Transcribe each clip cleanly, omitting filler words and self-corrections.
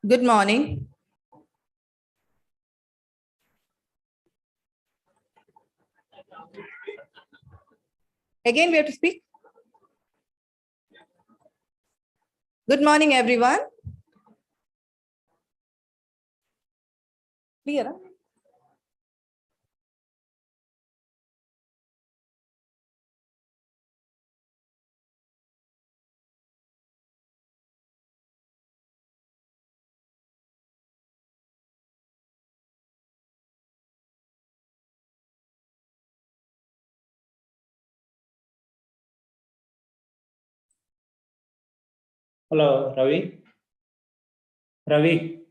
Good morning. Again, we have to speak. Good morning, everyone. Clear? Huh? Hello, Ravi. Ravi.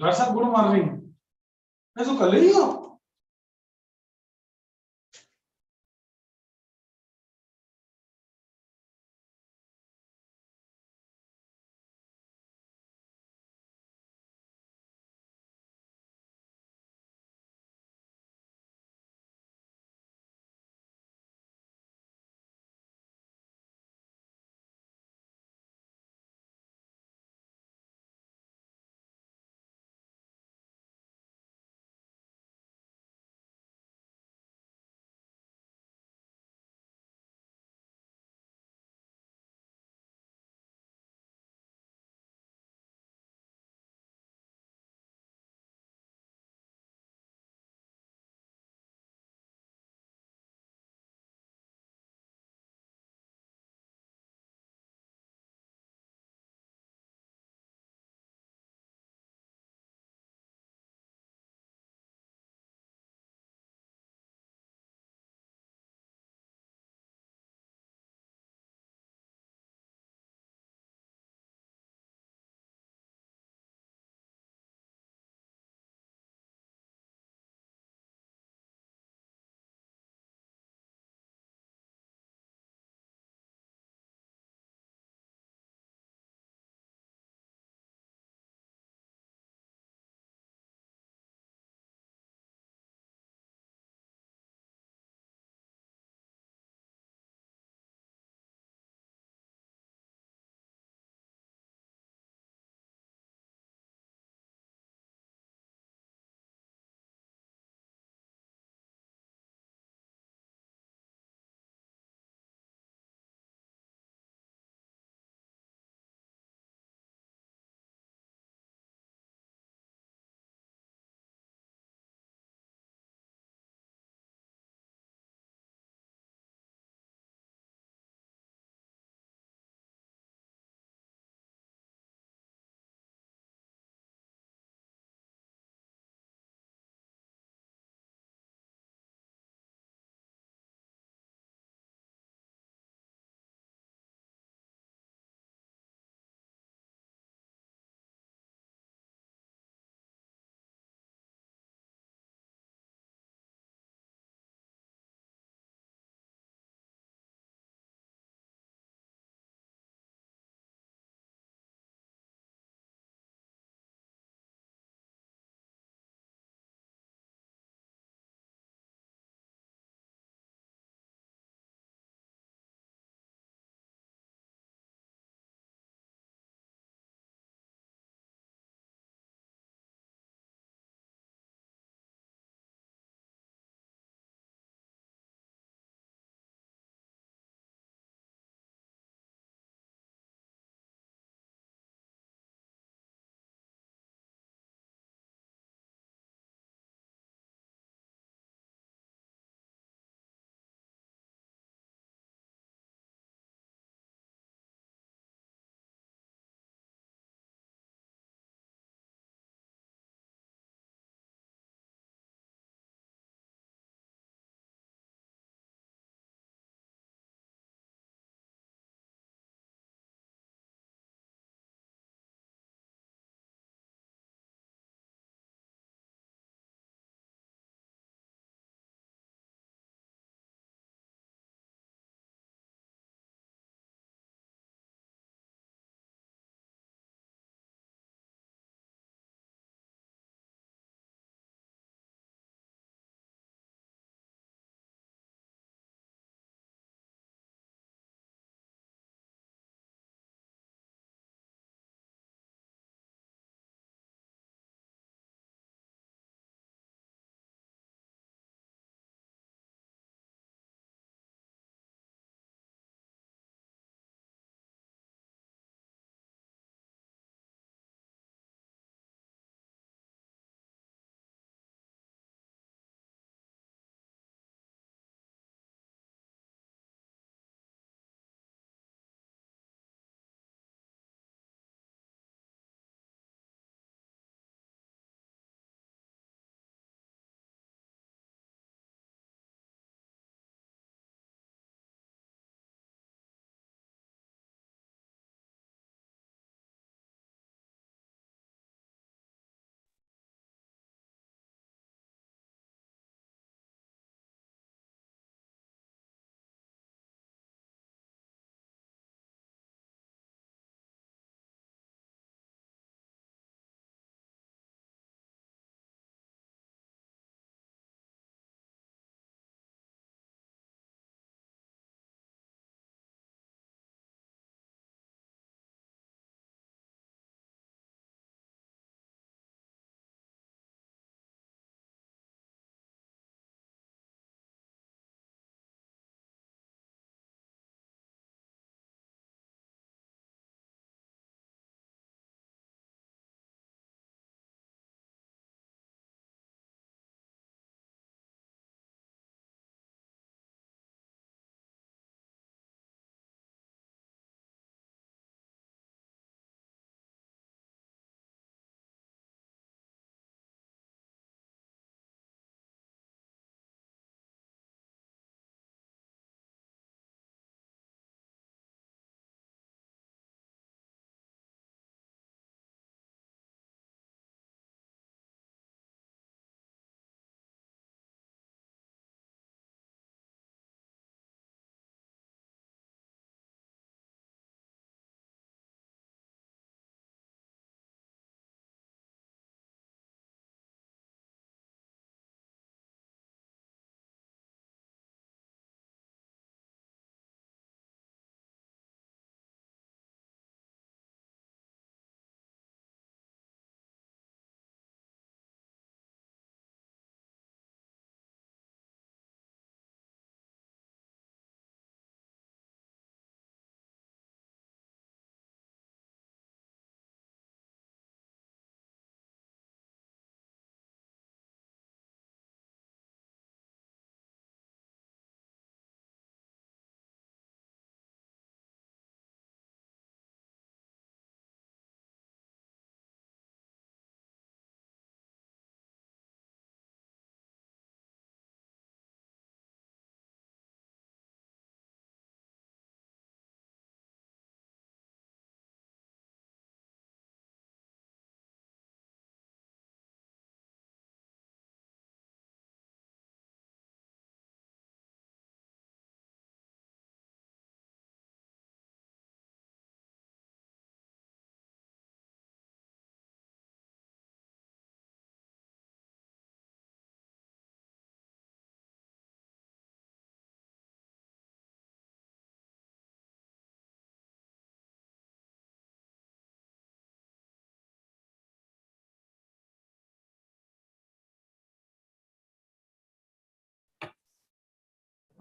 Doctor साहब good morning मैं तो कल ही हो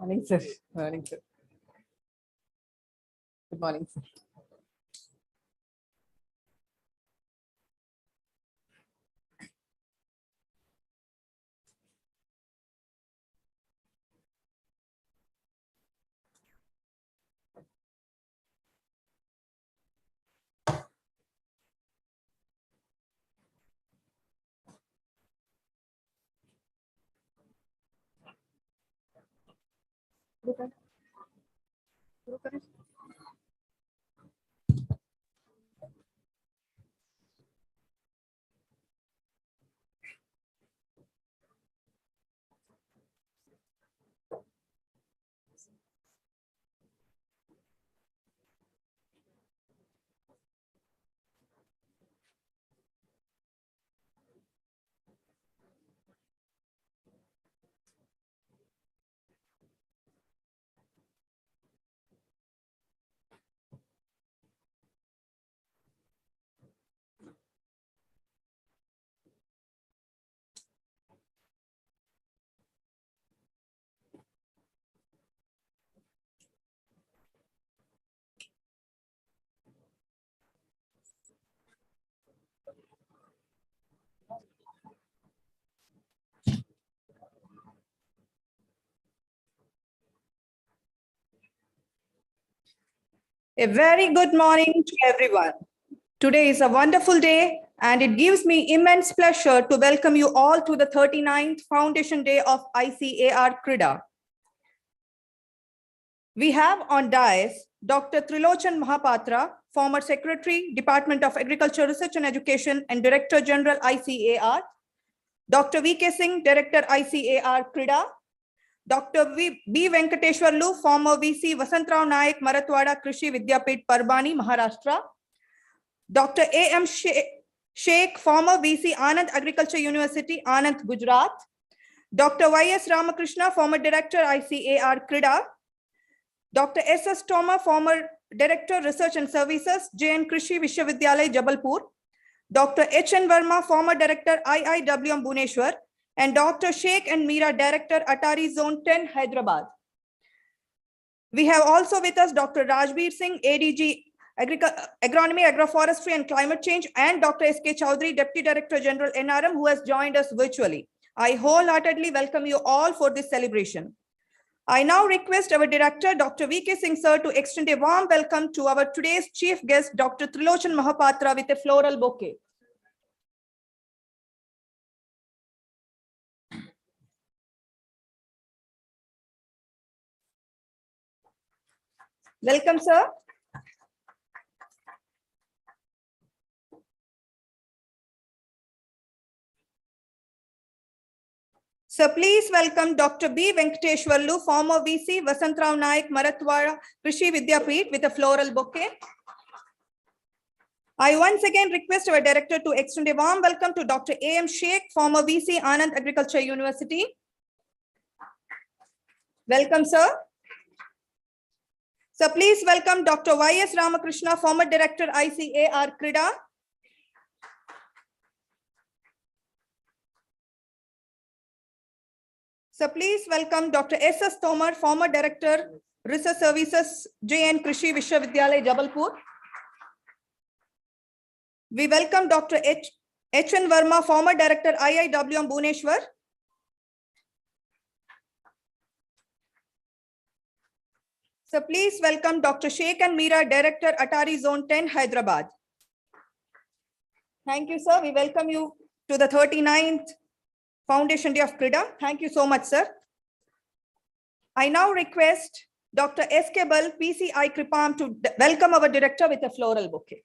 Morning, sir. Morning, sir. Good morning, sir. A very good morning to everyone. Today is a wonderful day, and it gives me immense pleasure to welcome you all to the 39th Foundation Day of ICAR-CRIDA. We have on dais Dr. Trilochan Mahapatra, former Secretary, Department of Agriculture, Research and Education, and Director General ICAR, Dr. V.K. Singh, Director ICAR-CRIDA, Dr. B. Venkateshwarlu, former VC Vasantrao Naik, Marathwada Krishi Vidyapit, Parbani, Maharashtra, Dr. A.M. Sheikh, former VC Anand Agriculture University, Anand, Gujarat, Dr. Y.S. Ramakrishna, former Director ICAR-CRIDA, Dr. S.S. Toma, former Director Research and Services, JN Krishi Vishwavidyalay, Jabalpur, Dr. H.N. Verma, former Director IIWM, Bhubaneswar, and Dr. Sheikh and Meera, Director Atari Zone 10, Hyderabad. We have also with us Dr. Rajbir Singh, ADG Agronomy, Agroforestry and Climate Change, and Dr. S.K. Chowdhury, Deputy Director General NRM, who has joined us virtually. I wholeheartedly welcome you all for this celebration. I now request our Director, Dr. V.K. Singh, sir, to extend a warm welcome to our today's chief guest, Dr. Trilochan Mahapatra, with a floral bouquet. Welcome, sir. So please welcome Dr. B. Venkateshwarlu, former VC, Vasantrao Naik, Marathwada Krishi Vidyapit, with a floral bouquet. I once again request our director to extend a warm welcome to Dr. A.M. Sheikh, former VC, Anand Agriculture University. Welcome, sir. So please welcome Dr. Y.S. Ramakrishna, former Director ICAR-CRIDA. So please welcome Dr. S.S. Tomar, former Director Research Services, JN Krishi Vishwavidyalay, Jabalpur. We welcome Dr. H.N. Verma, former Director IIWM, Bhubaneswar. So please welcome Dr. Sheikh and Meera, Director Atari Zone 10, Hyderabad. Thank you, sir. We welcome you to the 39th Foundation Day of CRIDA. Thank you so much, sir. I now request Dr. S.K. Bal, PCI Kripam, to welcome our director with a floral bouquet.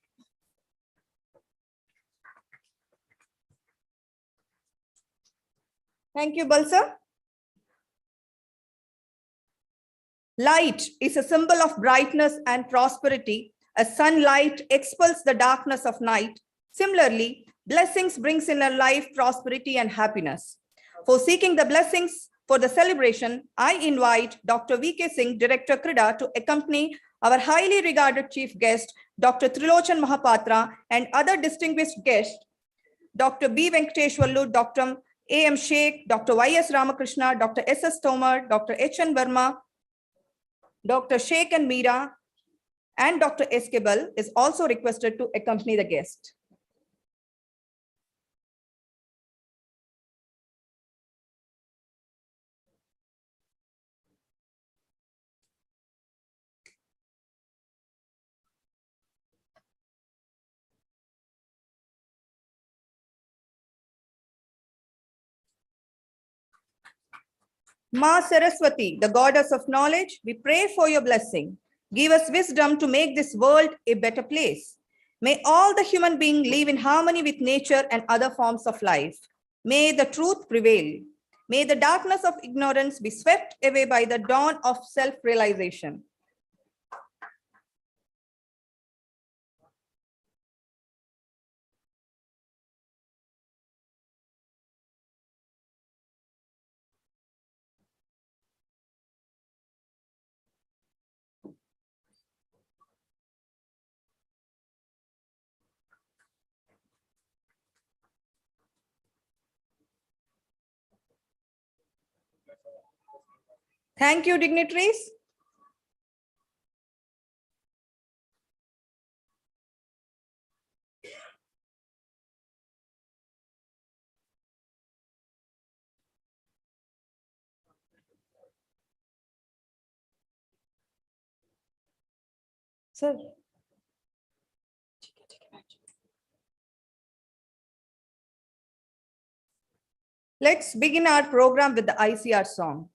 Thank you, Bal, sir. Light is a symbol of brightness and prosperity. As sunlight expels the darkness of night, similarly, blessings brings in our life prosperity and happiness. For seeking the blessings for the celebration, I invite Dr. V.K. Singh, Director CRIDA, to accompany our highly regarded chief guest, Dr. Trilochan Mahapatra, and other distinguished guests, Dr. B. Venkateshwarlu, Dr. A.M. Sheikh, Dr. Y.S. Ramakrishna, Dr. S.S. Tomar, Dr. H.N. Verma, Dr. Sheikh and Meera and Dr. Eskebal is also requested to accompany the guest. Ma Saraswati, the goddess of knowledge, we pray for your blessing. Give us wisdom to make this world a better place. May all the human beings live in harmony with nature and other forms of life. May the truth prevail. May the darkness of ignorance be swept away by the dawn of self-realization. Thank you, dignitaries. Sir. Let's begin our program with the ICR song.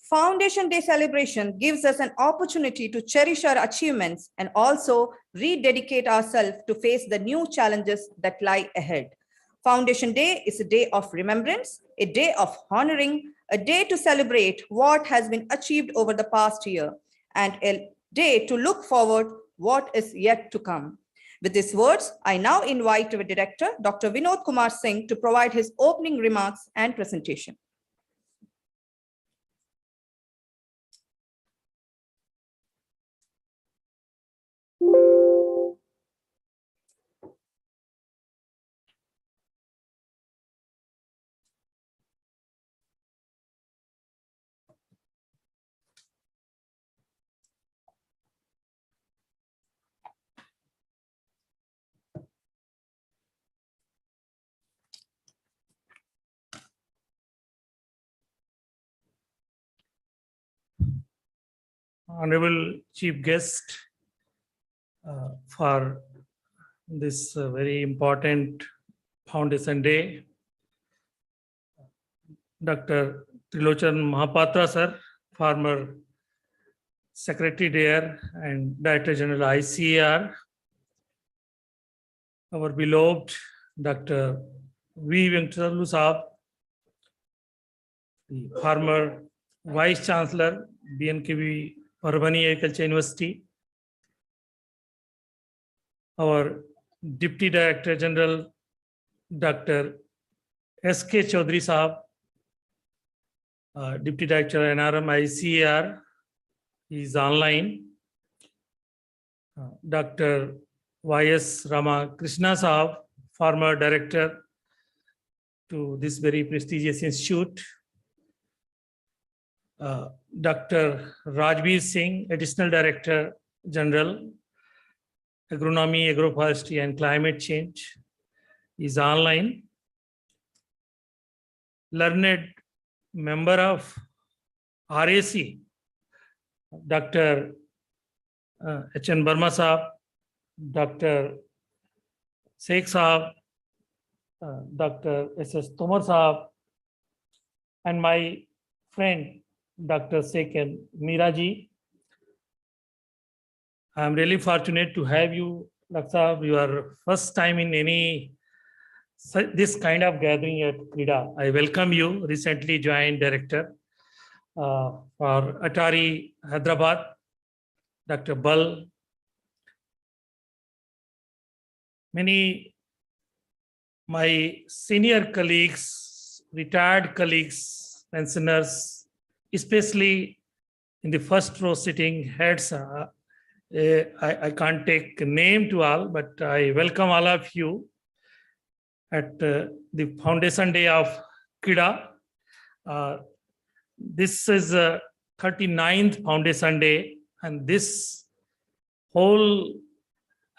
Foundation Day celebration gives us an opportunity to cherish our achievements and also rededicate ourselves to face the new challenges that lie ahead. Foundation Day is a day of remembrance, a day of honoring, a day to celebrate what has been achieved over the past year, and a day to look forward what is yet to come. With these words, I now invite our director, Dr. Vinod Kumar Singh, to provide his opening remarks and presentation. Honorable Chief Guest, for this very important Foundation Day, Dr. Trilochan Mahapatra, sir, former Secretary there and Director General ICAR, our beloved Dr. V. Venkataralu Saab, the former Vice Chancellor, BNKV Parbhani Agriculture University, our Deputy Director General, Dr. S.K. Chaudhary Saab, Deputy Director NRM ICAR, he is online. Dr. Y.S. Ramakrishna Sahab, former director to this very prestigious institute. Dr. Rajbir Singh, Additional Director General, Agronomy, Agroforestry and Climate Change, is online. Learned member of RAC, Dr. H.N. Burma Sahab, Dr. Sheikh Sahab, Dr. S.S. Tomar Sahab, and my friend, Dr. Sheikh Meera ji. I am really fortunate to have you, Dr. Sahab, your first time in this kind of gathering at CRIDA. I welcome you, recently joined director for Atari Hyderabad, Dr. Bal. Many my senior colleagues, retired colleagues, pensioners, especially in the first row sitting heads, I can't take a name to all, but I welcome all of you at the Foundation Day of CRIDA. This is 39th Foundation Day, and this whole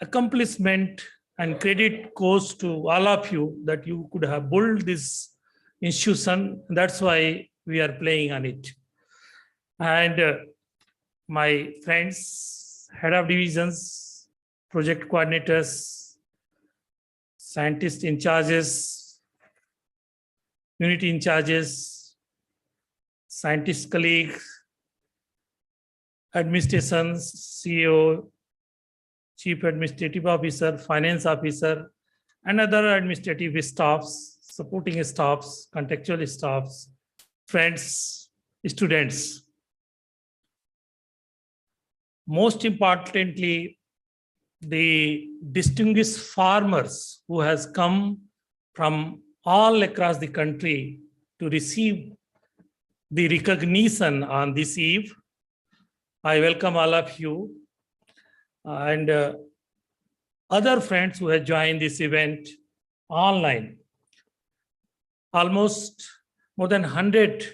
accomplishment and credit goes to all of you that you could have built this institution. That's why we are playing on it. And my friends, head of divisions, project coordinators, scientist in charges, unity in charges, scientist colleagues, administrations, CEO, Chief Administrative Officer, Finance Officer, and other administrative staffs, supporting staffs, contextual staffs, friends, students. Most importantly, the distinguished farmers who has come from all across the country to receive the recognition on this eve. I welcome all of you and other friends who have joined this event online. Almost more than 100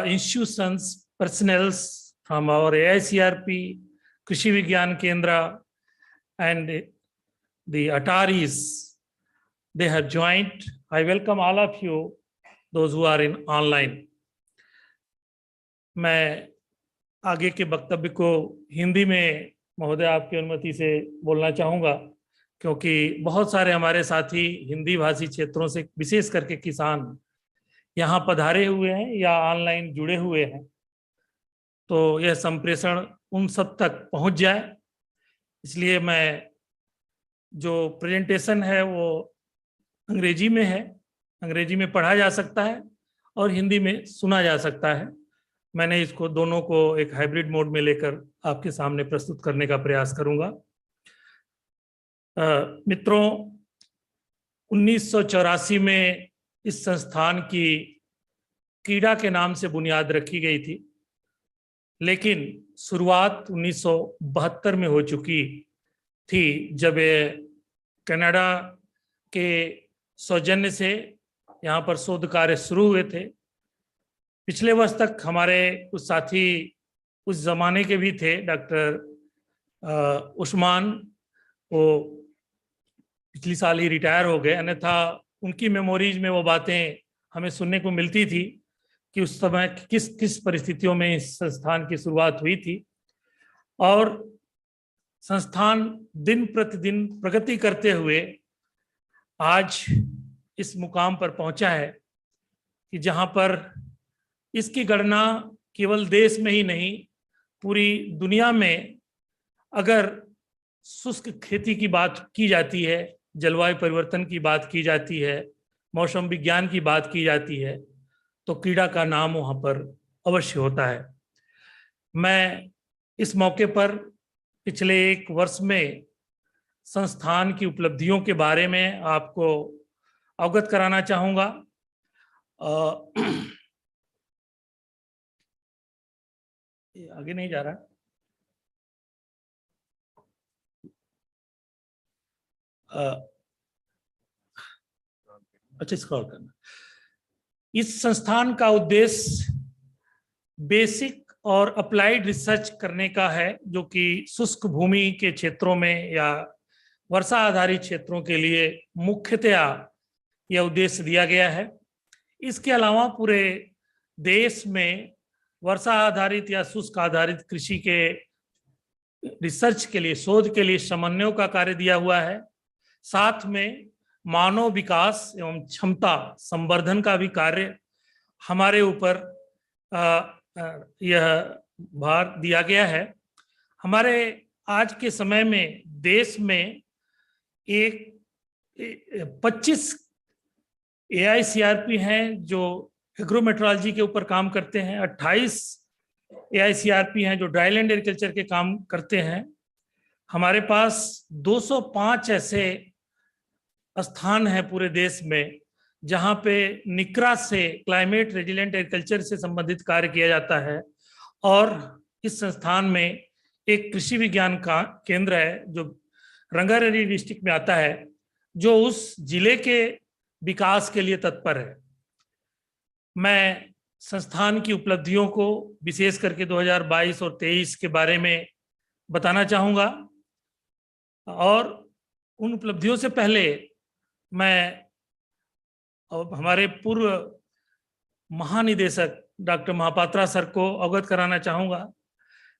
institutions, personnel from our AICRP, Krishi Vigyan Kendra, and the Ataris, they have joined. I welcome all of you, those who are in online. मैं आगे के वक्तव्य को हिंदी में महोदय आपकी अनुमति से बोलना चाहूँगा, क्योंकि बहुत सारे हमारे साथी हिंदी भाषी क्षेत्रों से, विशेष करके किसान, यहाँ पधारे हुए हैं या ऑनलाइन जुड़े हुए हैं, तो यह संप्रेषण उन सब तक पहुँच जाए, इसलिए मैं जो प्रेजेंटेशन है वो अंग्रेजी में है, अंग्रेजी में पढ़ा जा सकता है और हिंदी में सुना जा सकता है। मैंने इसको दोनों को एक हाइब्रिड मोड में लेकर आपके सामने प्रस्तुत करने का प्रयास करूंगा। मित्रों, 1984 में इस संस्थान की क्रीडा के नाम से बुनियाद रखी गई थी, लेकिन शुरुआत 1972 में हो चुकी थी, जब कनाडा के सौजन्य से यहाँ पर शोध कार्य शुरू हुए थे। पिछले वर्ष तक हमारे कुछ साथी उस जमाने के भी थे, डॉक्टर उस्मान, वो पिछली साल ही रिटायर हो गए, अन्यथा उनकी मेमोरीज में वो बातें हमें सुनने को मिलती थी कि उस समय किस किस परिस्थितियों में इस संस्थान की शुरुआत हुई थी, और संस्थान दिन प्रतिदिन प्रगति करते हुए आज इस मुकाम पर पहुंचा है कि जहां पर इसकी गणना केवल देश में ही नहीं, पूरी दुनिया में अगर शुष्क खेती की बात की जाती है, जलवायु परिवर्तन की बात की जाती है, मौसम विज्ञान की बात की जाती है, तो क्रीडा का नाम वहाँ पर अवश्य होता है। मैं इस मौके पर पिछले एक वर्ष में संस्थान की उपलब्धियों के बारे में आपको अवगत कराना चाहूँगा। आगे नहीं जा रहा। अच्छा, स्क्रॉल करना। इस संस्थान का उद्देश्य बेसिक और अप्लाइड रिसर्च करने का है, जो कि शुष्क भूमि के क्षेत्रों में या वर्षा आधारित क्षेत्रों के लिए मुख्यतया यह उद्देश्य दिया गया है। इसके अलावा पूरे देश में वर्षा आधारित या शुष्क आधारित कृषि के रिसर्च के लिए, शोध के लिए समन्वयों का कार्य दिया हुआ है। साथ में मानव विकास एवं क्षमता संवर्धन का भी कार्य हमारे ऊपर यह भार दिया गया है। हमारे आज के समय में देश में 25 AICRP हैं जो एग्रोमेट्रोलॉजी के ऊपर काम करते हैं, 28 AICRP हैं जो ड्राईलैंड एग्रीकल्चर के काम करते हैं। हमारे पास 205 ऐसे स्थान हैं पूरे देश में जहां पे निकरा से क्लाइमेट रेजिलेंट एग्रीकल्चर से संबंधित कार्य किया जाता है। और इस संस्थान में एक कृषि विज्ञान का केंद्र है जो रंगारेड्डी डिस्ट्रिक्ट में आता है, जो उस जिले के विकास के लिए तत्पर है। मैं संस्थान की उपलब्धियों को विशेष करके 2022 और 23 के बारे में बताना चाहूँगा। और उन उपलब्धियों से पहले मैं हमारे पूर्व महानिदेशक डॉक्टर महापात्रा सर को अवगत कराना चाहूँगा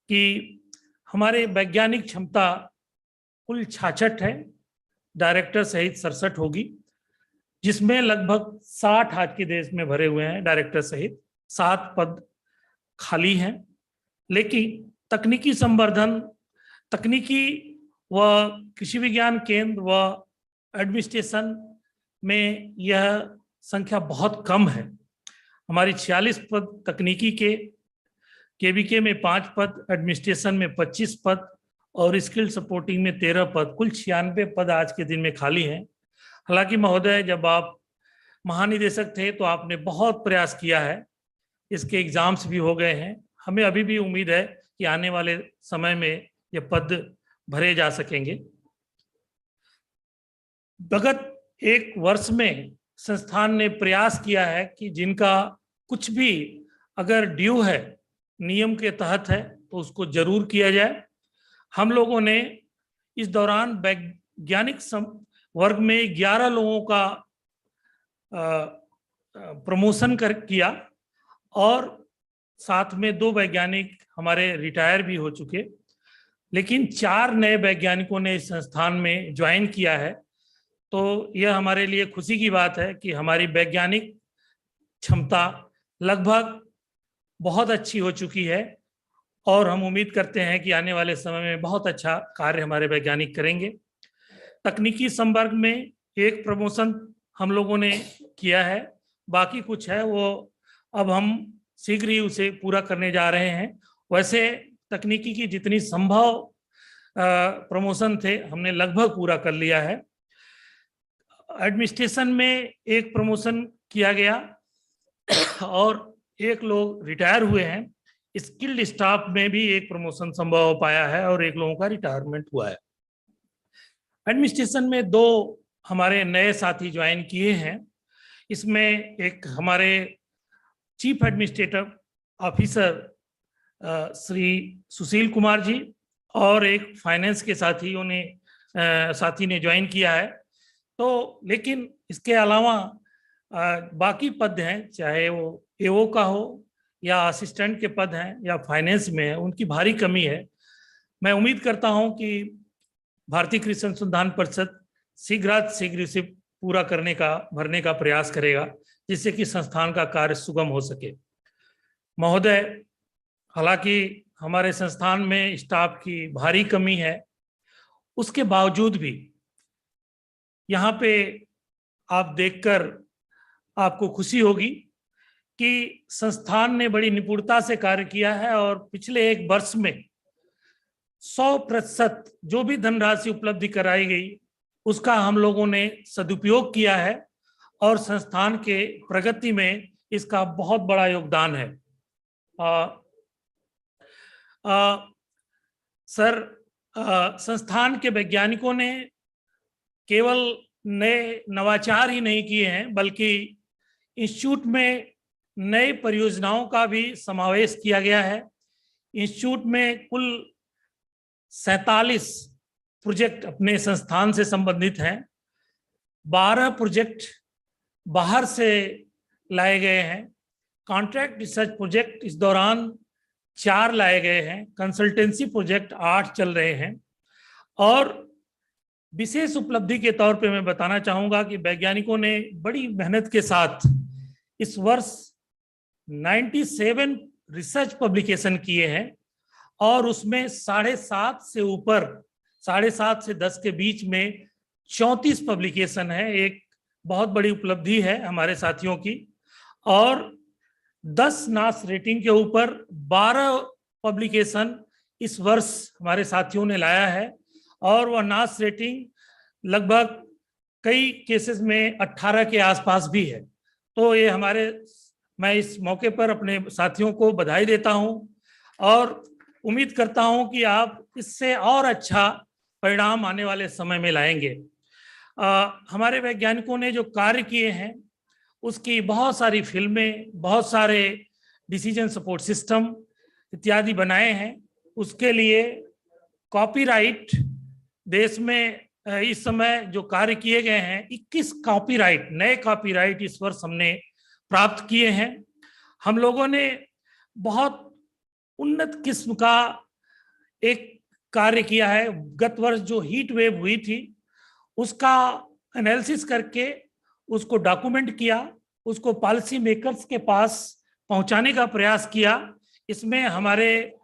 कि हमारे वैज्ञानिक क्षमता कुल 66 है, डायरेक्टर सहित 67 होगी, जिसमें लगभग 60 आज के देश में भरे हुए हैं डायरेक्टर सहित, 7 पद खाली हैं। लेकिन तकनीकी संवर्धन, तकनीकी व कृषि विज्ञान केंद्र व एडमिनिस्ट्रेशन में यह संख्या बहुत कम है। हमारी 46 पद तकनीकी के, केवीके में 5 पद, एडमिनिस्ट्रेशन में 25 पद और स्किल सपोर्टिंग में 13 पद, कुल 96 पद आज के दिन में खाली हैं। हालांकि महोदय, जब आप महानिदेशक थे तो आपने बहुत प्रयास किया है, इसके एग्जाम्स भी हो गए हैं। हमें अभी भी उम्मीद है कि आने वाले समय में ये पद भरे जा सकेंगे। विगत एक वर्ष में संस्थान ने प्रयास किया है कि जिनका कुछ भी अगर ड्यू है, नियम के तहत है, तो उसको जरूर किया जाए। हम लोगों ने इस दौरान वैज्ञानिक वर्ग में 11 लोगों का प्रमोशन किया और साथ में 2 वैज्ञानिक हमारे रिटायर भी हो चुके, लेकिन 4 नए वैज्ञानिकों ने इस संस्थान में ज्वाइन किया है। तो यह हमारे लिए खुशी की बात है कि हमारी वैज्ञानिक क्षमता लगभग बहुत अच्छी हो चुकी है और हम उम्मीद करते हैं कि आने वाले समय में बहुत अच्छा कार्य हमारे वैज्ञानिक करेंगे। तकनीकी संवर्ग में 1 प्रमोशन हम लोगों ने किया है, बाकी कुछ है वो अब हम शीघ्र ही उसे पूरा करने जा रहे हैं। वैसे तकनीकी की जितनी संभव प्रमोशन थे हमने लगभग पूरा कर लिया है। एडमिनिस्ट्रेशन में 1 प्रमोशन किया गया और 1 लोग रिटायर हुए हैं। स्किल्ड स्टाफ में भी 1 प्रमोशन संभव हो पाया है और 1 लोगों का रिटायरमेंट हुआ है। एडमिनिस्ट्रेशन में 2 हमारे नए साथी ज्वाइन किए हैं। इसमें एक हमारे chief administrative officer Shri Sushil Kumar ji और एक फाइनेंस के साथी ने ज्वाइन किया है। तो लेकिन इसके अलावा बाकी पद हैं, चाहे वो एओ का हो या असिस्टेंट के पद हैं या फाइनेंस में है, उनकी भारी कमी है। मैं उम्मीद करता हूं कि भारतीय कृषि अनुसंधान परिषद शीघ्र इसे पूरा भरने का प्रयास करेगा, जिससे कि संस्थान का कार्य सुगम हो सके। महोदय, हालांकि हमारे संस्थान में स्टाफ की भारी कमी है, उसके बावजूद भी यहाँ पे आप देखकर आपको खुशी होगी कि संस्थान ने बड़ी निपुणता से कार्य किया है और पिछले 1 वर्ष में 100% जो भी धनराशि उपलब्धि कराई गई उसका हम लोगों ने सदुपयोग किया है और संस्थान के प्रगति में इसका बहुत बड़ा योगदान है। सर, संस्थान के वैज्ञानिकों ने केवल नए नवाचार ही नहीं किए हैं, बल्कि इंस्टीट्यूट में नए परियोजनाओं का भी समावेश किया गया है। इंस्टीट्यूट में कुल 47 प्रोजेक्ट अपने संस्थान से संबंधित हैं। 12 प्रोजेक्ट बाहर से लाए गए हैं। कॉन्ट्रैक्ट रिसर्च प्रोजेक्ट इस दौरान 4 लाए गए हैं। कंसल्टेंसी प्रोजेक्ट 8 चल रहे हैं। और विशेष उपलब्धि के तौर पे मैं बताना चाहूंगा कि वैज्ञानिकों ने बड़ी मेहनत के साथ इस वर्ष 97 रिसर्च पब्लिकेशन किए हैं, और उसमें 7.5 से ऊपर, 7.5 से 10 के बीच में 34 पब्लिकेशन है। एक बहुत बड़ी उपलब्धि है हमारे साथियों की। और 10 नास रेटिंग के ऊपर 12 पब्लिकेशन इस वर्ष हमारे साथियों ने लाया है, और वह नास रेटिंग लगभग कई केसेस में 18 के आसपास भी है। तो ये मैं इस मौके पर अपने साथियों को बधाई देता हूं, और उम्मीद करता हूं कि आप इससे और अच्छा परिणाम आने वाले समय में लाएंगे। हमारे वैज्ञानिकों ने जो कार्य किए हैं उसकी बहुत सारी फिल्में, बहुत सारे डिसीजन सपोर्ट सिस्टम इत्यादि बनाए हैं। उसके लिए कॉपीराइट देश में इस समय जो कार्य किए गए हैं, 21 कॉपीराइट, नए कॉपीराइट इस वर्ष हमने प्राप्त किए हैं। हम लोगों ने बहुत उन्नत किस्म का एक कार्य किया है। गत वर्ष जो हीट वेव हुई थी उसका एनालिसिस करके उसको डॉक्यूमेंट किया, उसको पॉलिसी मेकर्स के पास पहुंचाने का प्रयास किया। इसमें हमारे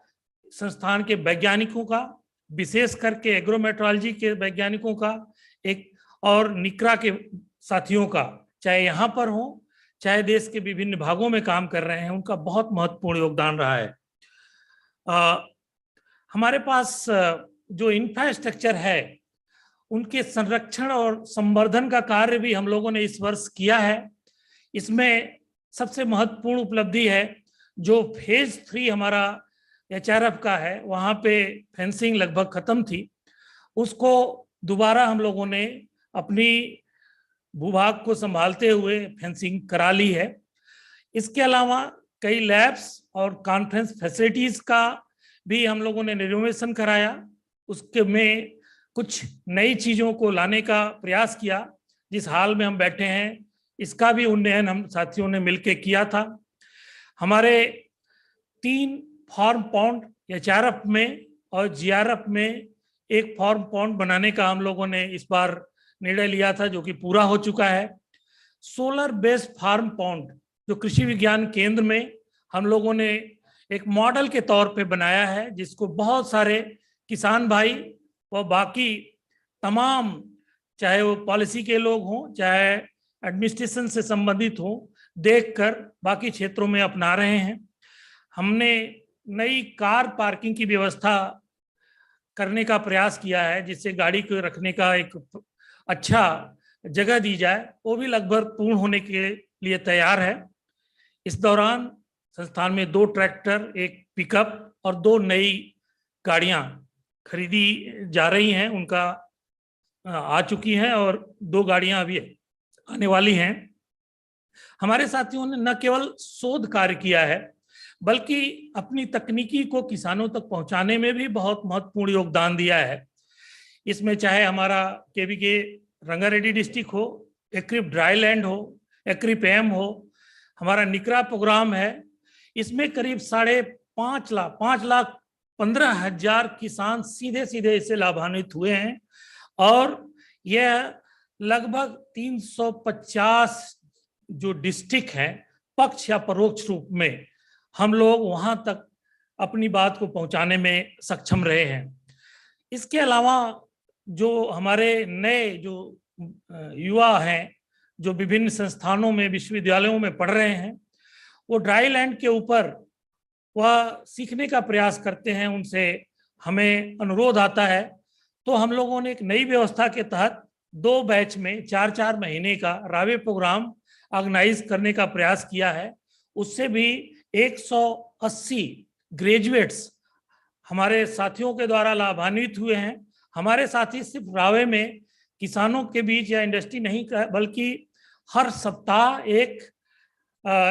संस्थान के वैज्ञानिकों का, विशेष करके एग्रोमेट्रोलॉजी के वैज्ञानिकों का एक, और निकरा के साथियों का, चाहे यहाँ पर हो चाहे देश के विभिन्न भागों में काम कर रहे हैं, उनका बहुत महत्वपूर्ण योगदान रहा है। हमारे पास जो इंफ्रास्ट्रक्चर है उनके संरक्षण और संवर्धन का कार्य भी हम लोगों ने इस वर्ष किया है। इसमें सबसे महत्वपूर्ण उपलब्धि है जो फेज 3 हमारा ICAR का है, वहाँ पे फेंसिंग लगभग खत्म थी, उसको दोबारा हम लोगों ने अपनी भूभाग को संभालते हुए फेंसिंग करा ली है। इसके अलावा कई लैब्स और कॉन्फ्रेंस फैसिलिटीज का भी हम लोगों ने रिनोवेशन कराया। उसके में कुछ नई चीज़ों को लाने का प्रयास किया। जिस हाल में हम बैठे हैं इसका भी उन्नयन हम साथियों ने मिलकर किया था। हमारे 3 फार्म पॉन्ड ICAR में और GRF में एक फार्म पॉन्ड बनाने का हम लोगों ने इस बार निर्णय लिया था, जो कि पूरा हो चुका है। सोलर बेस्ड फार्म पॉन्ड जो कृषि विज्ञान केंद्र में हम लोगों ने एक मॉडल के तौर पे बनाया है, जिसको बहुत सारे किसान भाई व बाकी तमाम, चाहे वो पॉलिसी के लोग हों चाहे एडमिनिस्ट्रेशन से संबंधित हों, देखकर बाकी क्षेत्रों में अपना रहे हैं। हमने नई कार पार्किंग की व्यवस्था करने का प्रयास किया है, जिससे गाड़ी को रखने का एक अच्छा जगह दी जाए। वो भी लगभग पूर्ण होने के लिए तैयार है। इस दौरान संस्थान में 2 ट्रैक्टर, 1 पिकअप और 2 नई गाड़ियां खरीदी जा रही हैं। उनका आ चुकी हैं और 2 गाड़ियां अभी आने वाली हैं। हमारे साथियों ने न केवल शोध कार्य किया है, बल्कि अपनी तकनीकी को किसानों तक पहुंचाने में भी बहुत महत्वपूर्ण योगदान दिया है। इसमें चाहे हमारा KVK रंगारेड्डी डिस्ट्रिक्ट हो, एक्रिप ड्राई लैंड हो, एक्रिप एम हो, हमारा निकरा प्रोग्राम है। इसमें करीब 5,15,000 किसान सीधे सीधे इससे लाभान्वित हुए हैं, और यह लगभग 350 जो डिस्ट्रिक्ट हैं, पक्ष या परोक्ष रूप में हम लोग वहां तक अपनी बात को पहुंचाने में सक्षम रहे हैं। इसके अलावा जो हमारे नए जो युवा हैं, जो विभिन्न संस्थानों में, विश्वविद्यालयों में पढ़ रहे हैं, वो ड्राई लैंड के ऊपर वह सीखने का प्रयास करते हैं। उनसे हमें अनुरोध आता है, तो हम लोगों ने एक नई व्यवस्था के तहत 2 बैच में 4-4 महीने का रावे प्रोग्राम ऑर्गेनाइज करने का प्रयास किया है। उससे भी 180 ग्रेजुएट्स हमारे साथियों के द्वारा लाभान्वित हुए हैं। हमारे साथी सिर्फ रावे में किसानों के बीच या इंडस्ट्री नहीं बल्कि हर सप्ताह एक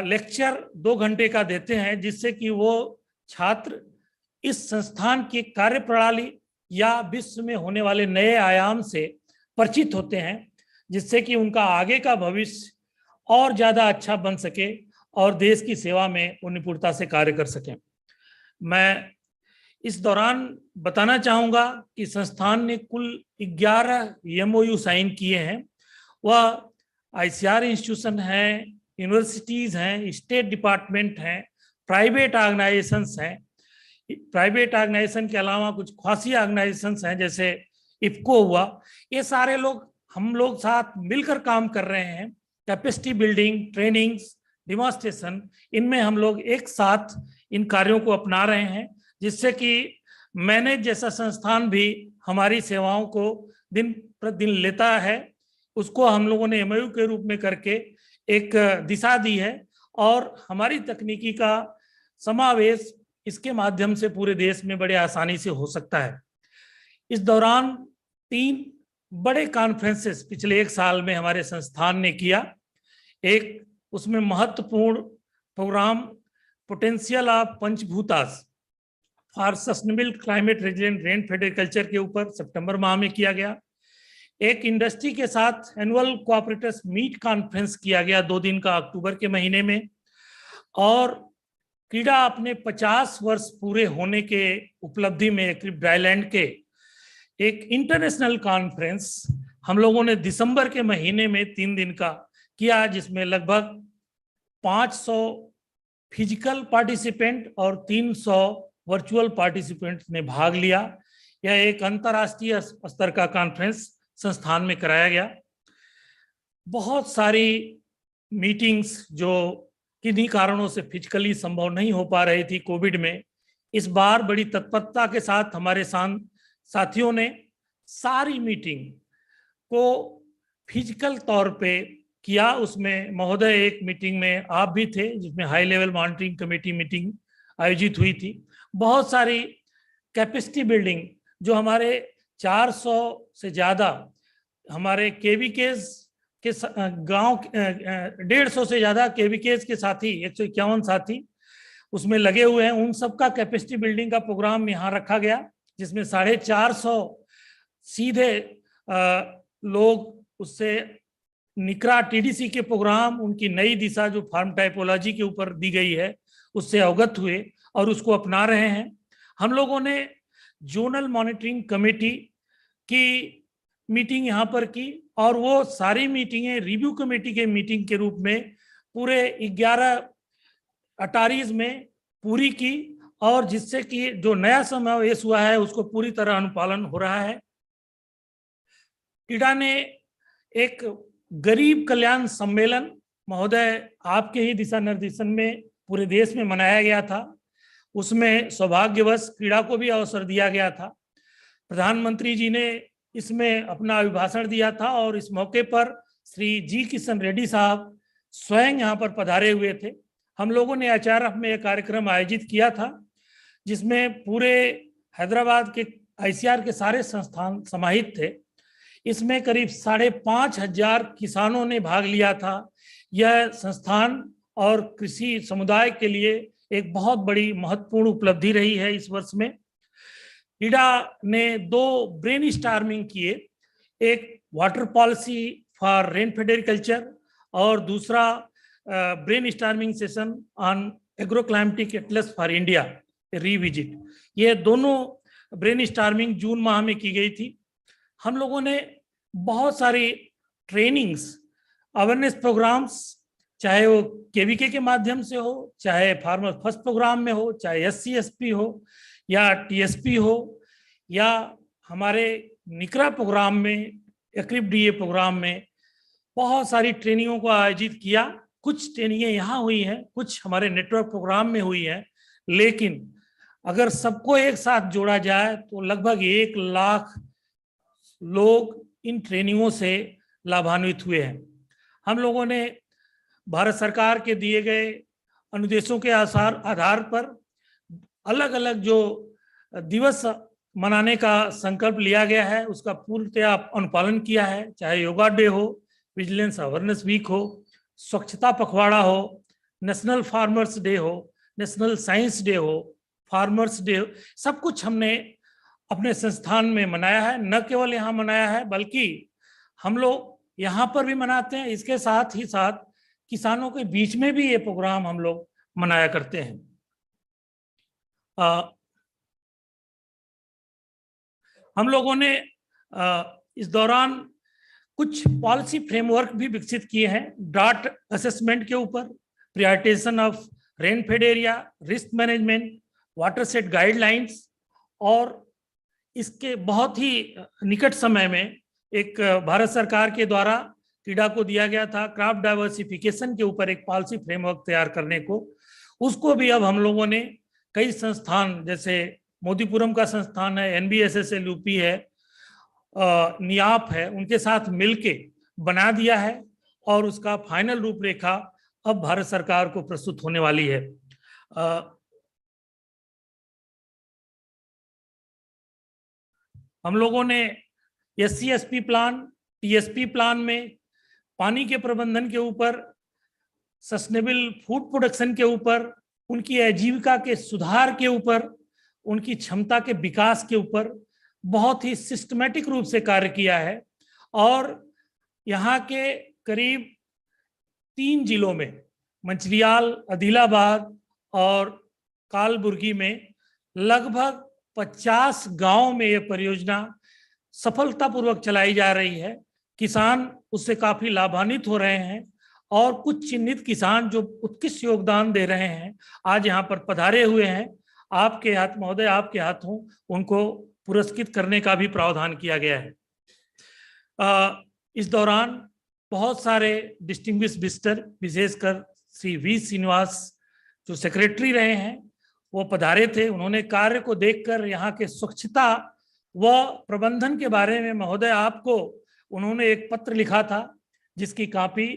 लेक्चर 2 घंटे का देते हैं, जिससे कि वो छात्र इस संस्थान की कार्यप्रणाली या विश्व में होने वाले नए आयाम से परिचित होते हैं, जिससे कि उनका आगे का भविष्य और ज़्यादा अच्छा बन सके और देश की सेवा में वो निपुणता से कार्य कर सकें। मैं इस दौरान बताना चाहूँगा कि संस्थान ने कुल 11 MOU साइन किए हैं। वह ICAR इंस्टीट्यूशन हैं, यूनिवर्सिटीज़ हैं, स्टेट डिपार्टमेंट हैं, प्राइवेट ऑर्गेनाइजेशंस हैं। प्राइवेट ऑर्गेनाइजेशन के अलावा कुछ ख्वासी ऑर्गेनाइजेशंस हैं, जैसे इफ्को हुआ। ये सारे लोग हम लोग साथ मिलकर काम कर रहे हैं। कैपेसिटी बिल्डिंग, ट्रेनिंग्स, डिमॉन्स्ट्रेशन, इनमें हम लोग एक साथ इन कार्यों को अपना रहे हैं, जिससे कि मैनेज जैसा संस्थान भी हमारी सेवाओं को दिन प्रतिदिन लेता है। उसको हम लोगों ने MOU के रूप में करके एक दिशा दी है और हमारी तकनीकी का समावेश इसके माध्यम से पूरे देश में बड़े आसानी से हो सकता है। इस दौरान 3 बड़े कॉन्फ्रेंसेस पिछले 1 साल में हमारे संस्थान ने किया। एक उसमें महत्वपूर्ण programme potential of panchabhutas for sustainable climate resilient rain fed agriculture के ऊपर सितंबर माह में किया गया। एक इंडस्ट्री के साथ एनुअल कोऑपरेटर्स मीट कॉन्फ्रेंस किया गया 2 दिन का अक्टूबर के महीने में। और क्रीडा अपने 50 वर्ष पूरे होने के उपलब्धि में ड्राईलैंड के एक इंटरनेशनल कॉन्फ्रेंस हम लोगों ने दिसंबर के महीने में 3 दिन का किया, जिसमें लगभग 500 फिजिकल पार्टिसिपेंट और 300 वर्चुअल पार्टिसिपेंट ने भाग लिया। यह एक अंतर्राष्ट्रीय स्तर का कॉन्फ्रेंस संस्थान में कराया गया। बहुत सारी मीटिंग्स जो किन्हीं कारणों से फिजिकली संभव नहीं हो पा रही थी कोविड में, इस बार बड़ी तत्परता के साथ हमारे साथियों ने सारी मीटिंग को फिजिकल तौर पे किया। उसमें महोदय एक मीटिंग में आप भी थे, जिसमें high level monitoring committee meeting आयोजित हुई थी। बहुत सारी कैपेसिटी बिल्डिंग जो हमारे 400 से ज़्यादा हमारे केवीकेज के गांव 150 से ज़्यादा केवीकेज के साथी 151 साथी उसमें लगे हुए हैं। उन सब का कैपेसिटी बिल्डिंग का प्रोग्राम यहाँ रखा गया, जिसमें 450 सीधे लोग उससे निकरा TDC के प्रोग्राम, उनकी नई दिशा जो फार्म टाइपोलॉजी के ऊपर दी गई है, उससे अवगत हुए और उसको अपना रहे हैं। हम लोगों ने जोनल मॉनिटरिंग कमेटी की मीटिंग यहाँ पर की और वो सारी मीटिंगें रिव्यू कमेटी के मीटिंग के रूप में पूरे 11 अटारीज में पूरी की, और जिससे कि जो नया समावेश हुआ है उसको पूरी तरह अनुपालन हो रहा है। क्रीडा ने एक गरीब कल्याण सम्मेलन महोदय आपके ही दिशा निर्देशन में पूरे देश में मनाया गया था। उसमें सौभाग्यवश क्रीडा को भी अवसर दिया गया था। प्रधानमंत्री जी ने इसमें अपना अभिभाषण दिया था और इस मौके पर श्री जी किशन रेड्डी साहब स्वयं यहाँ पर पधारे हुए थे। हम लोगों ने ICAR में एक कार्यक्रम आयोजित किया था, जिसमें पूरे हैदराबाद के ICAR के सारे संस्थान समाहित थे। इसमें करीब 5,500 किसानों ने भाग लिया था। यह संस्थान और कृषि समुदाय के लिए एक बहुत बड़ी महत्वपूर्ण उपलब्धि रही है इस वर्ष में। क्रीडा ने 2 ब्रेन स्टार्मिंग किए, एक water policy for rain fed agriculture और दूसरा brain storming session on agro climatic Atlas for India revisit. ये दोनों ब्रेन स्टार्मिंग जून माह में की गई थी। हम लोगों ने बहुत सारी ट्रेनिंग्स, अवेयरनेस प्रोग्राम्स, चाहे वो KVK के माध्यम से हो, चाहे फार्मर फर्स्ट प्रोग्राम में हो, चाहे SCSP हो या TSP हो, या हमारे निकरा प्रोग्राम में, ICAR-CRIDA प्रोग्राम में बहुत सारी ट्रेनिंगों को आयोजित किया। कुछ ट्रेनिंगें यहाँ हुई हैं, कुछ हमारे नेटवर्क प्रोग्राम में हुई हैं, लेकिन अगर सबको एक साथ जोड़ा जाए तो लगभग 1 लाख लोग इन ट्रेनिंगों से लाभान्वित हुए हैं। हम लोगों ने भारत सरकार के दिए गए अनुदेशों के आधार पर अलग अलग जो दिवस मनाने का संकल्प लिया गया है उसका पूर्णतया अनुपालन किया है, चाहे योगा डे हो, विजिलेंस अवेयरनेस वीक हो, स्वच्छता पखवाड़ा हो, नेशनल फार्मर्स डे हो, नेशनल साइंस डे हो, फार्मर्स डे हो, सब कुछ हमने अपने संस्थान में मनाया है। न केवल यहाँ मनाया है बल्कि हम लोग यहाँ पर भी मनाते हैं, इसके साथ ही साथ किसानों के बीच में भी ये प्रोग्राम हम लोग मनाया करते हैं। हम लोगों ने इस दौरान कुछ पॉलिसी फ्रेमवर्क भी विकसित किए हैं, ड्राट असेसमेंट के ऊपर, prioritisation of rainfed area, risk management, water set guidelines, और इसके बहुत ही निकट समय में एक भारत सरकार के द्वारा क्रीडा को दिया गया था क्रॉप डाइवर्सिफिकेशन के ऊपर एक पॉलिसी फ्रेमवर्क तैयार करने को, उसको भी अब हम लोगों ने कई संस्थान, जैसे मोदीपुरम का संस्थान है, NBSSL यूपी है, नियाप है, उनके साथ मिलके बना दिया है और उसका फाइनल रूपरेखा अब भारत सरकार को प्रस्तुत होने वाली है। हम लोगों ने SC/SP प्लान, TSP प्लान में पानी के प्रबंधन के ऊपर, सस्टेनेबल फूड प्रोडक्शन के ऊपर, उनकी आजीविका के सुधार के ऊपर, उनकी क्षमता के विकास के ऊपर बहुत ही सिस्टमैटिक रूप से कार्य किया है। और यहाँ के करीब 3 जिलों में, मंचिरियाल, आदिलाबाद और कालबुर्गी में लगभग 50 गांव में ये परियोजना सफलतापूर्वक चलाई जा रही है। किसान उससे काफी लाभान्वित हो रहे हैं और कुछ चिन्हित किसान जो उत्कृष्ट योगदान दे रहे हैं आज यहाँ पर पधारे हुए हैं। आपके हाथ महोदय, आपके हाथों उनको पुरस्कृत करने का भी प्रावधान किया गया है। इस दौरान बहुत सारे डिस्टिंग्विश विजिटर, विशेषकर श्री V श्रीनिवास जो सेक्रेटरी रहे हैं, वो पधारे थे। उन्होंने कार्य को देखकर यहाँ के स्वच्छता व प्रबंधन के बारे में महोदय आपको उन्होंने एक पत्र लिखा था जिसकी कॉपी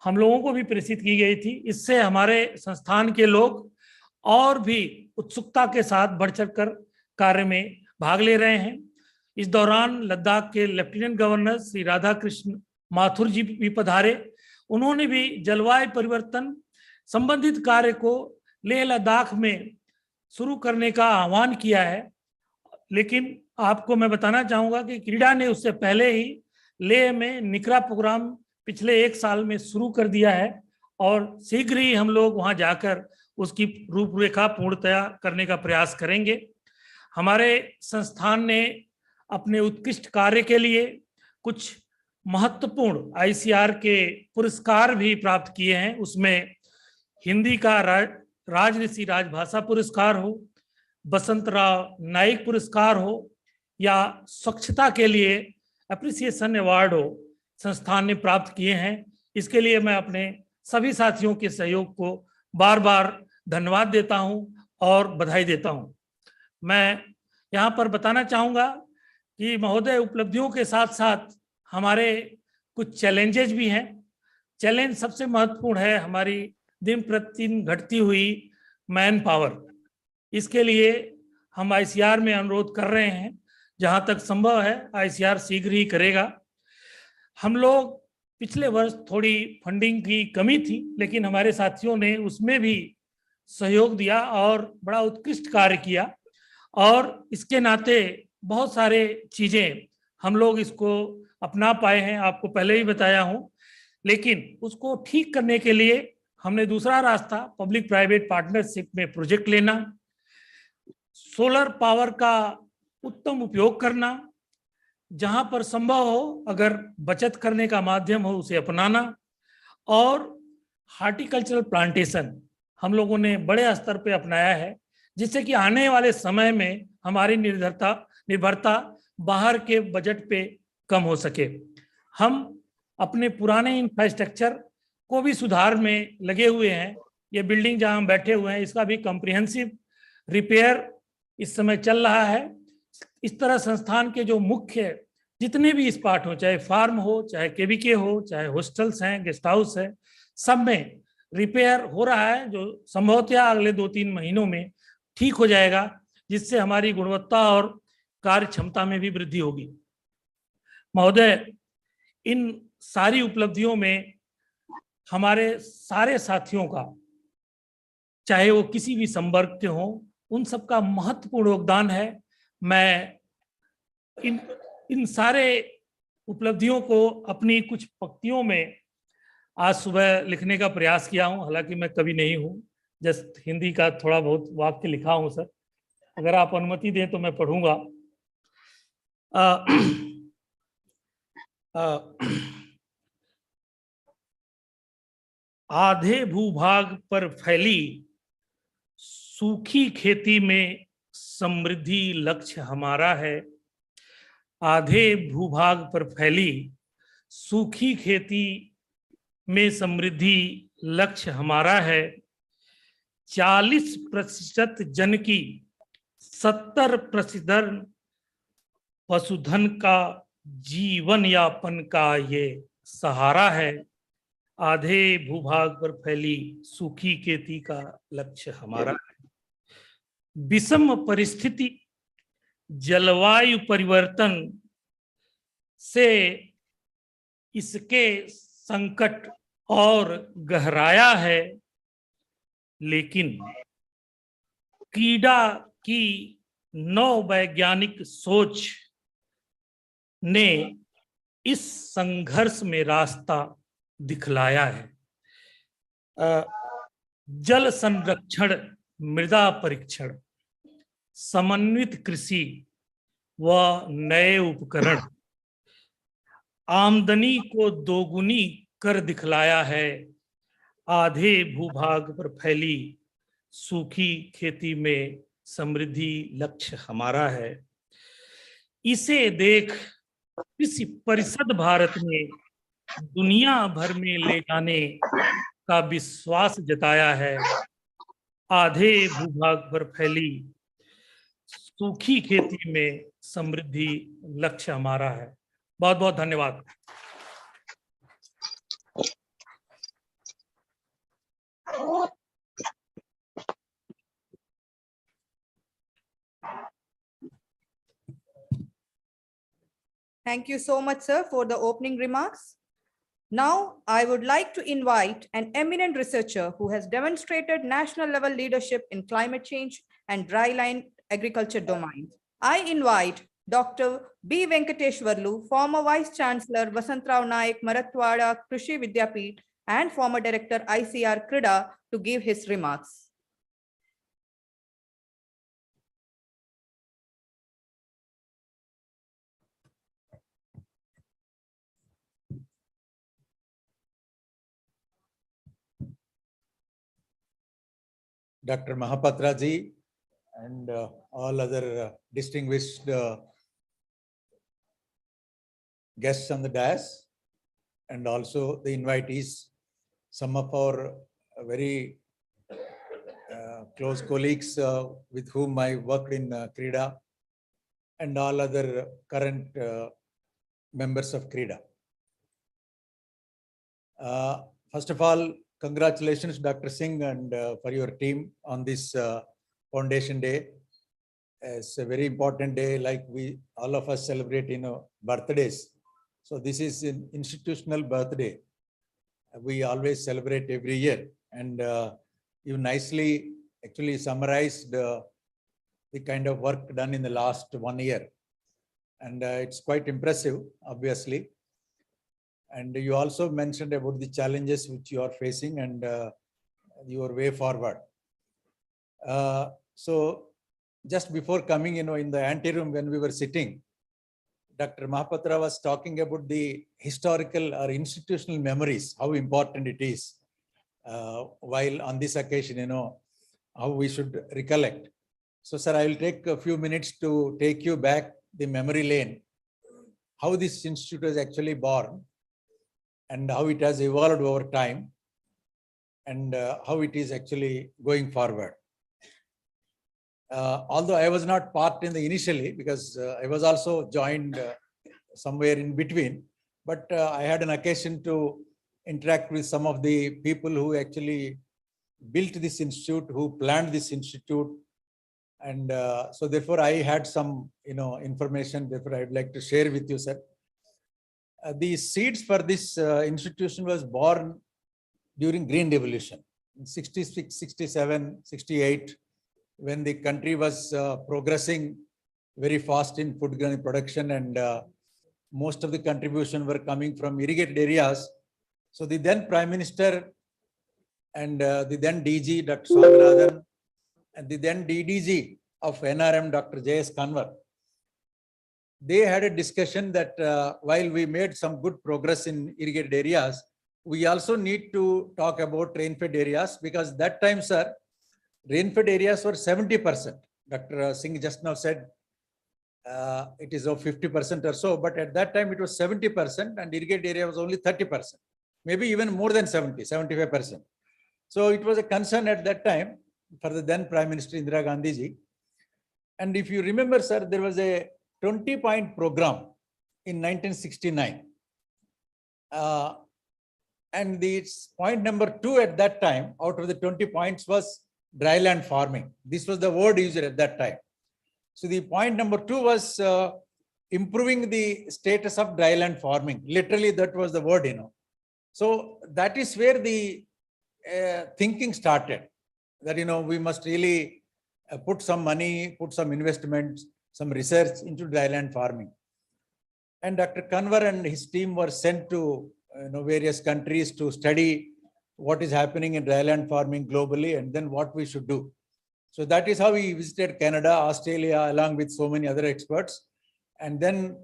हम लोगों को भी प्रेषित की गई थी। इससे हमारे संस्थान के लोग और भी उत्सुकता के साथ बढ़ चढ़कर कार्य में भाग ले रहे हैं। इस दौरान लद्दाख के लेफ्टिनेंट गवर्नर श्री राधाकृष्ण माथुर जी भी पधारे। उन्होंने भी जलवायु परिवर्तन संबंधित कार्य को लेह लद्दाख में शुरू करने का आह्वान किया है। लेकिन आपको मैं बताना चाहूँगा कि क्रीडा ने उससे पहले ही लेह में निकरा प्रोग्राम पिछले 1 साल में शुरू कर दिया है और शीघ्र ही हम लोग वहाँ जाकर उसकी रूपरेखा पूर्णतया करने का प्रयास करेंगे। हमारे संस्थान ने अपने उत्कृष्ट कार्य के लिए कुछ महत्वपूर्ण ICAR के पुरस्कार भी प्राप्त किए हैं। उसमें हिंदी का राजऋषि राजभाषा पुरस्कार हो, बसंतराव नाइक पुरस्कार हो, या स्वच्छता के लिए अप्रिसिएशन अवार्ड हो, संस्थान ने प्राप्त किए हैं। इसके लिए मैं अपने सभी साथियों के सहयोग को बार बार धन्यवाद देता हूं और बधाई देता हूं। मैं यहाँ पर बताना चाहूँगा कि महोदय उपलब्धियों के साथ साथ हमारे कुछ चैलेंजेस भी हैं। चैलेंज सबसे महत्वपूर्ण है हमारी दिन प्रतिदिन घटती हुई मैन पावर। इसके लिए हम ICAR में अनुरोध कर रहे हैं, जहाँ तक संभव है ICAR शीघ्र ही करेगा। हम लोग पिछले वर्ष थोड़ी फंडिंग की कमी थी, लेकिन हमारे साथियों ने उसमें भी सहयोग दिया और बड़ा उत्कृष्ट कार्य किया और इसके नाते बहुत सारे चीज़ें हम लोग इसको अपना पाए हैं, आपको पहले ही बताया हूँ। लेकिन उसको ठीक करने के लिए हमने दूसरा रास्ता पब्लिक प्राइवेट पार्टनरशिप में प्रोजेक्ट लेना, सोलर पावर का उत्तम उपयोग करना, जहाँ पर संभव हो अगर बचत करने का माध्यम हो उसे अपनाना, और हार्टिकल्चरल प्लांटेशन हम लोगों ने बड़े स्तर पे अपनाया है, जिससे कि आने वाले समय में हमारी निर्भरता बाहर के बजट पे कम हो सके। हम अपने पुराने इंफ्रास्ट्रक्चर को भी सुधार में लगे हुए हैं। ये बिल्डिंग जहाँ हम बैठे हुए हैं इसका भी कॉम्प्रिहेंसिव रिपेयर इस समय चल रहा है। इस तरह संस्थान के जो मुख्य जितने भी स्पॉट हो, चाहे फार्म हो, चाहे KVK हो, चाहे हॉस्टल्स हैं, गेस्ट हाउस है, सब में रिपेयर हो रहा है, जो संभवतः अगले 2-3 महीनों में ठीक हो जाएगा, जिससे हमारी गुणवत्ता और कार्य क्षमता में भी वृद्धि होगी। महोदय, इन सारी उपलब्धियों में हमारे सारे साथियों का, चाहे वो किसी भी संवर्ग के हों, उन सबका महत्वपूर्ण योगदान है। मैं इन सारे उपलब्धियों को अपनी कुछ पंक्तियों में आज सुबह लिखने का प्रयास किया हूं। हालांकि मैं कवि नहीं हूं, जस्ट हिंदी का थोड़ा बहुत वाक्य लिखा हूं सर। अगर आप अनुमति दें तो मैं पढ़ूंगा। आधे भूभाग पर फैली सूखी खेती में समृद्धि लक्ष्य हमारा है। आधे भूभाग पर फैली सूखी खेती में समृद्धि लक्ष्य हमारा है। 40% जन की 70% पशुधन का जीवन यापन का ये सहारा है। आधे भूभाग पर फैली सूखी खेती का लक्ष्य हमारा है। विषम परिस्थिति जलवायु परिवर्तन से इसके संकट और गहराया है, लेकिन क्रीडा की नव वैज्ञानिक सोच ने इस संघर्ष में रास्ता दिखलाया है। जल संरक्षण, मृदा परीक्षण, समन्वित कृषि व नए उपकरण आमदनी को दोगुनी कर दिखलाया है। आधे भूभाग पर फैली सूखी खेती में समृद्धि लक्ष्य हमारा है। इसे देख कृषि परिषद भारत ने दुनिया भर में ले जाने का विश्वास जताया है। आधे भूभाग पर फैली सूखी खेती में समृद्धि लक्ष्य हमारा है। बहुत बहुत धन्यवाद। Thank you so much, sir, for the opening remarks. Now, I would like to invite an eminent researcher who has demonstrated national level leadership in climate change and dryland agriculture domains. I invite Dr. B. Venkateshwarlu, former Vice Chancellor Vasantrao Naik Marathwada Krishi Vidyapeeth and former Director ICAR-CRIDA to give his remarks. Dr. Mahapatra ji and all other distinguished guests on the dais, and also the invitees, some of our very close colleagues with whom I worked in CRIDA, and all other current members of CRIDA. First of all, congratulations, Dr. Singh, and for your team on this Foundation Day. It's a very important day, like we all of us celebrate, birthdays. So this is an institutional birthday. We always celebrate every year, and you nicely actually summarized the kind of work done in the last 1 year, and it's quite impressive, obviously. And you also mentioned about the challenges which you are facing and your way forward. So just before coming, in the anteroom when we were sitting, Dr. Mahapatra was talking about the historical or institutional memories, how important it is. While on this occasion, how we should recollect. So, sir, I will take a few minutes to take you back the memory lane, how this institute was actually born, and how it has evolved over time, and how it is actually going forward. Although I was not part in the initially, because I was also joined somewhere in between, but I had an occasion to interact with some of the people who actually built this institute, who planned this institute, And so therefore I had some, information, therefore I'd like to share with you, sir. The seeds for this institution was born during Green Revolution in 66, 67, 68, when the country was progressing very fast in food grain production, and most of the contribution were coming from irrigated areas. So the then Prime Minister and the then DG, Dr. Swaminathan, and the then DDG of NRM, Dr. J.S. Kanwar, they had a discussion that while we made some good progress in irrigated areas, we also need to talk about rain-fed areas, because that time, sir, rain-fed areas were 70%. Dr. Singh just now said it is of 50% or so, but at that time it was 70% and irrigated area was only 30%, maybe even more than 75%. So it was a concern at that time for the then Prime Minister Indira Gandhi ji. And if you remember, sir, there was a 20-point program in 1969. And the point number 2 at that time, out of the 20 points, was dryland farming. This was the word used at that time. So the point number 2 was improving the status of dryland farming. Literally, that was the word, So that is where the thinking started, that, we must really put some money, put some investments, some research into dryland farming. And Dr. Kanwar and his team were sent to various countries to study what is happening in dryland farming globally and then what we should do. So that is how we visited Canada, Australia, along with so many other experts, and then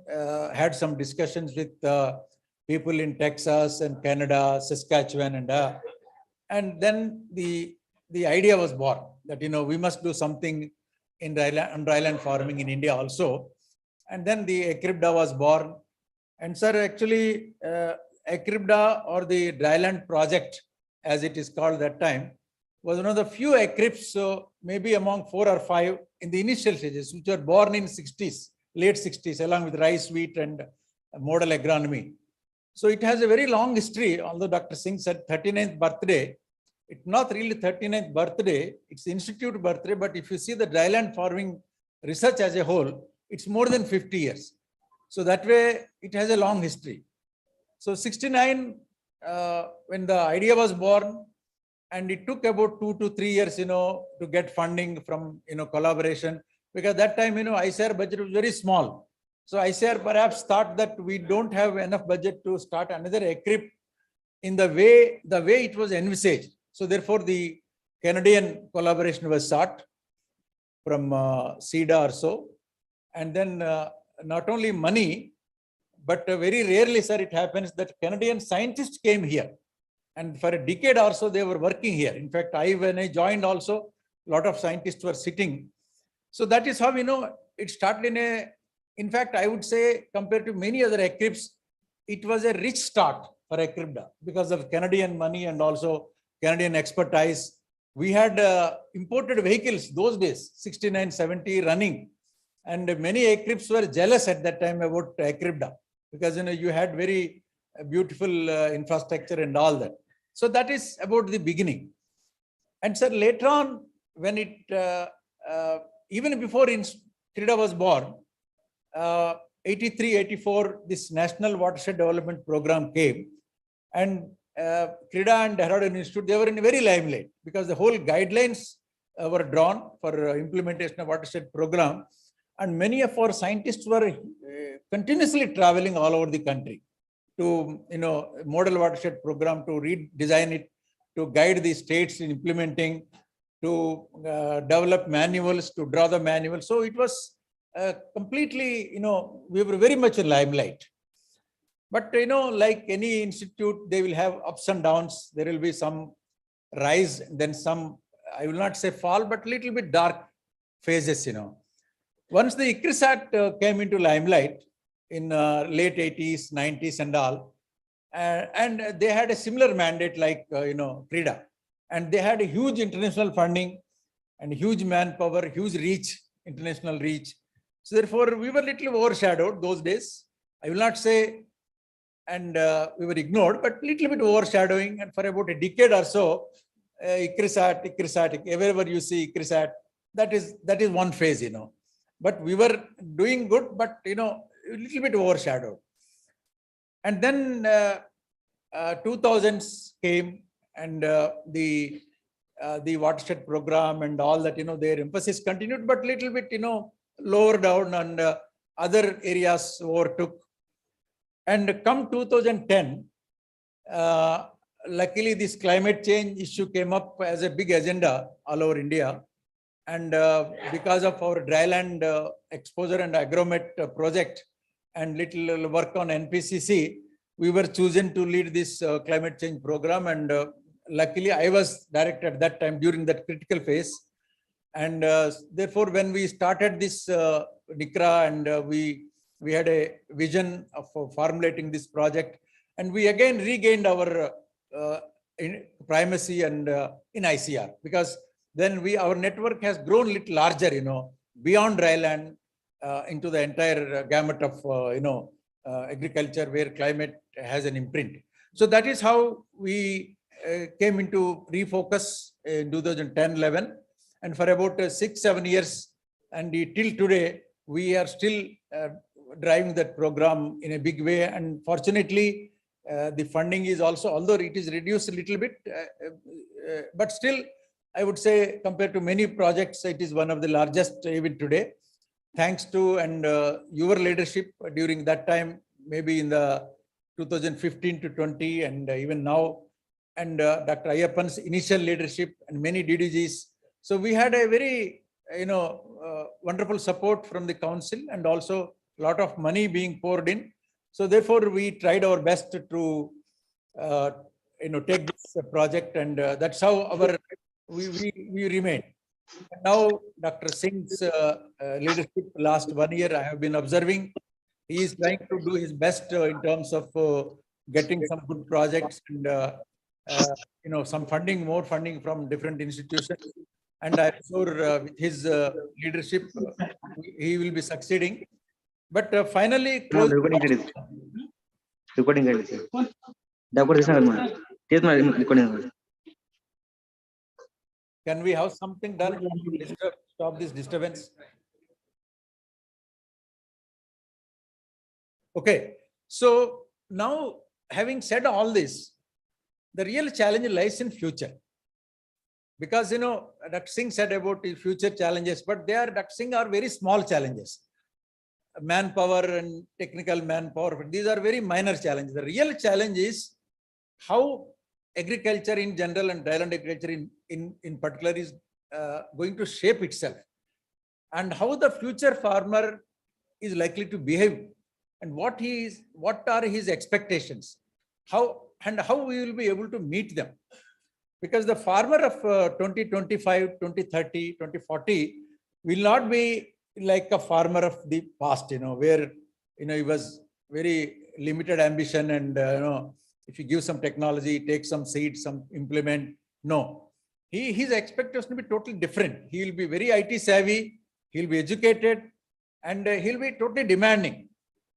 had some discussions with people in Texas and Canada, Saskatchewan, and then the idea was born that we must do something in dryland farming in India also. And then the ICAR-CRIDA was born. And sir, actually, ICAR-CRIDA, or the dryland project, as it is called that time, was one of the few ICAR-CRIDs, so maybe among 4 or 5 in the initial stages, which were born in 60s, late 60s, along with rice, wheat, and model agronomy. So it has a very long history, although Dr. Singh said 39th birthday. It's not really 39th birthday, it's institute birthday, but if you see the dryland farming research as a whole, it's more than 50 years. So that way, it has a long history. So 69, when the idea was born, and it took about 2 to 3 years, to get funding from, collaboration, because that time, ICAR budget was very small. So ICAR perhaps thought that we don't have enough budget to start another ICAR in the way it was envisaged. So therefore, the Canadian collaboration was sought from CIDA or so. And then not only money, but very rarely, sir, it happens that Canadian scientists came here. And for a decade or so, they were working here. In fact, when I joined also, a lot of scientists were sitting. So that is how, it started in fact, I would say, compared to many other ICAR-CRIDs, it was a rich start for ICAR-CRIDA because of Canadian money and also Canadian expertise. We had imported vehicles those days, 69, 70 running. And many ICAR-CRIDs were jealous at that time about ICAR-CRIDA because, you had very beautiful infrastructure and all that. So that is about the beginning. And sir, later on, when it, even before CRIDA was born, 83, 84, this National Watershed Development Program came, and CRIDA and Dehradun Institute, they were in very limelight because the whole guidelines were drawn for implementation of watershed program, and many of our scientists were continuously traveling all over the country to, model watershed program, to redesign it, to guide the states in implementing, to develop manuals, to draw the manual. So it was completely, we were very much in limelight. But, like any institute, they will have ups and downs. There will be some rise, then some, I will not say fall, but little bit dark phases, Once the ICAR-SAT came into limelight in late 80s, 90s and all, and they had a similar mandate like, CRIDA. And they had a huge international funding and huge manpower, huge reach, international reach. So therefore, we were little overshadowed those days. I will not say, and we were ignored, but little bit overshadowing. And for about a decade or so, ICAR-SAT, wherever you see ICAR-SAT, that is one phase, but we were doing good, but, a little bit overshadowed. And then 2000s came, and the watershed program and all that, their emphasis continued, but little bit, lower down, and other areas overtook. And come 2010, luckily this climate change issue came up as a big agenda all over India. And because of our dryland exposure and agromet project and little work on NPCC, we were chosen to lead this climate change program. And luckily I was director at that time during that critical phase. And therefore, when we started this ICRA, and we had a vision of formulating this project, and we again regained our primacy and in ICR, because then our network has grown a little larger, beyond dryland into the entire gamut of agriculture where climate has an imprint. So that is how we came into refocus in 2010-11, and for about 6-7 years, and till today we are still driving that program in a big way. And fortunately, the funding is also, although it is reduced a little bit, but still, I would say compared to many projects, it is one of the largest even today. Thanks to your leadership during that time, maybe in the 2015 to 20, and even now, and Dr. Ayyappan's initial leadership and many DDGs. So we had a very, wonderful support from the council, and also a lot of money being poured in. So therefore, we tried our best to, take this project, and that's how we remain. Now, Dr. Singh's leadership last 1 year, I have been observing, he is trying to do his best in terms of getting some good projects, and some funding, more funding from different institutions. And I'm sure with his leadership, he will be succeeding. But finally, recording can we have something done to stop this disturbance? Okay, so now having said all this, the real challenge lies in future. Because, Dr. Singh said about the future challenges, but Dr. Singh are very small challenges. Manpower and technical manpower, these are very minor challenges. The real challenge is how agriculture in general and dryland agriculture in particular is going to shape itself, and how the future farmer is likely to behave, and what are his expectations, how we will be able to meet them. Because the farmer of 2025, 2030, 2040 will not be like a farmer of the past, where, he was very limited ambition, and, if you give some technology, take some seeds, some implement. No, his expectation will be totally different. He will be very IT savvy, he'll be educated, and he'll be totally demanding.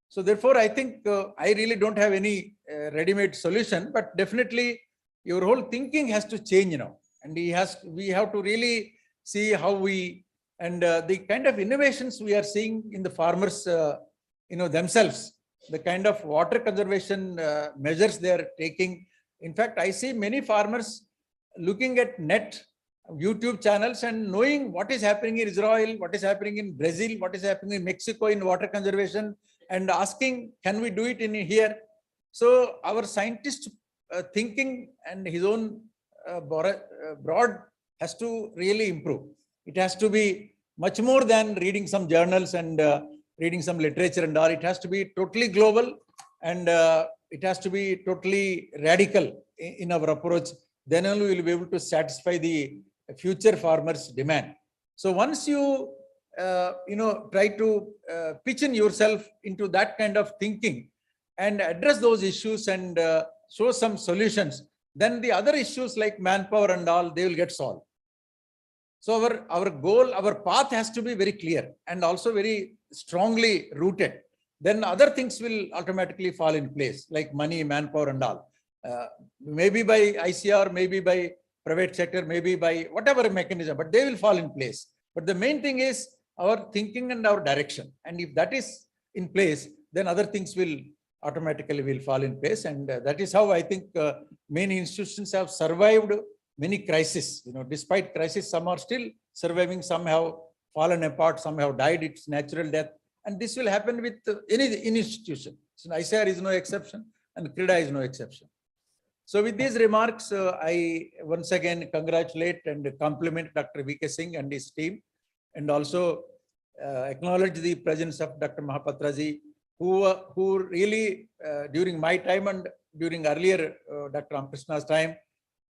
So therefore, I think I really don't have any ready-made solution, but definitely your whole thinking has to change, and we have to really see how we, and the kind of innovations we are seeing in the farmers, themselves, the kind of water conservation measures they are taking. In fact, I see many farmers looking at YouTube channels and knowing what is happening in Israel, what is happening in Brazil, what is happening in Mexico in water conservation, and asking, can we do it in here? So our scientist thinking and his own broad has to really improve. It has to be much more than reading some journals and reading some literature and all. It has to be totally global, and it has to be totally radical in our approach. Then only we will be able to satisfy the future farmers' demand. So once you try to pitch in yourself into that kind of thinking and address those issues and show some solutions, then the other issues like manpower and all, they will get solved. So our goal, our path has to be very clear and also very strongly rooted. Then other things will automatically fall in place, like money, manpower and all. Maybe by ICR, maybe by private sector, maybe by whatever mechanism, but they will fall in place. But the main thing is our thinking and our direction. And if that is in place, then other things will automatically fall in place. And that is how I think many institutions have survived many crises. Despite crisis, some are still surviving, some have fallen apart, some have died. It's natural death. And this will happen with any institution. So ICAR is no exception and CRIDA is no exception. So with these remarks, I once again congratulate and compliment Dr. V.K. Singh and his team, and also acknowledge the presence of Dr. Mahapatra ji, who really during my time and during earlier Dr. Ramkrishna's time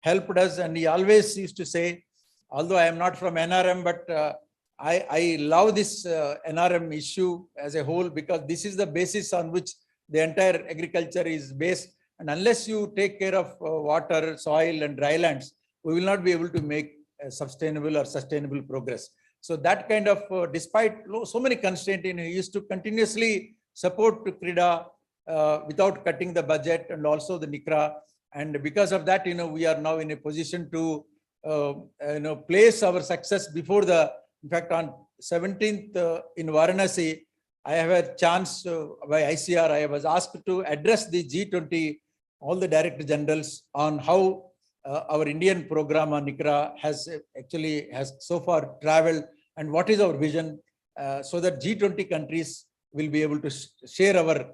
helped us. And he always used to say, although I am not from NRM, but I love this NRM issue as a whole, because this is the basis on which the entire agriculture is based. And unless you take care of water, soil and dry lands, we will not be able to make sustainable or sustainable progress. So that kind of, despite so many constraints, he used to continuously support CRIDA without cutting the budget and also the NICRA. And because of that, we are now in a position to, place our success before in fact, on 17th in Varanasi, I have a chance by ICR, I was asked to address the G20, all the director generals, on how our Indian program on NICRA has so far traveled, and what is our vision, so that G20 countries will be able to share our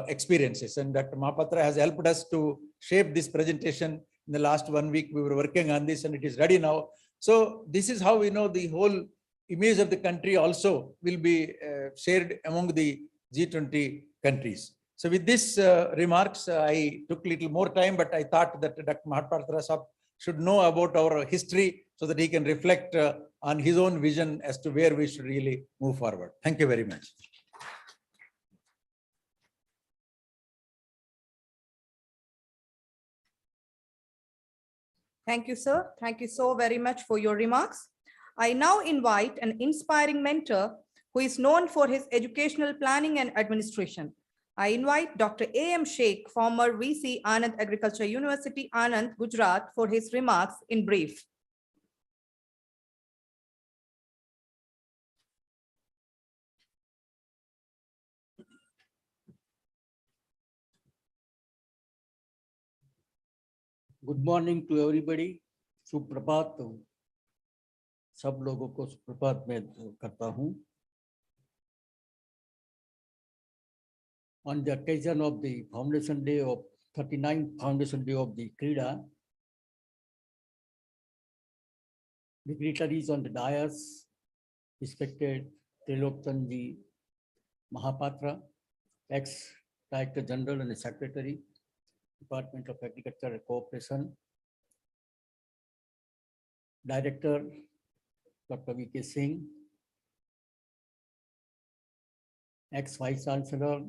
experiences. And Dr. Mahapatra has helped us to shape this presentation. In the last 1 week, we were working on this and it is ready now. So this is how the whole image of the country also will be shared among the G20 countries. So with these remarks, I took a little more time, but I thought that Dr. Mahapatra Sahab should know about our history so that he can reflect on his own vision as to where we should really move forward. Thank you very much. Thank you, sir. Thank you so very much for your remarks. I now invite an inspiring mentor who is known for his educational planning and administration. I invite Dr. A.M. Sheikh, former VC, Anand Agriculture University, Anand, Gujarat, for his remarks in brief. Good morning to everybody, सुप्रभात। सब लोगों को सुप्रभात में करता हूं। On the occasion of the Foundation Day of 39th Foundation Day of the CRIDA, dignitaries on the dais, respected Trilochan ji Mahapatra, ex-Director General and Secretary, Department of Agriculture and Cooperation, Director Dr. V.K. Singh, ex-Vice Chancellor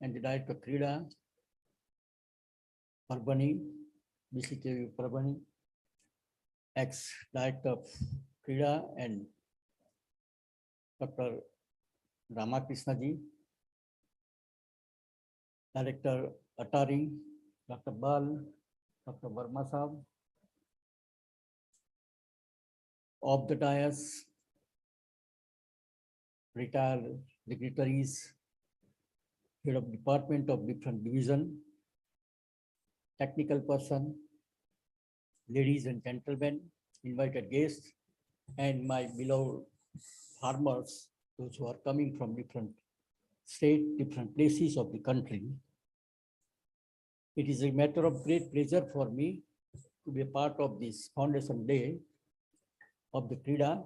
and the Director of CRIDA, Parbani, BCKV Parbani, ex-Director of CRIDA and Dr. Ramakrishna ji, Director Atari, Dr. Bal, Dr. Verma Sahab, of the dais, retired dignitaries, head of department of different division, technical person, ladies and gentlemen, invited guests, and my beloved farmers, those who are coming from different states, different places of the country. It is a matter of great pleasure for me to be a part of this Foundation Day of the CRIDA.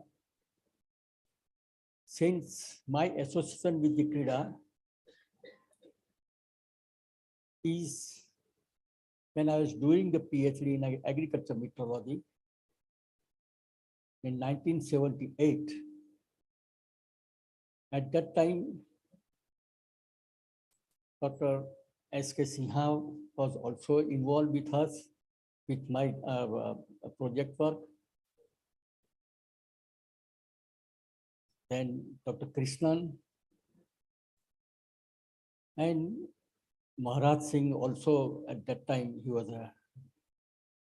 Since my association with the CRIDA is when I was doing the PhD in agriculture meteorology in 1978. At that time, Dr. S.K. Sinha was also involved with us with my project work. Then Dr. Krishnan and Maharaj Singh also at that time, he was a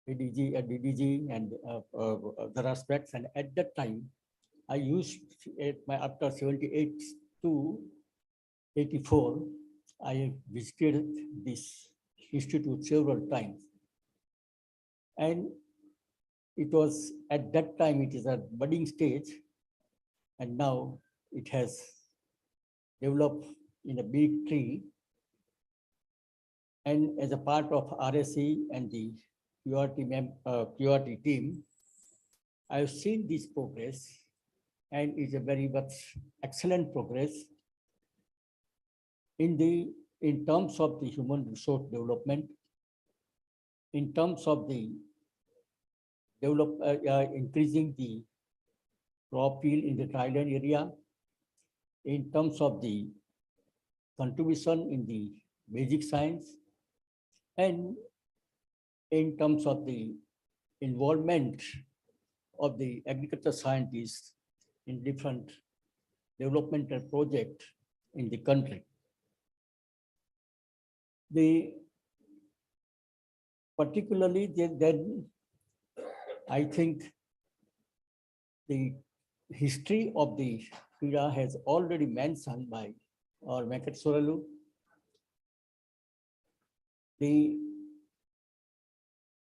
DDG and other aspects. And at that time, I used after 78 to 84, I visited this institute several times. And it was at that time, it is a budding stage, and now it has developed in a big tree. And as a part of RSE and the QRT team, I've seen this progress, and it's a very much excellent progress in terms of the human resource development, in terms of the increasing the crop yield in the dryland area, in terms of the contribution in the basic science, and in terms of the involvement of the agriculture scientists in different developmental projects in the country. Particularly then, I think the history of the CRIDA has already mentioned by our Venkat Soralu. The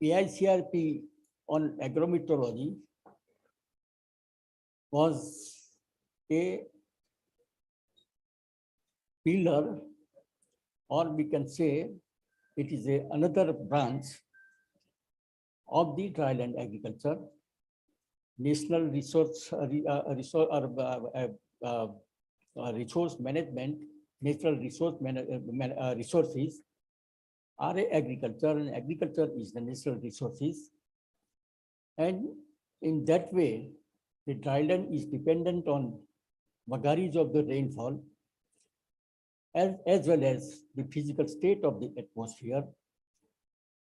ICAR-CRIDA on agrometeorology was a pillar, or we can say it is another branch of the dryland agriculture. National resource management, natural resources are agriculture, and agriculture is the natural resources. And in that way, the dryland is dependent on vagaries of the rainfall, as well as the physical state of the atmosphere.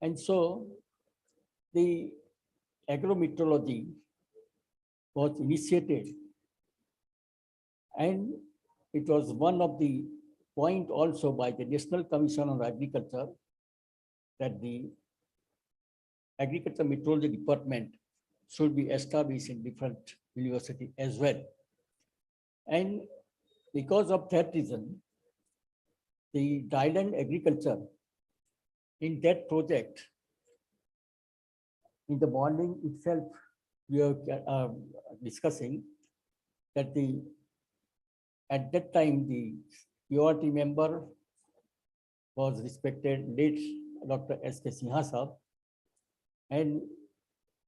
And so the agrometeorology was initiated, and it was one of the point also by the National Commission on Agriculture that the Agriculture Meteorology Department should be established in different universities as well. And because of that reason, the dryland agriculture in that project, in the morning itself, we are discussing that at that time, the QRT member was respected late Dr. S.K. Sinha Sahab, and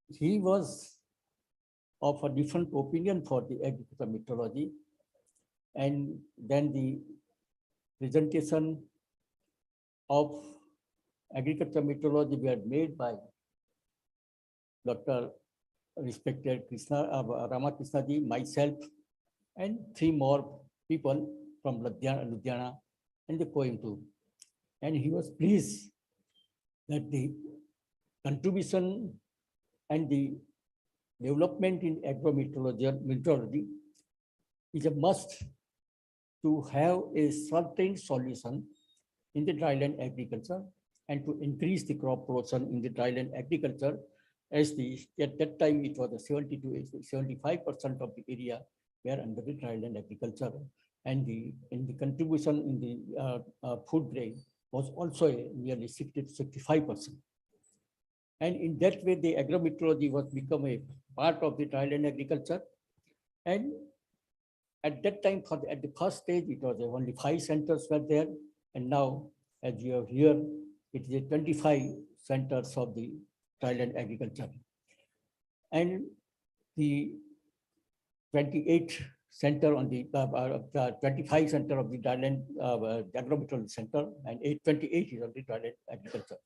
he was of a different opinion for the agriculture meteorology. And then the presentation of agriculture meteorology were made by Dr. respected Ramakrishna ji, myself, and 3 more people from Ludhiana and the Coimbatore. And he was pleased that the contribution and the development in agrometeorology is a must to have a certain solution in the dryland agriculture and to increase the crop production in the dryland agriculture. At that time, it was 70 to 75% of the area were under the dryland agriculture, and the contribution in the food grain was also nearly 60 to 65%. And in that way, the agrometeorology was become a part of the dryland agriculture. And at that time, at the first stage, it was only 5 centers were there, and now, as you have here, it is 25 centers of the dryland agriculture. And the 28 center on the 25 center of the dryland agrometeorology center, and 28 is on the dryland agriculture.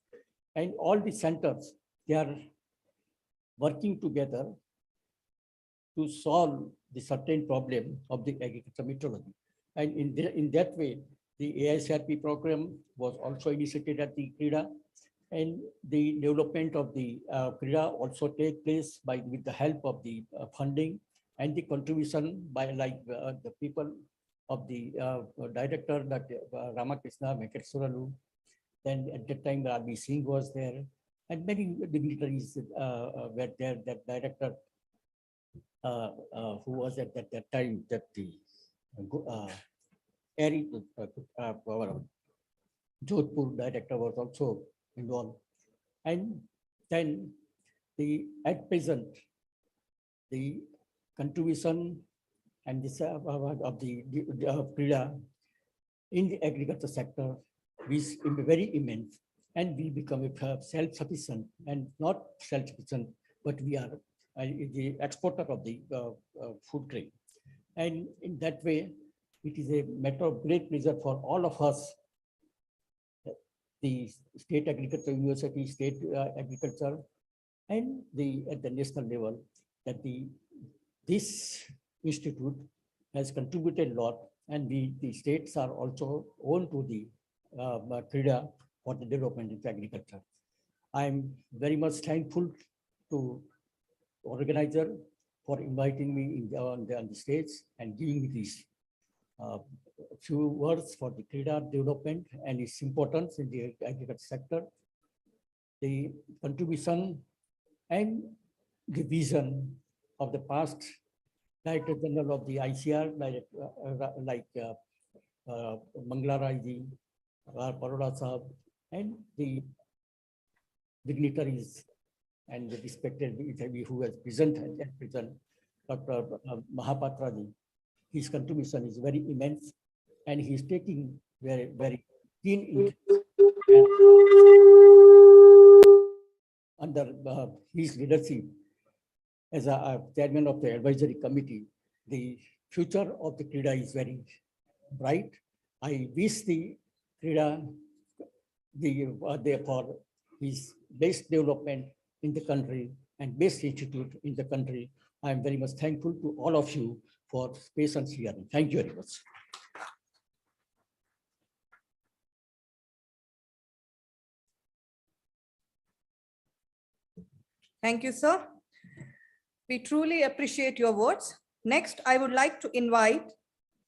And all the centers, they are working together to solve the certain problem of the agriculture meteorology. And in that way, the AICRP program was also initiated at the CRIDA, and the development of the CRIDA also take place with the help of the funding and the contribution by the people of the director, that Ramakrishna, Venkat Soralu. Then at that time, R.B. Singh was there, and many dignitaries were there. That director, who was at that time deputy, Eric, our Jodhpur director was also involved. And then at present, the contribution and this of the CRIDA in the agriculture sector is very immense, and we become self-sufficient, and not self-sufficient, but we are the exporter of the food grain. And in that way, it is a matter of great pleasure for all of us, the State Agriculture University, State Agriculture, and at the national level, that this institute has contributed a lot, and the states are also own to the CRIDA for the development of agriculture. I'm very much thankful to organizer for inviting me on the stage and giving me these few words for the CRIDA development and its importance in the agriculture sector, the contribution and the vision of the past Director General of the ICR, like Mangla Rai ji, Paroda Sahab, and the dignitaries and the respected who has presented and present, Dr. Mahapatra ji. His contribution is very immense, and he is taking very keen interest. Under his leadership as a chairman of the advisory committee, the future of the CRIDA is very bright. I wish the CRIDA therefore his best development in the country and best institute in the country. I am very much thankful to all of you for patience hearing. Thank you very much. Thank you, sir. We truly appreciate your words. Next, I would like to invite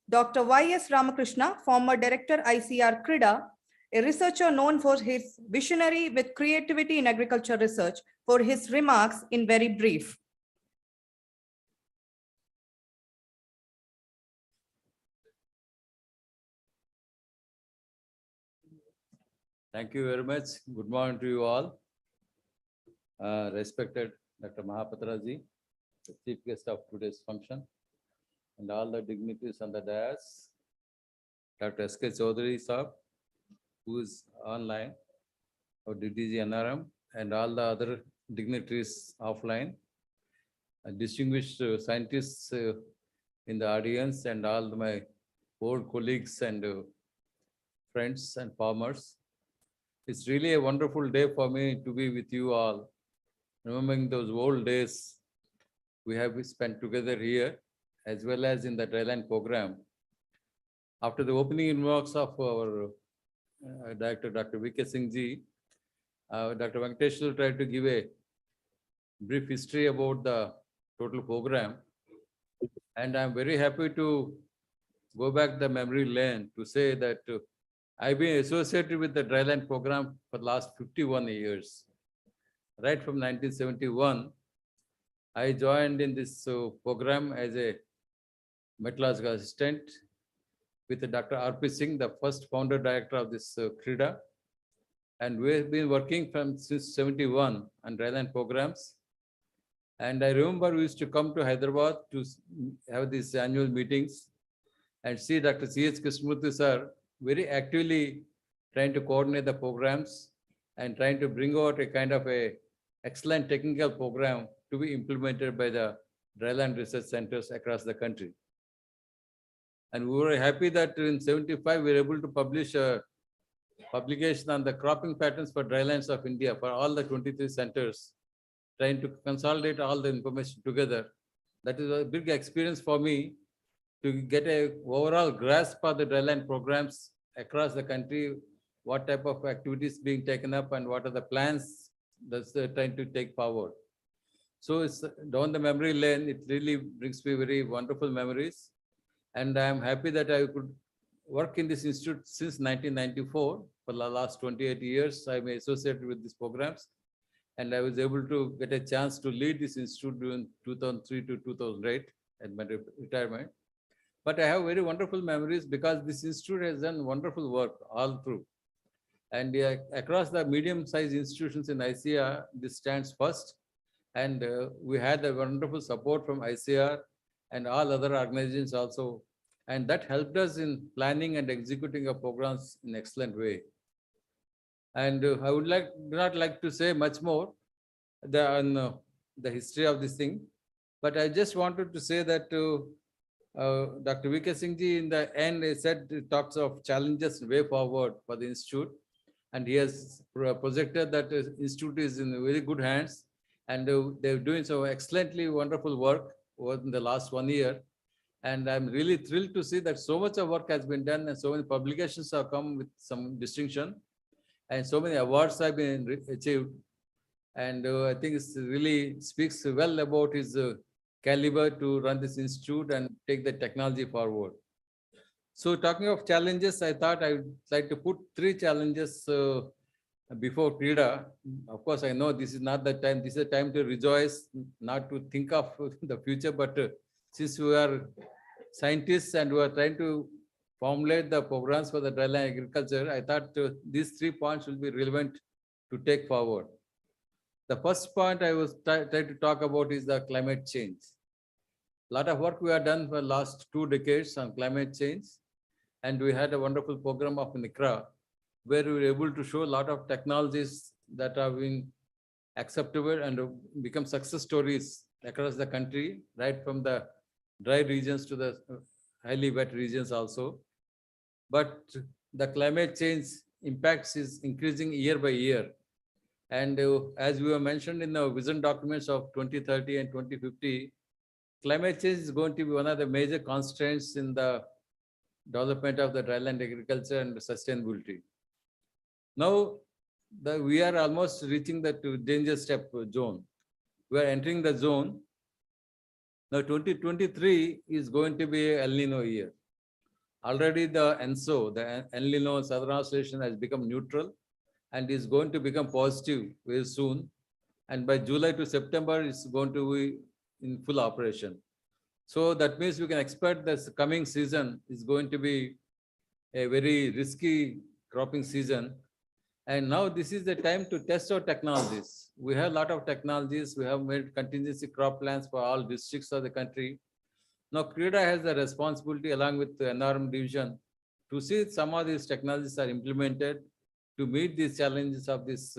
Dr. Y.S. Ramakrishna, former Director ICAR-CRIDA, a researcher known for his visionary with creativity in agriculture research, for his remarks in very brief. Thank you very much. Good morning to you all. Respected Dr. Mahapatra ji, the chief guest of today's function, and all the dignitaries on the dais, Dr. S.K. Chaudhary sahab, who is online, our DDG NRM, and all the other dignitaries offline, distinguished scientists in the audience, and all my old colleagues and friends and farmers. It's really a wonderful day for me to be with you all, remembering those old days we have spent together here, as well as in the dryland program. After the opening remarks of our director, Dr. V.K. Singh ji, Dr. Venkatesh will try to give a brief history about the total program. And I'm very happy to go back the memory lane to say that I've been associated with the dryland program for the last 51 years. Right from 1971, I joined in this program as a metallurgical assistant with Dr. R.P. Singh, the first founder director of this CRIDA. And we've been working since 71 on dryland programs. And I remember we used to come to Hyderabad to have these annual meetings and see Dr. C.H. Krishnamurthy sir very actively trying to coordinate the programs and trying to bring out a kind of a excellent technical program to be implemented by the dryland research centers across the country. And we were happy that in 75, we were able to publish a publication on the cropping patterns for drylands of India for all the 23 centers, trying to consolidate all the information together. That is a big experience for me to get a overall grasp of the dryland programs across the country, what type of activities being taken up and what are the plans that's trying to take forward. So it's down the memory lane, it really brings me very wonderful memories. And I'm happy that I could work in this institute since 1994. For the last 28 years, I'm associated with these programs. And I was able to get a chance to lead this institute during 2003 to 2008 at my retirement. But I have very wonderful memories because this institute has done wonderful work all through. And across the medium-sized institutions in ICAR, this stands first. And we had a wonderful support from ICAR and all other organizations also. And that helped us in planning and executing our programs in excellent way. And I would not like to say much more on the history of this thing, but I just wanted to say that Dr. V.K. Singh ji in the end talks of challenges way forward for the institute, and he has projected that the institute is in very good hands, and they're doing so excellently wonderful work over the last 1 year. And I'm really thrilled to see that so much of work has been done and so many publications have come with some distinction and so many awards have been achieved. And I think it really speaks well about his caliber to run this institute and take the technology forward. So talking of challenges, I thought I would like to put 3 challenges before CRIDA. Of course, I know this is not the time, this is a time to rejoice, not to think of the future, but since we are scientists and we are trying to formulate the programs for the dryland agriculture, I thought these 3 points will be relevant to take forward. The first point I was trying to talk about is the climate change. A lot of work we have done for the last 2 decades on climate change. And we had a wonderful program of ICAR, where we were able to show a lot of technologies that have been acceptable and become success stories across the country, right from the dry regions to the highly wet regions also. But the climate change impacts is increasing year by year. And as we were mentioned in the vision documents of 2030 and 2050, climate change is going to be one of the major constraints in the development of the dryland agriculture and sustainability. Now, we are almost reaching the danger step zone. We are entering the zone. Now, 2023 is going to be an El Nino year. Already the ENSO, the El Nino Southern Oscillation, has become neutral and is going to become positive very soon. And by July to September, it's going to be in full operation. So that means we can expect this coming season is going to be a very risky cropping season. And now this is the time to test our technologies. We have a lot of technologies. We have made contingency crop plans for all districts of the country. Now CRIDA has the responsibility along with the NRM division to see some of these technologies are implemented to meet these challenges of this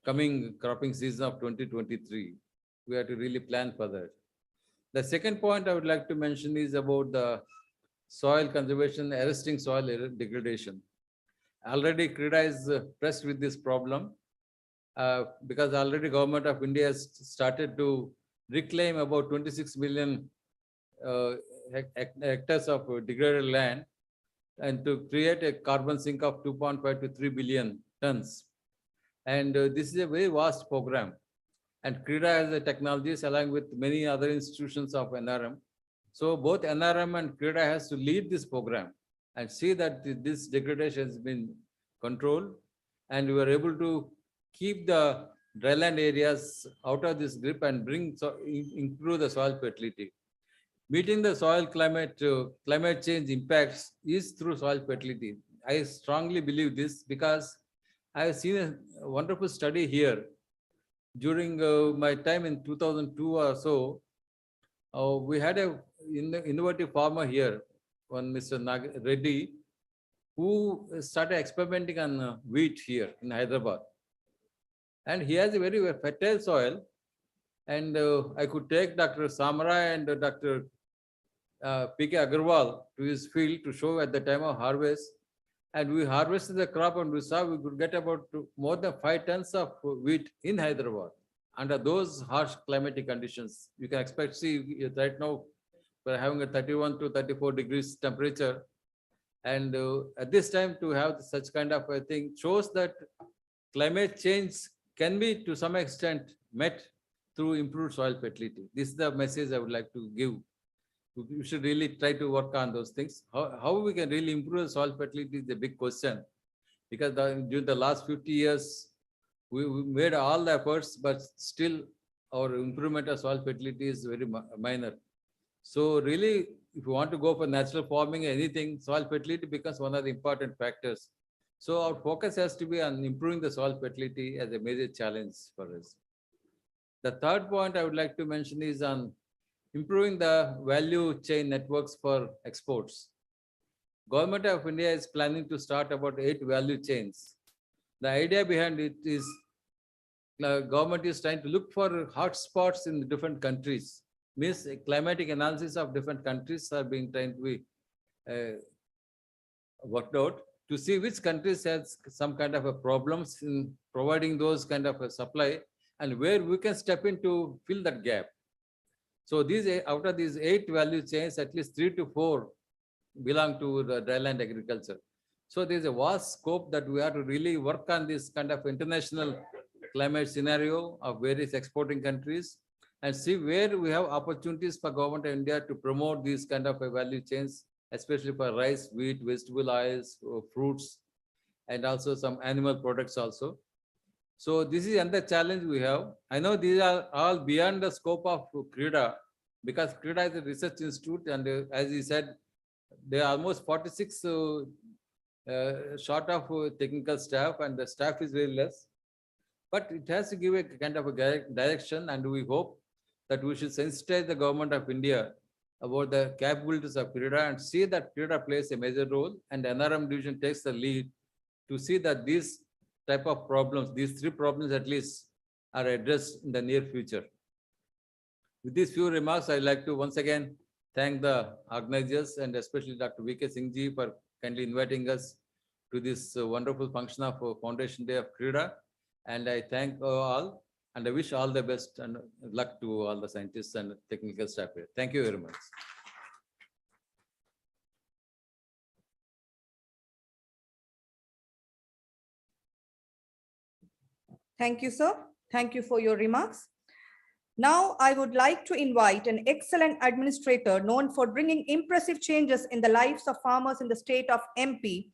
coming cropping season of 2023. We have to really plan for that. The second point I would like to mention is about the soil conservation, arresting soil degradation. Already CRIDA is pressed with this problem because already Government of India has started to reclaim about 26 million hectares of degraded land and to create a carbon sink of 2.5 to 3 billion tons. And this is a very vast program. And CRIDA has the technologies along with many other institutions of NRM. So both NRM and CRIDA has to lead this program and see that this degradation has been controlled and we are able to keep the dryland areas out of this grip and improve the soil fertility. Meeting the soil climate change impacts is through soil fertility. I strongly believe this because I have seen a wonderful study here. During my time in 2002 or so, we had an innovative farmer here, one Mr. Reddy, who started experimenting on wheat here in Hyderabad. And he has a very fertile soil. And I could take Dr. Samra and Dr. P.K. Agarwal to his field to show at the time of harvest. And we harvested the crop and we saw we could get about more than 5 tons of wheat in Hyderabad under those harsh climatic conditions. You can expect, see, right now we're having a 31 to 34 degrees temperature. And at this time to have such kind of a thing shows that climate change can be to some extent met through improved soil fertility. This is the message I would like to give. We should really try to work on those things. How we can really improve soil fertility is a big question because during the last 50 years, we made all the efforts, but still our improvement of soil fertility is very minor. So really, if you want to go for natural farming, anything, soil fertility becomes one of the important factors. So our focus has to be on improving the soil fertility as a major challenge for us. The third point I would like to mention is on improving the value chain networks for exports. Government of India is planning to start about 8 value chains. The idea behind it is government is trying to look for hotspots in different countries. Means climatic analysis of different countries are being trying to be worked out to see which countries has some kind of a problems in providing those kind of a supply and where we can step in to fill that gap. So these out of these 8 value chains, at least 3 to 4 belong to the dryland agriculture. So there's a vast scope that we have to really work on this kind of international climate scenario of various exporting countries and see where we have opportunities for government of India to promote these kind of value chains, especially for rice, wheat, vegetable oils, fruits, and also some animal products also. So this is another challenge we have. I know these are all beyond the scope of CRIDA, because CRIDA is a research institute, and as you said, there are almost 46 short of technical staff, and the staff is very less. But it has to give a kind of a direction, and we hope that we should sensitize the government of India about the capabilities of CRIDA and see that CRIDA plays a major role, and NRM division takes the lead to see that these type of problems, these 3 problems at least, are addressed in the near future. With these few remarks, I'd like to once again thank the organizers and especially Dr. V.K. Singh ji for kindly inviting us to this wonderful function of Foundation Day of CRIDA. And I thank all, and I wish all the best and luck to all the scientists and technical staff here. Thank you very much. Thank you, sir. Thank you for your remarks. Now, I would like to invite an excellent administrator known for bringing impressive changes in the lives of farmers in the state of MP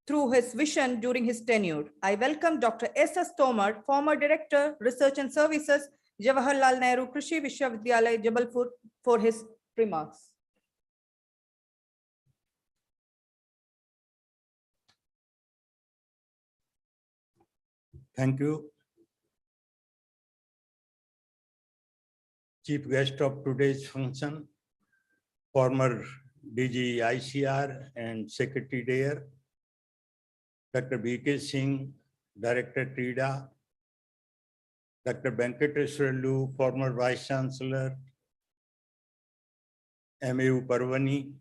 through his vision during his tenure. I welcome Dr. S.S. Tomar, former Director, Research and Services, Jawaharlal Nehru Krishi Vishwavidyalaya, Jabalpur, for his remarks. Thank you. Chief guest of today's function, former DG ICR and Secretary there, Dr. V.K. Singh, Director CRIDA, Dr. Venkateswarlu, former Vice Chancellor, MAU Parvani,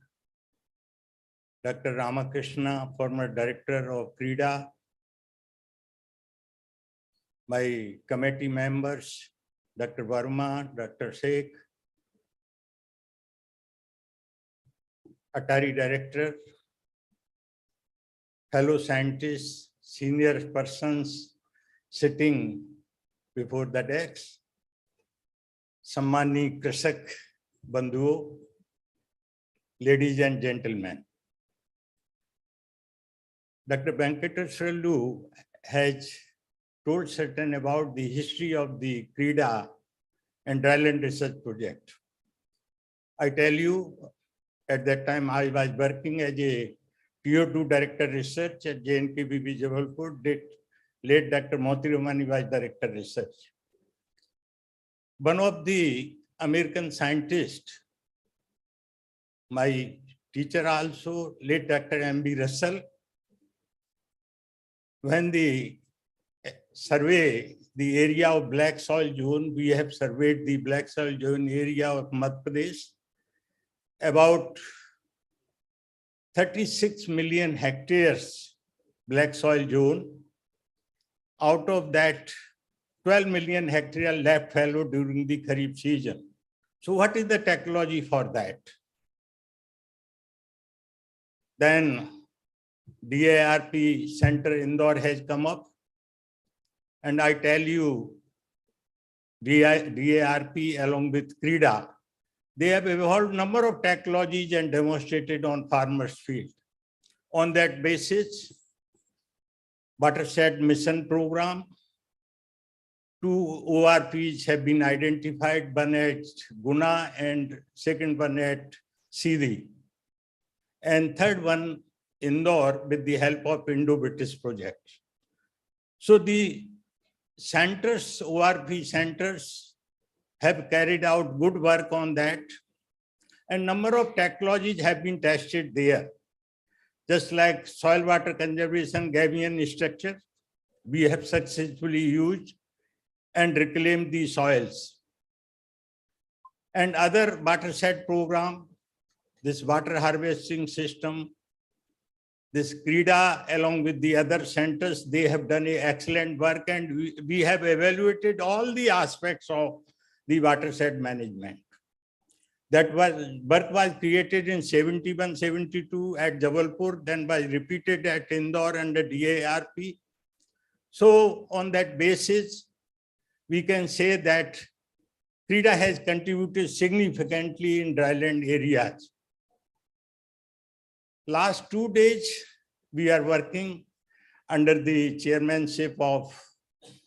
Dr. Ramakrishna, former Director of CRIDA, my committee members, Dr. Verma, Dr. Sheikh, Atari Director, fellow scientists, senior persons sitting before the decks, Sammani Krisak Bandhuo, ladies and gentlemen. Dr. Venkateswarlu has told certain about the history of the CRIDA and dryland research project. I tell you, at that time I was working as a TO2 Director Research at JNKBB Jabalpur. Late Dr. Moti Ramani was Director Research. One of the American scientists, my teacher also, late Dr. M.B. Russell, when the survey the area of black soil zone, we have surveyed the black soil zone area of Madhya Pradesh, about 36 million hectares black soil zone. Out of that, 12 million hectares left fallow during the Kharif season. So what is the technology for that? Then DARP Center Indore has come up. And I tell you, DARP along with CRIDA, they have evolved number of technologies and demonstrated on farmers' field. On that basis, watershed mission program, 2 ORPs have been identified, one at Guna and second one at Sidi. And third one, Indore, with the help of Indo-British project. So the centers, ORP centers, have carried out good work on that. And number of technologies have been tested there. Just like soil water conservation Gaussian structure, we have successfully used and reclaimed the soils. And other watershed program, this water harvesting system, this CRIDA along with the other centers, they have done an excellent work, and we have evaluated all the aspects of the watershed management. That work was created in 71, 72 at Jabalpur, then was repeated at Indore under DARP. So on that basis, we can say that CRIDA has contributed significantly in dryland areas. Last 2 days, we are working under the chairmanship of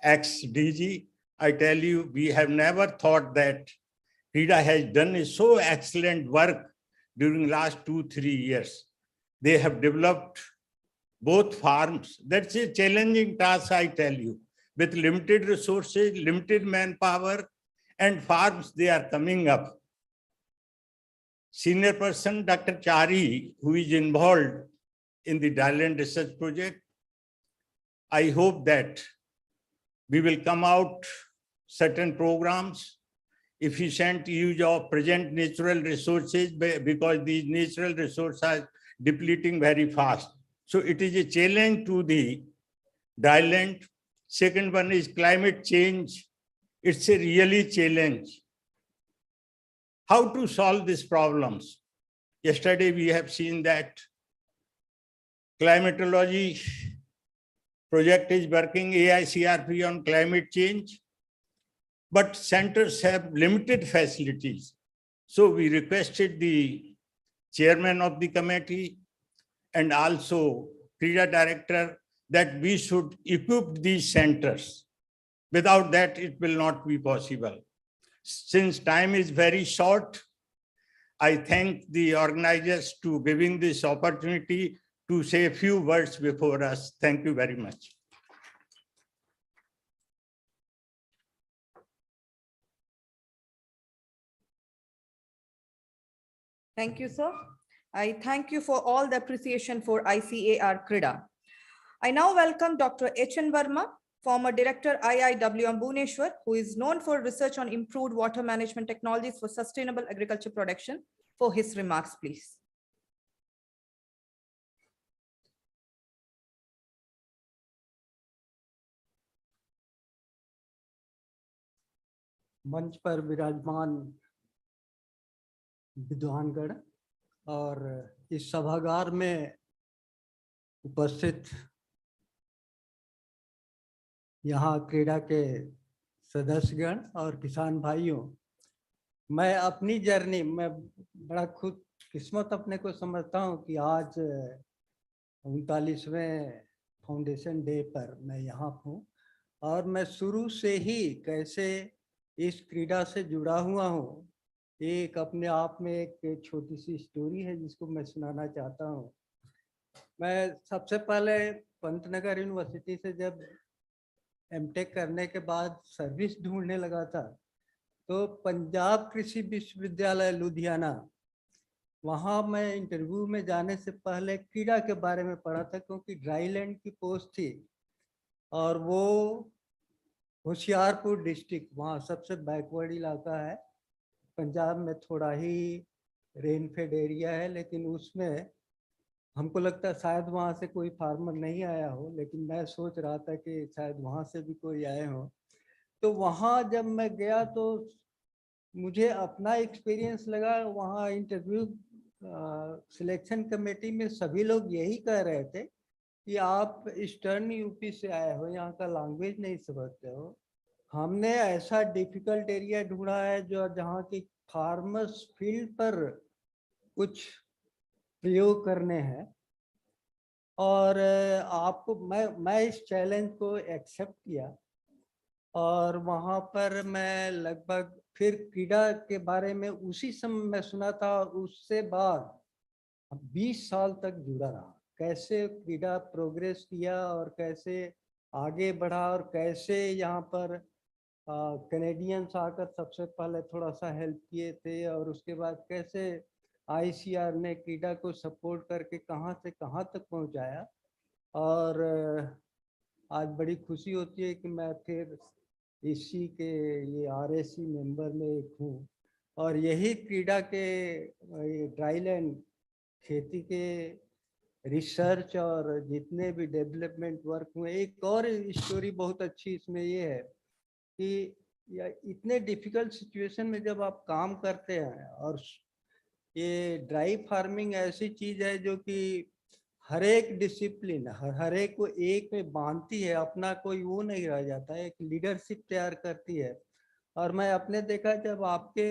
ex-DG. I tell you, we have never thought that CRIDA has done so excellent work during last 2-3 years. They have developed both farms. That's a challenging task, I tell you. With limited resources, limited manpower, and farms, they are coming up. Senior person, Dr. Chari, who is involved in the dryland research project, I hope that we will come out certain programs, efficient use of present natural resources, because these natural resources are depleting very fast. So it is a challenge to the dryland. Second one is climate change. It's a really challenge. How to solve these problems? Yesterday, we have seen that climatology project is working AICRP on climate change, but centers have limited facilities. So we requested the chairman of the committee and also CRIDA director that we should equip these centers. Without that, it will not be possible. Since time is very short, I thank the organizers to giving this opportunity to say a few words before us. Thank you very much. Thank you, sir. I thank you for all the appreciation for ICAR-CRIDA. I now welcome Dr. H.N. Verma, former Director IIWM Bhubaneswar, who is known for research on improved water management technologies for sustainable agriculture production, for his remarks, please. मंच पर विराजमान विद्वानगण और इस सभागार में उपस्थित यहाँ क्रीड़ा के सदस्यगण और किसान भाइयों, मैं अपनी जर्नी में बड़ा खुद किस्मत अपने को समझता हूँ कि आज 39वें फाउंडेशन डे पर मैं यहाँ हूँ और मैं शुरू से ही कैसे इस क्रीड़ा से जुड़ा हुआ हूँ। एक अपने आप में एक छोटी सी स्टोरी है जिसको मैं सुनाना चाहता हूँ। मैं सबसे पहले पंतनगर यूनिवर्सिटी से जब एमटेक करने के बाद सर्विस ढूंढने लगा था तो पंजाब कृषि विश्वविद्यालय लुधियाना, वहाँ मैं इंटरव्यू में जाने से पहले क्रीड़ा के बारे में पढ़ा था, क्योंकि ड्राईलैंड की पोस्ट थी और वो होशियारपुर डिस्ट्रिक्ट, वहाँ सबसे बैकवर्ड इलाका है। पंजाब में थोड़ा ही रेनफेड एरिया है, लेकिन उसमें हमको लगता है शायद वहाँ से कोई फार्मर नहीं आया हो, लेकिन मैं सोच रहा था कि शायद वहाँ से भी कोई आए हो। तो वहाँ जब मैं गया तो मुझे अपना एक्सपीरियंस लगा। वहाँ इंटरव्यू सिलेक्शन कमेटी में सभी लोग यही कह रहे थे कि आप ईस्टर्न यूपी से आए हो, यहाँ का लैंग्वेज नहीं समझते हो। हमने ऐसा डिफिकल्ट एरिया ढूंढा है जो जहाँ की फार्मर्स फील्ड पर कुछ प्रयोग करने हैं और आपको मैं इस चैलेंज को एक्सेप्ट किया और वहाँ पर मैं लगभग फिर क्रीडा के बारे में उसी समय मैं सुना था, और उससे बाद 20 साल तक जुड़ा रहा। कैसे क्रीडा प्रोग्रेस किया और कैसे आगे बढ़ा और कैसे यहाँ पर कैनेडियंस आकर सबसे पहले थोड़ा सा हेल्प किए थे, और उसके बाद कैसे आईसीआर ने क्रीडा को सपोर्ट करके कहाँ से कहाँ तक पहुँचाया। और आज बड़ी खुशी होती है कि मैं फिर इसी के ये आरएससी मेंबर में एक हूँ, और यही क्रीडा के ड्राईलैंड खेती के रिसर्च और जितने भी डेवलपमेंट वर्क हुए। एक और स्टोरी बहुत अच्छी इसमें ये है कि इतने डिफिकल्ट सिचुएशन में जब आप काम करते हैं, और ये ड्राई फार्मिंग ऐसी चीज है जो कि हर एक डिसिप्लिन हर एक को एक में बांधती है, अपना कोई वो नहीं रह जाता है, एक लीडरशिप तैयार करती है। और मैं अपने देखा जब आपके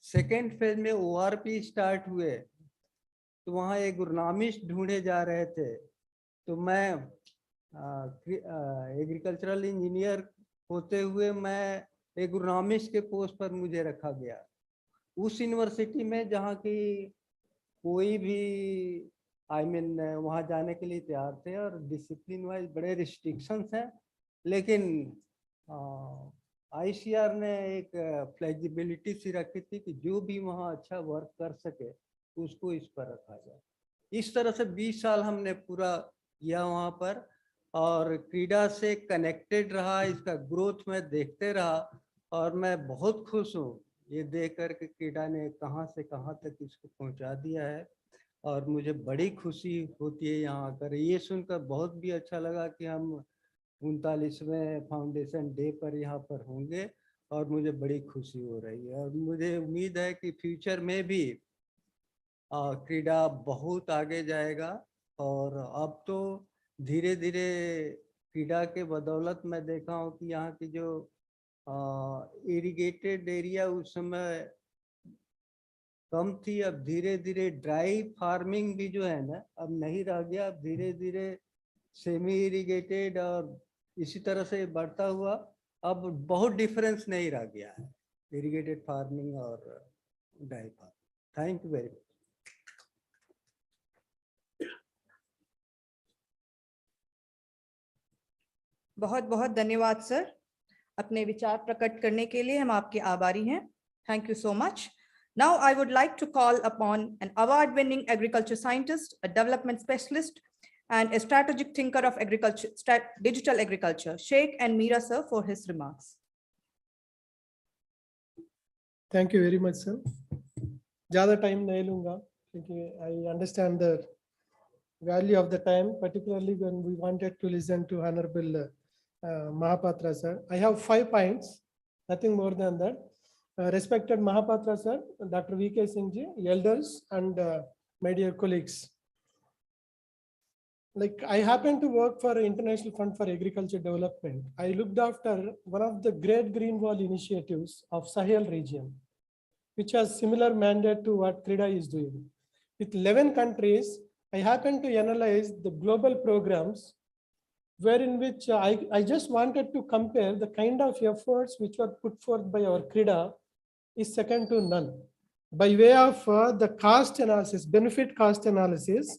सेकेंड फेज में ओआरपी स्टार्ट हुए तो वहाँ एक एग्रोनॉमिस्ट ढूंढे जा रहे थे, तो मैं एग्रीकल्चरल इंजीनियर होते हुए मैं एग्रोनॉमिस्ट के पोस्ट पर मुझे रखा गया उस यूनिवर्सिटी में जहाँ की कोई भी वहाँ जाने के लिए तैयार थे, और डिसिप्लिन वाइज बड़े रिस्ट्रिक्शंस हैं, लेकिन आईसीआर ने एक फ्लेक्सिबिलिटी सी रखी थी कि जो भी वहाँ अच्छा वर्क कर सके उसको इस पर रखा जाए। इस तरह से 20 साल हमने पूरा किया वहाँ पर, और क्रीडा से कनेक्टेड रहा, इसका ग्रोथ में देखते रहा, और मैं बहुत खुश हूँ ये देख कर के क्रीडा ने कहाँ से कहाँ तक इसको पहुँचा दिया है। और मुझे बड़ी खुशी होती है यहाँ आकर, ये सुनकर बहुत भी अच्छा लगा कि हम 39वें फाउंडेशन डे पर यहाँ पर होंगे, और मुझे बड़ी खुशी हो रही है। और मुझे उम्मीद है कि फ्यूचर में भी क्रीडा बहुत आगे जाएगा। और अब तो धीरे धीरे क्रीडा के बदौलत मैं देखा हूँ कि यहाँ की जो इरिगेटेड एरिया उस समय कम थी, अब धीरे धीरे ड्राई फार्मिंग भी जो है ना अब नहीं रह गया, अब धीरे धीरे सेमी इरिगेटेड और इसी तरह से बढ़ता हुआ अब बहुत डिफरेंस नहीं रह गया है इरिगेटेड फार्मिंग और dry farming. Thank you very much. बहुत बहुत धन्यवाद सर, अपने विचार प्रकट करने के लिए हम आपके आभारी हैं। Thank you so much. Now I would like to call upon an award-winning agriculture scientist, a development specialist, and a strategic thinker of agriculture, digital agriculture, Sheikh and Meera sir, for his remarks. Thank you very much, sir. ज़्यादा time नहीं लूँगा क्योंकि I understand the value of the time, particularly when we wanted to listen to Honorable Mahapatra sir. I have 5 points, nothing more than that. Respected Mahapatra sir, Dr. V.K. Singh ji, elders, and my dear colleagues. Like, I happen to work for International Fund for Agriculture Development. I looked after one of the great green wall initiatives of Sahel region, which has similar mandate to what CRIDA is doing. With 11 countries, I happen to analyze the global programs wherein which I just wanted to compare the kind of efforts which were put forth by our CRIDA is second to none. By way of the cost analysis, benefit cost analysis,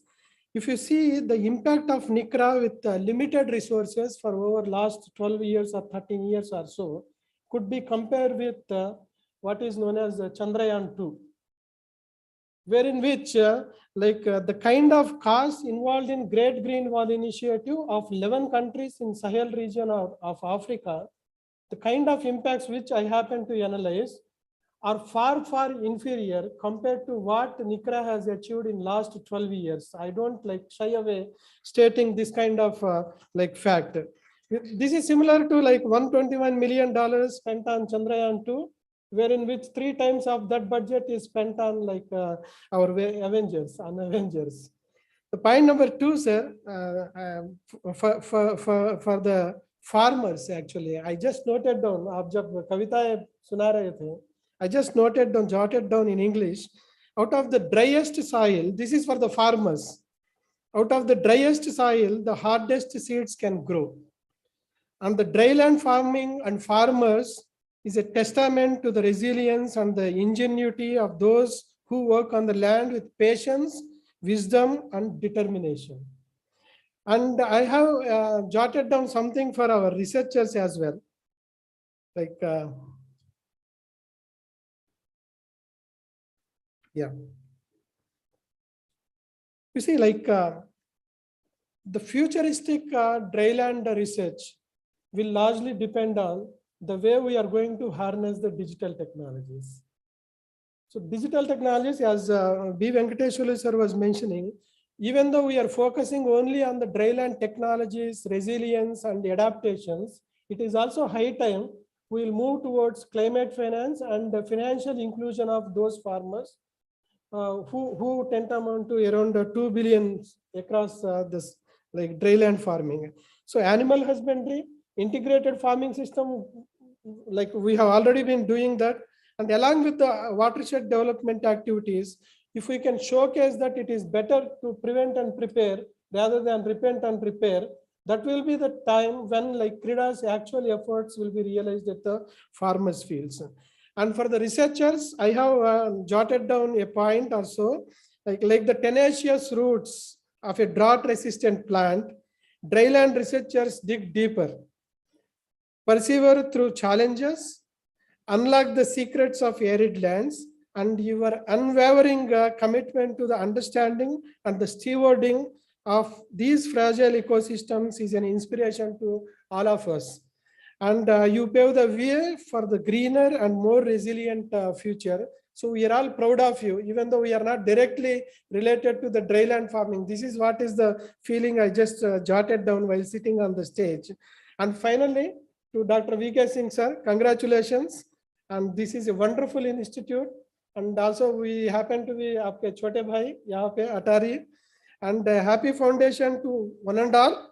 if you see the impact of NICRA with limited resources for over last 12 years or 13 years or so, could be compared with what is known as Chandrayaan-2, wherein which the kind of cost involved in Great Green Wall Initiative of 11 countries in Sahel region of Africa, the kind of impacts which I happen to analyze are far, far inferior compared to what NICRA has achieved in last 12 years. I don't shy away stating this kind of fact. This is similar to $121 million spent on Chandrayaan-2, wherein which 3 times of that budget is spent on our Avengers. The point number 2, sir, for the farmers, actually, I just noted down, aap jab kavita suna rahe the, I just noted down, jotted down in English, out of the driest soil, this is for the farmers, out of the driest soil, the hardest seeds can grow. And the dryland farming and farmers is a testament to the resilience and the ingenuity of those who work on the land with patience, wisdom, and determination. And I have jotted down something for our researchers as well. Like, yeah. You see, like the futuristic dryland research will largely depend on the way we are going to harness the digital technologies. So digital technologies, as B. Venkateshwara sir was mentioning, even though we are focusing only on the dryland technologies, resilience, and adaptations, it is also high time we will move towards climate finance and the financial inclusion of those farmers who tend to amount to around 2 billion across this like dryland farming. So animal husbandry, integrated farming system, like we have already been doing that. And along with the watershed development activities, if we can showcase that it is better to prevent and prepare rather than repent and repair, that will be the time when like CRIDA's actual efforts will be realized at the farmers' fields. And for the researchers, I have jotted down a point or so, like the tenacious roots of a drought-resistant plant, dryland researchers dig deeper, persevere through challenges, unlock the secrets of arid lands, and your unwavering commitment to the understanding and the stewarding of these fragile ecosystems is an inspiration to all of us. And you pave the way for the greener and more resilient future. So we are all proud of you, even though we are not directly related to the dryland farming. This is what is the feeling I just jotted down while sitting on the stage. And finally, to Dr. V.K. Singh sir, congratulations. And this is a wonderful institute. And also we happen to be aapke chote bhai, yahan pe Atari. And happy foundation to one and all.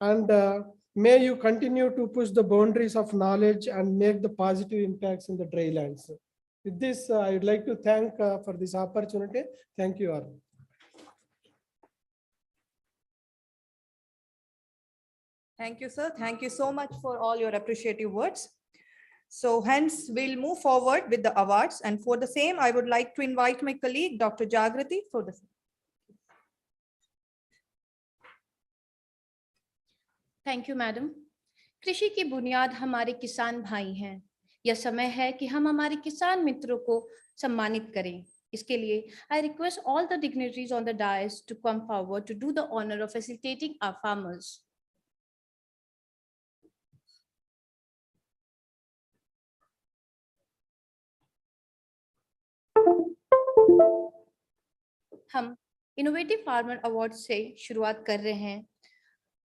And may you continue to push the boundaries of knowledge and make the positive impacts in the drylands. With this, I would like to thank for this opportunity. Thank you all. Thank you, sir. Thank you so much for all your appreciative words. So hence we'll move forward with the awards. And for the same, I would like to invite my colleague, Dr. Jagrati, for the same. Thank you madam. कृषि की बुनियाद हमारे किसान भाई हैं। यह समय है कि हम हमारे किसान मित्रों को सम्मानित करें। इसके लिए I request all the dignitaries on the dais to come forward to do the honour of facilitating our farmers. हम इनोवेटिव फार्मर अवार्ड से शुरुआत कर रहे हैं।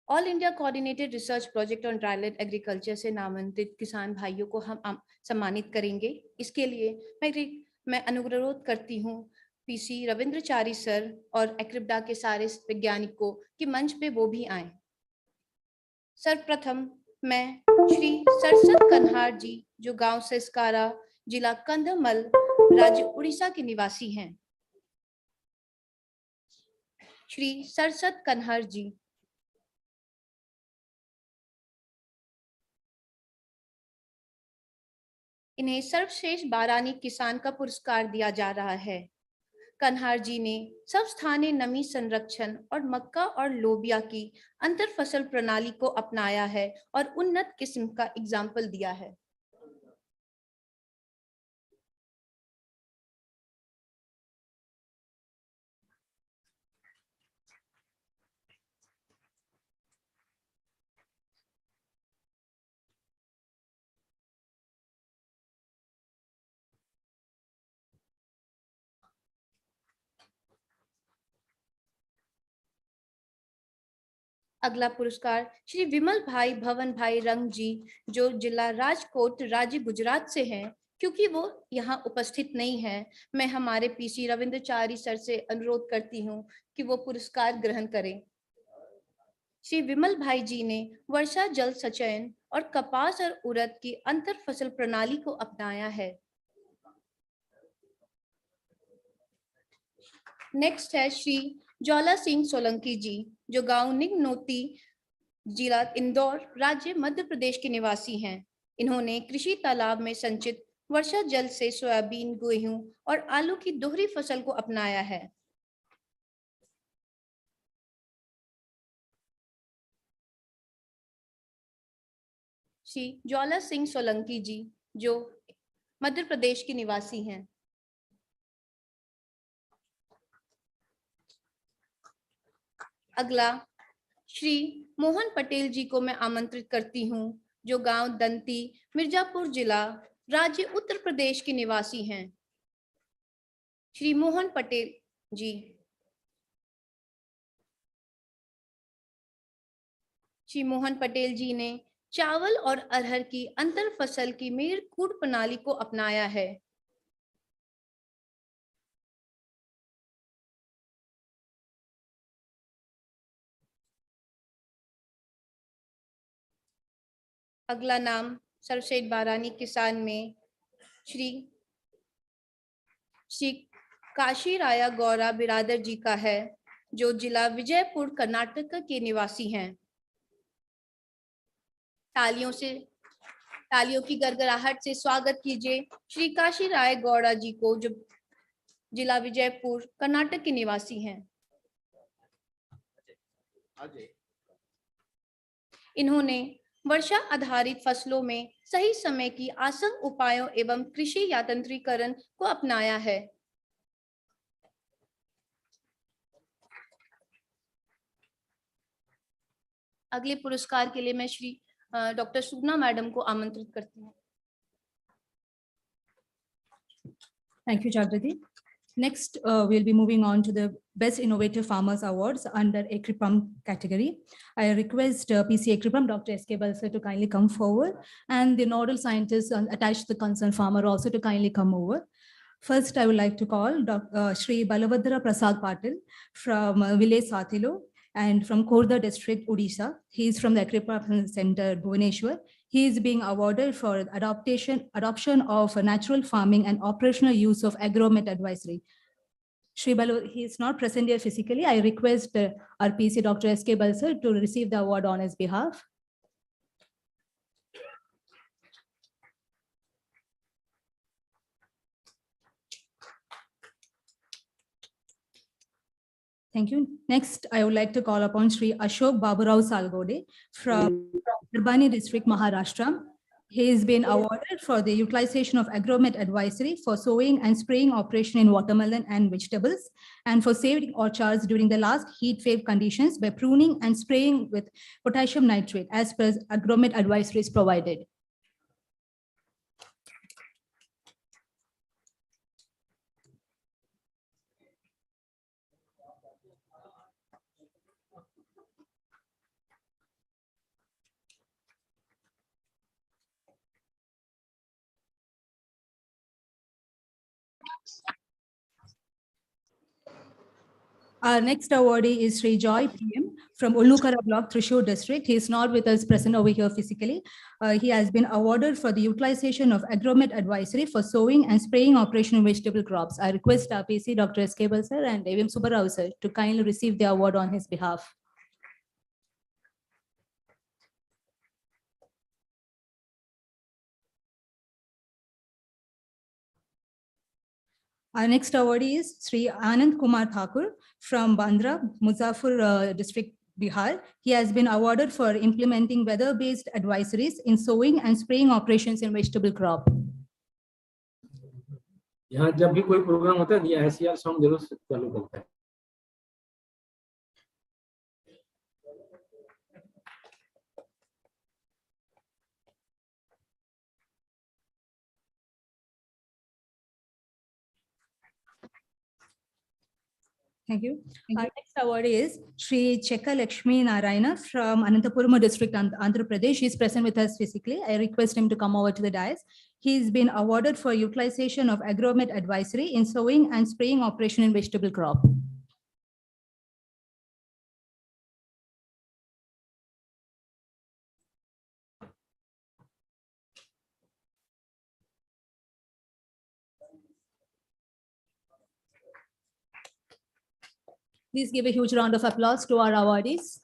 All India coordinated research project on dryland agriculture से नामांकित किसान भाइयों को हम सम्मानित करेंगे। इसके लिए मैं अनुरोध करती हूँ पीसी रविंद्रचारी सर और एक्रिप्डा के सारे वैज्ञानिकों कि मंच पे वो भी आए। सर्वप्रथम मैं श्री सरसत कन्हार जी, जो गांव सेस्कारा, जिला कंधमल, राज्य उड़ीसा के निवासी हैं। श्री सरसत कन्हार जी। इन्हें सर्वश्रेष्ठ बारानी किसान का पुरस्कार दिया जा रहा है। कन्हार जी ने सब स्थानीय नमी संरक्षण और मक्का और लोबिया की अंतर फसल प्रणाली को अपनाया है और उन्नत किस्म का एग्जाम्पल दिया है। अगला पुरस्कार श्री विमल भाई भवन भाई रंग जी, जो जिला राजकोट, राज्य गुजरात से हैं। क्योंकि वो यहाँ उपस्थित नहीं है, मैं हमारे पीसी रविंद्रचारी सर से अनुरोध करती हूँ कि वो पुरस्कार ग्रहण करें। श्री विमल भाई जी ने वर्षा जल संचयन और कपास और उड़द की अंतर फसल प्रणाली को अपनाया है। नेक्स्ट है श्री ज्वाला सिंह सोलंकी जी, जो गांव निगनोती, जिला इंदौर, राज्य मध्य प्रदेश के निवासी हैं। इन्होंने कृषि तालाब में संचित वर्षा जल से सोयाबीन, गेहूं और आलू की दोहरी फसल को अपनाया है। श्री ज्वाला सिंह सोलंकी जी, जो मध्य प्रदेश के निवासी हैं। अगला श्री मोहन पटेल जी को मैं आमंत्रित करती हूं, जो गांव दंती, मिर्जापुर जिला, राज्य उत्तर प्रदेश के निवासी हैं। श्री मोहन पटेल जी। श्री मोहन पटेल जी ने चावल और अरहर की अंतर फसल की मेड़ कूट प्रणाली को अपनाया है। अगला नाम सर्वश्रेष्ठ बारानी किसान में श्री काशी राया गौरा बिरादर जी का है, जो जिला विजयपुर, कर्नाटक के निवासी हैं। तालियों की गड़गड़ाहट से स्वागत कीजिए श्री काशी राय गौड़ा जी को, जो जिला विजयपुर, कर्नाटक के निवासी हैं। इन्होंने वर्षा आधारित फसलों में सही समय की आसन उपायों एवं कृषि यांत्रिकीकरण को अपनाया है। अगले पुरस्कार के लिए मैं श्री डॉक्टर सुगना मैडम को आमंत्रित करती हूँ। Thank you, Jagrati. Next, we'll be moving on to the Best Innovative Farmers Awards under AgriPump category. I request PC AgriPump, Dr. S.K. Balsar, to kindly come forward, and the nodal scientists attached to the concerned farmer also to kindly come over. First, I would like to call Shri Balabhadra Prasad Patil from village Sathilo and from Khordha district, Odisha. He is from the AgriPump Center, Bhubaneswar. He is being awarded for adoption of natural farming and operational use of agromet advisory. Shri Balu, he is not present here physically. I request our PC Dr. S.K. Balsar to receive the award on his behalf. Thank you. Next, I would like to call upon Shri Ashok Baburao Salgode from Urbani district, Maharashtra. He has been awarded for the utilization of agromet advisory for sowing and spraying operation in watermelon and vegetables, and for saving orchards during the last heat wave conditions by pruning and spraying with potassium nitrate as per agromet advisory is provided. Our next awardee is Sri Joy PM from Ullukara block, Thrissur district. He is not with us present over here physically. He has been awarded for the utilization of agromet advisory for sowing and spraying operation in vegetable crops. I request our PC Dr. S.K. Balsar and AVM Subbarao sir to kindly receive the award on his behalf. Our next awardee is Sri Anand Kumar Thakur from Bandra, Muzaffar district, Bihar. He has been awarded for implementing weather-based advisories in sowing and spraying operations in vegetable crop. यहाँ जब भी कोई programme होता है, ये ICR song जरूर चालू करता है। Thank you. Our next award is Sri Chekka Lakshmi Narayana from Anantapurma district, Andhra Pradesh. He is present with us physically. I request him to come over to the dais. He's been awarded for utilization of agromet advisory in sowing and spraying operation in vegetable crop. Please give a huge round of applause to our awardees.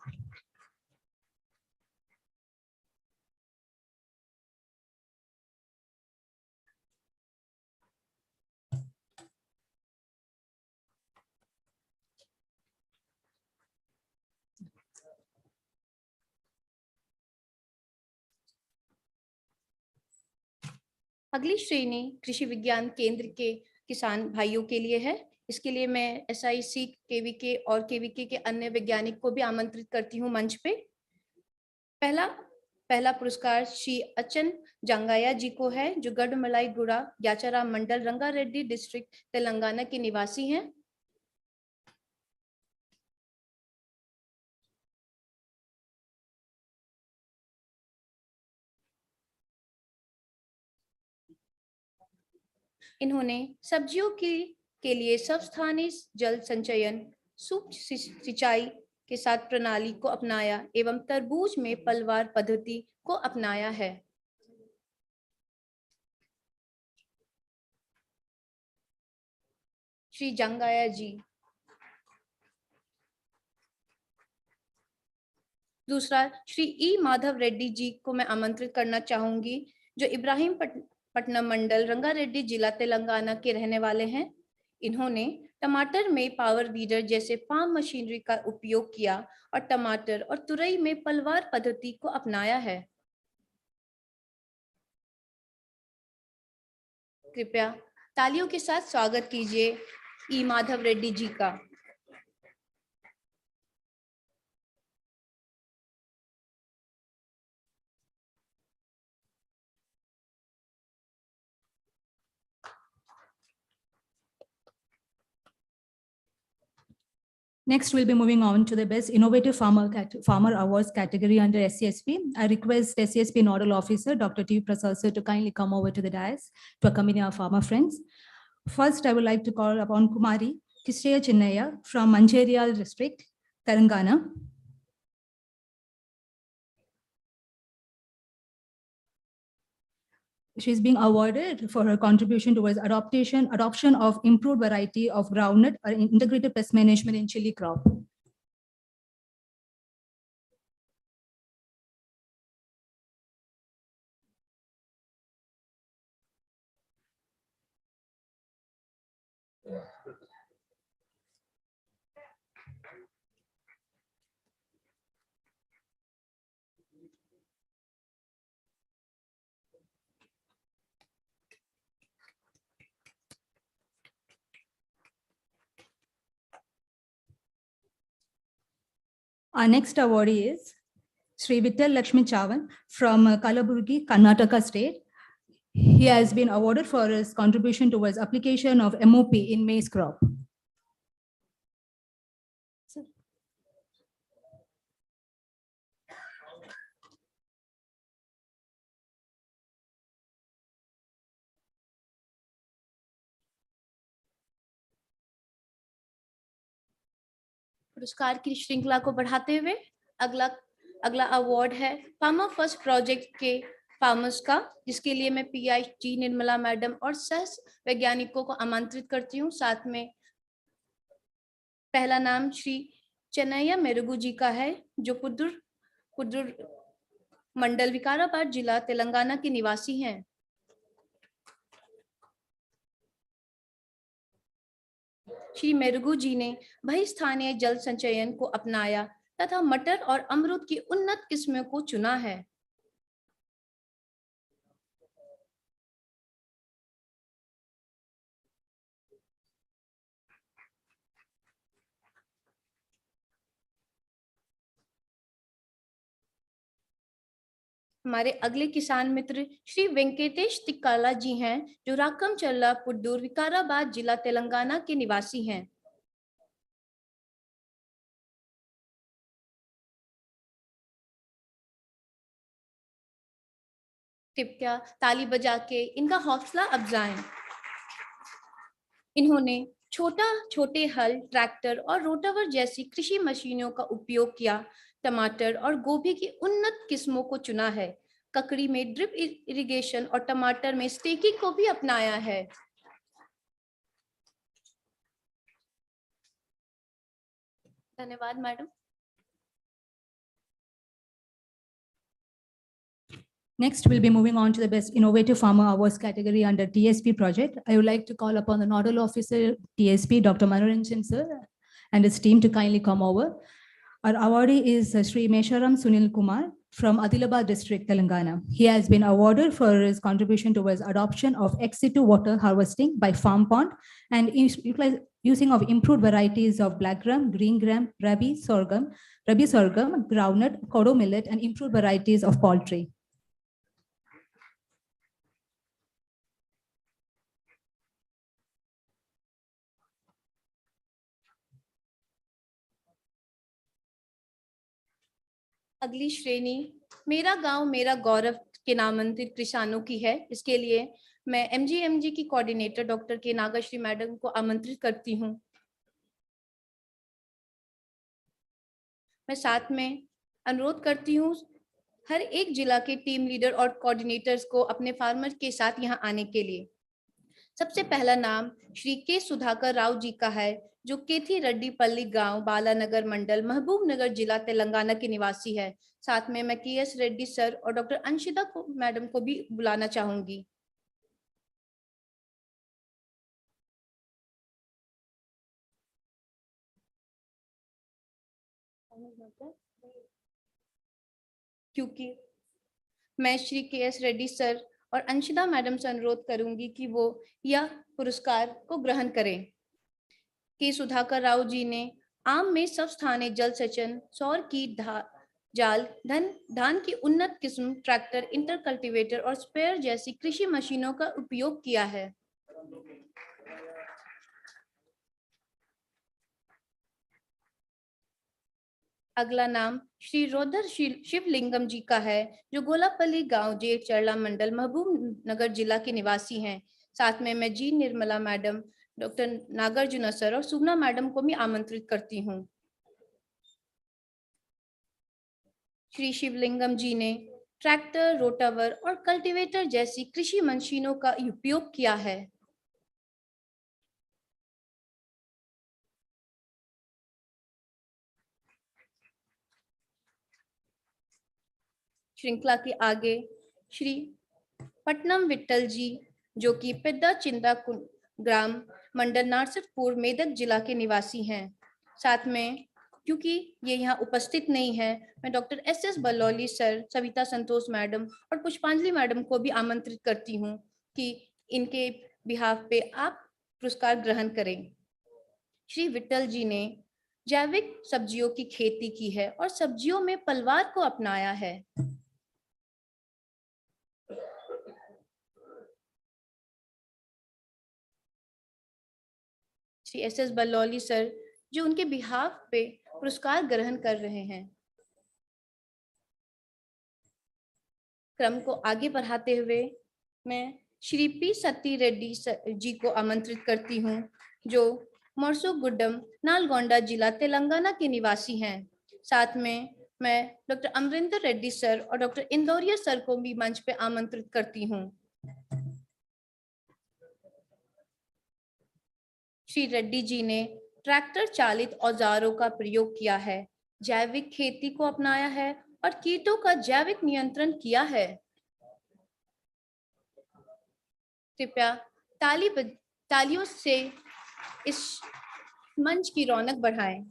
अगली श्रेणी कृषि विज्ञान केंद्र के किसान भाइयों के लिए है। इसके लिए मैं SIC, KVK और KVK के अन्य वैज्ञानिक को भी आमंत्रित करती हूँ मंच पे। पहला पुरस्कार श्री अचन जंगाया जी को है, जो गढ़मलाई गुड़ा याचाराम मंडल, रंगारेड्डी डिस्ट्रिक्ट, तेलंगाना के निवासी हैं। इन्होंने सब्जियों के लिए सबस्थानीय जल संचयन, सूक्ष्म सिंचाई के साथ प्रणाली को अपनाया एवं तरबूज में पलवार पद्धति को अपनाया है। श्री जंगाया जी। दूसरा श्री ई माधव रेड्डी जी को मैं आमंत्रित करना चाहूंगी, जो इब्राहिम पट्टनम मंडल, रंगारेड्डी जिला, तेलंगाना के रहने वाले हैं। इन्होंने टमाटर में पावर वीडर जैसे फार्म मशीनरी का उपयोग किया और टमाटर और तुरई में पलवार पद्धति को अपनाया है। कृपया तालियों के साथ स्वागत कीजिए ई माधव रेड्डी जी का। Next, we'll be moving on to the Best Innovative Farmer Awards category under SCSP. I request SCSP Nodal Officer, Dr. T. Prasad sir, to kindly come over to the dais to accompany our farmer friends. First, I would like to call upon Kumari Kishreya Chinnaya from Mancherial District, Telangana. She's being awarded for her contribution towards adoption of improved variety of groundnut or integrated pest management in chili crop. Our next awardee is Sri Vittal Lakshmi Chavan from Kalaburgi, Karnataka state. He has been awarded for his contribution towards application of MOP in maize crop. पुरस्कार की श्रृंखला को बढ़ाते हुए अगला award है farmer first project के farmers का, जिसके लिए मैं PIG निर्मला मैडम और सह वैज्ञानिकों को आमंत्रित करती हूँ। साथ में पहला नाम श्री चेन्नैया मेरुगु जी का है, जो पुदुर मंडल, विकाराबाद जिला, तेलंगाना के निवासी हैं। श्री मेरुगु जी ने बहिस्थानीय जल संचयन को अपनाया तथा मटर और अमरूद की उन्नत किस्मों को चुना है। हमारे अगले किसान मित्र श्री वेंकटेश तिक्काला जी हैं, जो राकम चल्ला, पुड्डूर, विकाराबाद जिला, तेलंगाना के निवासी हैं। कृपया ताली बजा के इनका हौसला अफजाएं। इन्होंने छोटे हल, ट्रैक्टर और रोटावर जैसी कृषि मशीनों का उपयोग किया, टमाटर और गोभी की उन्नत किस्मों को चुना है, ककड़ी में ड्रिप इरिगेशन और टमाटर में स्टेकिंग को भी अपनाया है। धन्यवाद madam. Next, we'll be moving on to the Best Innovative Farmer Awards category under TSP project. I would like to call upon the Nodal Officer, TSP, Dr. Manoranjan sir, and his team to kindly come over. Our awardee is Sri Mesharam Sunil Kumar from Adilabad district, Telangana. He has been awarded for his contribution towards adoption of ex situ water harvesting by farm pond and using of improved varieties of black gram, green gram, rabi sorghum, groundnut, kodo millet, and improved varieties of poultry. अगली श्रेणी मेरा गांव मेरा गौरव के नामांकित किसानों की है। इसके लिए मैं एमजीएमजी की कोऑर्डिनेटर डॉक्टर के नागश्री मैडम को आमंत्रित करती हूं। मैं साथ में अनुरोध करती हूं हर एक जिला के टीम लीडर और कोऑर्डिनेटर्स को अपने फार्मर के साथ यहां आने के लिए। सबसे पहला नाम श्री के सुधाकर राव जी का है, जो केथी रेड्डीपल्ली गांव, बालानगर मंडल, महबूब नगर जिला, तेलंगाना के निवासी है। साथ में मैं के.एस. रेड्डी सर और डॉक्टर अंशिता मैडम को भी बुलाना चाहूंगी। क्योंकि मैं श्री के.एस. रेड्डी सर और अंशिता मैडम से अनुरोध करूंगी कि वो यह पुरस्कार को ग्रहण करें। के सुधाकर राव जी ने आम में सब स्थानीय जल सेचन, सौर की जाल, धान की उन्नत किस्म, ट्रैक्टर, इंटर कल्टीवेटर और स्पेयर जैसी कृषि मशीनों का उपयोग किया है। अगला नाम श्री रोदर शिवलिंगम जी का है, जो गोलापल्ली गांव, जेठ चरला मंडल, महबूब नगर जिला के निवासी हैं। साथ में मैं ji Nirmala madam, doctor Nagarjun sir और सुगना मैडम को भी आमंत्रित करती हूँ। श्री शिवलिंगम जी ने ट्रैक्टर, रोटावर और कल्टीवेटर जैसी कृषि मशीनों का उपयोग किया है। श्रृंखला के आगे श्री पटनम विट्ठल जी, जो कि पिद्दा चिंदा ग्राम, मंडल नारसठपुर, मेदक जिला के निवासी हैं। साथ में क्योंकि ये यहाँ उपस्थित नहीं है, मैं डॉक्टर एस बलौली सर, सविता संतोष मैडम और पुष्पांजलि मैडम को भी आमंत्रित करती हूँ कि इनके बिहाफ पे आप पुरस्कार ग्रहण करें। श्री विट्ठल जी ने जैविक सब्जियों की खेती की है और सब्जियों में पलवार को अपनाया है। श्री एस बलौली सर, जो उनके बिहाफ पे पुरस्कार ग्रहण कर रहे हैं। क्रम को आगे बढ़ाते हुए मैं श्री पी सती रेड्डी जी को आमंत्रित करती हूं, जो मोरसुगुड्डम, नालगोंडा जिला, तेलंगाना के निवासी हैं। साथ में मैं डॉक्टर अमरिंदर रेड्डी सर और डॉक्टर इंदौरिया सर को भी मंच पे आमंत्रित करती हूं। श्री रेड्डी जी ने ट्रैक्टर चालित औजारों का प्रयोग किया है, जैविक खेती को अपनाया है और कीटों का जैविक नियंत्रण किया है। कृपया तालियों से इस मंच की रौनक बढ़ाएं।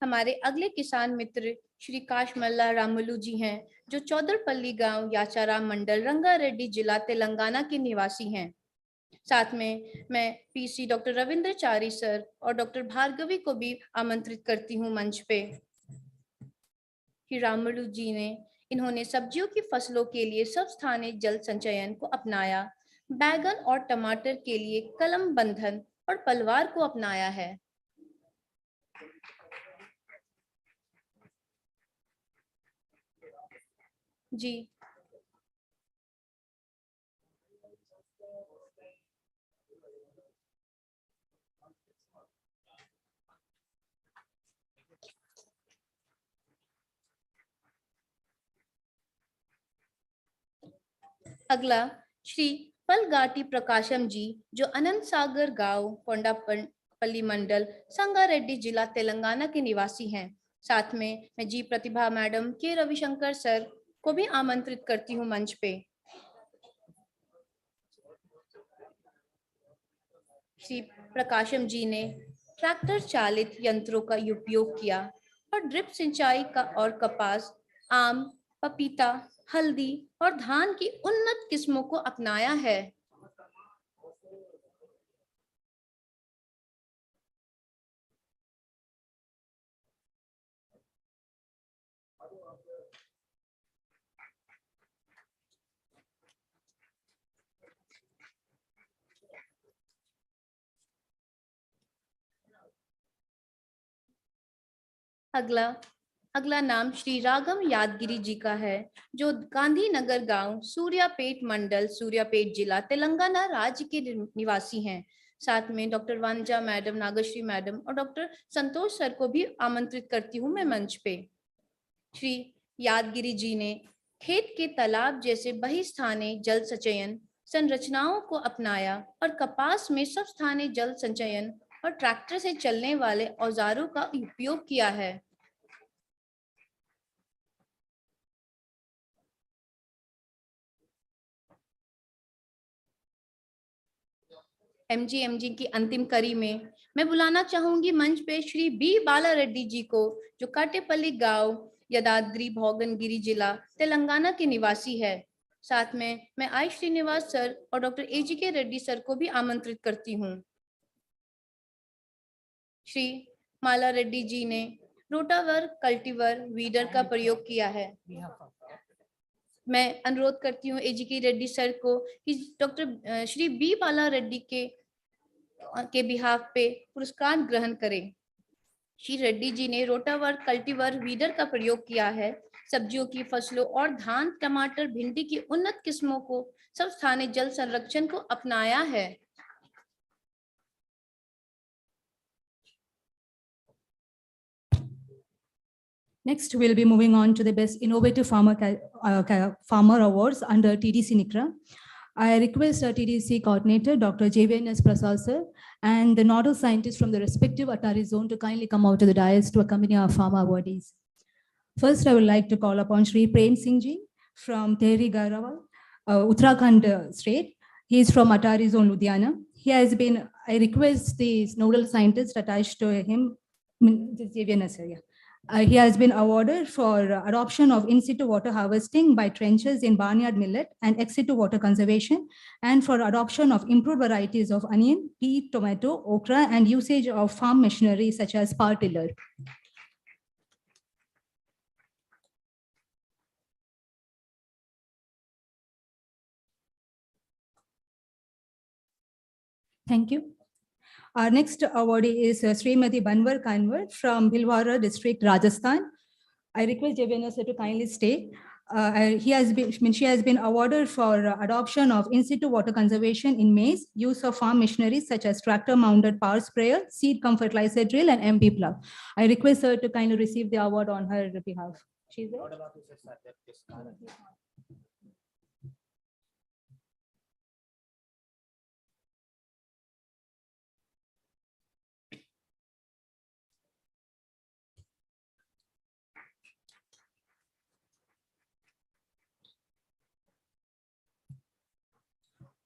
हमारे अगले किसान मित्र श्री काशमल्ला रामुलू जी हैं, जो चौदरपल्ली गांव, याचाराम मंडल, रंगारेड्डी जिला, तेलंगाना के निवासी हैं। साथ में मैं पीसी डॉक्टर रविंद्रचारी सर और डॉक्टर भार्गवी को भी आमंत्रित करती हूँ मंच पे। श्री रामुलू जी ने इन्होंने सब्जियों की फसलों के लिए सब स्थानीय जल संचयन को अपनाया, बैगन और टमाटर के लिए कलम बंधन और पलवार को अपनाया है। जी अगला श्री पलगाटी प्रकाशम जी, जो अनंत सागर गांव, कोंडापल्ली मंडल, संगारेड्डी जिला, तेलंगाना के निवासी हैं। साथ में मैं जी प्रतिभा मैडम, के रविशंकर सर को भी आमंत्रित करती हूँ मंच पे। श्री प्रकाशम जी ने ट्रैक्टर चालित यंत्रों का उपयोग किया और ड्रिप सिंचाई का और कपास, आम, पपीता, हल्दी और धान की उन्नत किस्मों को अपनाया है। अगला नाम श्री रागम यादगिरी जी का है, जो गांधीनगर गांव, सूर्यापेट मंडल, सूर्यापेट जिला, तेलंगाना राज्य के निवासी हैं। साथ में डॉक्टर वांजा मैडम, नागश्री मैडम और डॉक्टर संतोष सर को भी आमंत्रित करती हूँ मैं मंच पे। श्री यादगिरी जी ने खेत के तालाब जैसे बहिस्थानीय जल संचयन संरचनाओं को अपनाया और कपास में सब स्थानीय जल संचयन और ट्रैक्टर से चलने वाले औजारों का उपयोग किया है। एमजी की अंतिम कड़ी में मैं बुलाना चाहूंगी मंच पे श्री बी बाला रेड्डी जी को, जो काटेपल्ली गांव, यदाद्री, भोगनगिरी जिला, तेलंगाना के निवासी है। साथ में मैं आई श्रीनिवास सर और डॉक्टर एजीके रेड्डी सर को भी आमंत्रित करती हूँ। श्री माला रेड्डी जी ने रोटावर, कल्टीवर, वीडर का प्रयोग किया है। मैं अनुरोध करती हूँ एजीके रेड्डी सर को कि डॉक्टर श्री बी बाला रेड्डी के बिहाफ पे पुरस्कार ग्रहण करें। श्री रेड्डी जी ने रोटावर, कल्टीवर, वीडर का प्रयोग किया है। सब्जियों की फसलों और धान, टमाटर, भिंडी की उन्नत किस्मों को सब स्थानीय जल संरक्षण को अपनाया है। Next, we'll be moving on to the Best Innovative Farmer Awards under TDC NICRA. I request our TDC coordinator, Dr. JVNS Prasad sir, and the nodal scientists from the respective Atari zone to kindly come out to the dais to accompany our farmer awardees. First, I would like to call upon Shri Prem Singh ji from Tehri Garawal, Uttarakhand state. He is from Atari zone, Ludhiana. I request the nodal scientist attached to him, JVNS sir, yeah. He has been awarded for adoption of in-situ water harvesting by trenches in barnyard millet and ex-situ water conservation, and for adoption of improved varieties of onion, pea, tomato, okra, and usage of farm machinery such as power tiller. Thank you. Our next awardee is Srimati Banwar Kanwar from Bhilwara district, Rajasthan. I request JVNS to kindly stay. She has been awarded for adoption of in-situ water conservation in maize, use of farm machinery such as tractor-mounted power sprayer, seed cum fertilizer drill, and MP plough. I request her to kindly receive the award on her behalf. She's there.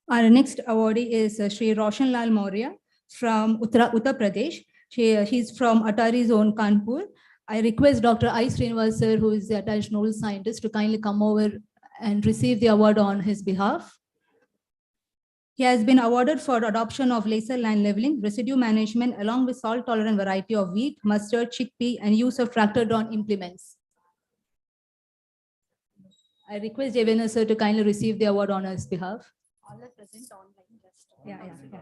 Our next awardee is Shri Roshan Lal Maurya from Uttar Pradesh. She's from Atari zone, Kanpur. I request Dr. I. Srinivas sir, who is the attached nodal scientist, to kindly come over and receive the award on his behalf. He has been awarded for adoption of laser land leveling, residue management, along with salt-tolerant variety of wheat, mustard, chickpea, and use of tractor-drawn implements. I request JVNS sir to kindly receive the award on his behalf. All are present online. Yeah.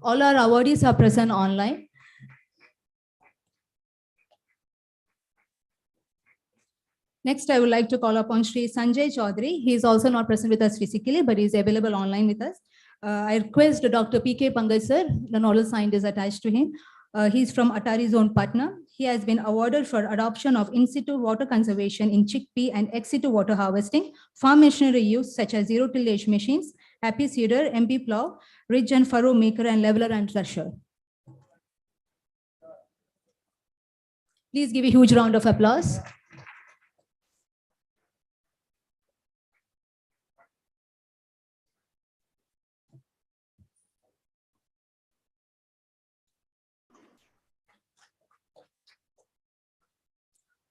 All our awardees are present online. Next, I would like to call upon Shri Sanjay Chaudhary. He is also not present with us physically, but he is available online with us. I request Dr. P.K. Pangai sir, the nodal scientist attached to him. He is from Atari zone, Patna. He has been awarded for adoption of in-situ water conservation in chickpea and ex-situ water harvesting, farm machinery use such as zero-tillage machines, happy seeder, MP plough, ridge and furrow maker, and leveler and thresher. Please give a huge round of applause.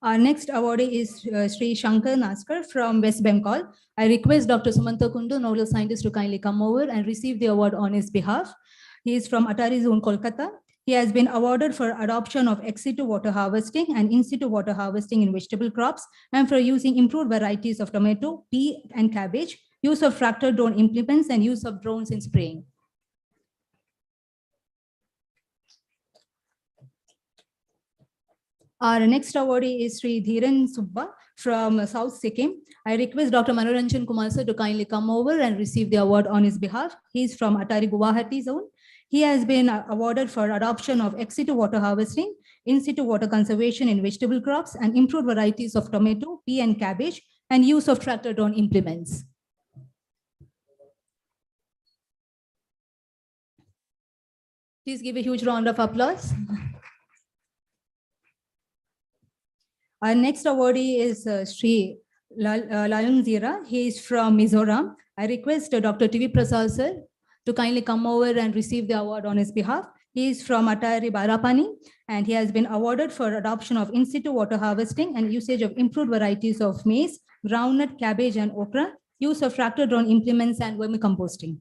Our next awardee is Sri Shankar Naskar from West Bengal. I request Dr. Sumanta Kundu, nodal scientist, to kindly come over and receive the award on his behalf. He is from Atari Zone, Kolkata. He has been awarded for adoption of ex-situ water harvesting and in-situ water harvesting in vegetable crops, and for using improved varieties of tomato, pea, and cabbage, use of tractor drone implements, and use of drones in spraying. Our next awardee is Sri Dhiren Subba from South Sikkim. I request Dr. Manoranjan Kumar sir to kindly come over and receive the award on his behalf. He is from Atari Guwahati zone. He has been awarded for adoption of ex-situ water harvesting, in-situ water conservation in vegetable crops, and improved varieties of tomato, pea, and cabbage, and use of tractor drone implements. Please give a huge round of applause. Our next awardee is Sri Lalung Zira. He is from Mizoram. I request Dr. TV Prasad sir to kindly come over and receive the award on his behalf. He is from Atari Barapani, and he has been awarded for adoption of in-situ water harvesting and usage of improved varieties of maize, groundnut, cabbage, and okra, use of tractor drone implements, and vermicomposting.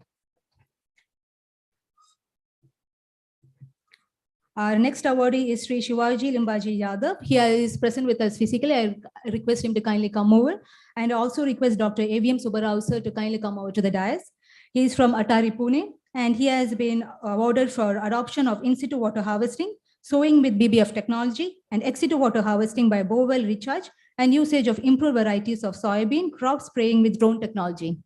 Our next awardee is Sri Shivaji Limbaji Yadav. He is present with us physically. I request him to kindly come over, and also request Dr. AVM Subbarao sir to kindly come over to the dais. He is from Atari Pune, and he has been awarded for adoption of in-situ water harvesting, sowing with BBF technology, and ex-situ water harvesting by bowel recharge, and usage of improved varieties of soybean, crop spraying with drone technology.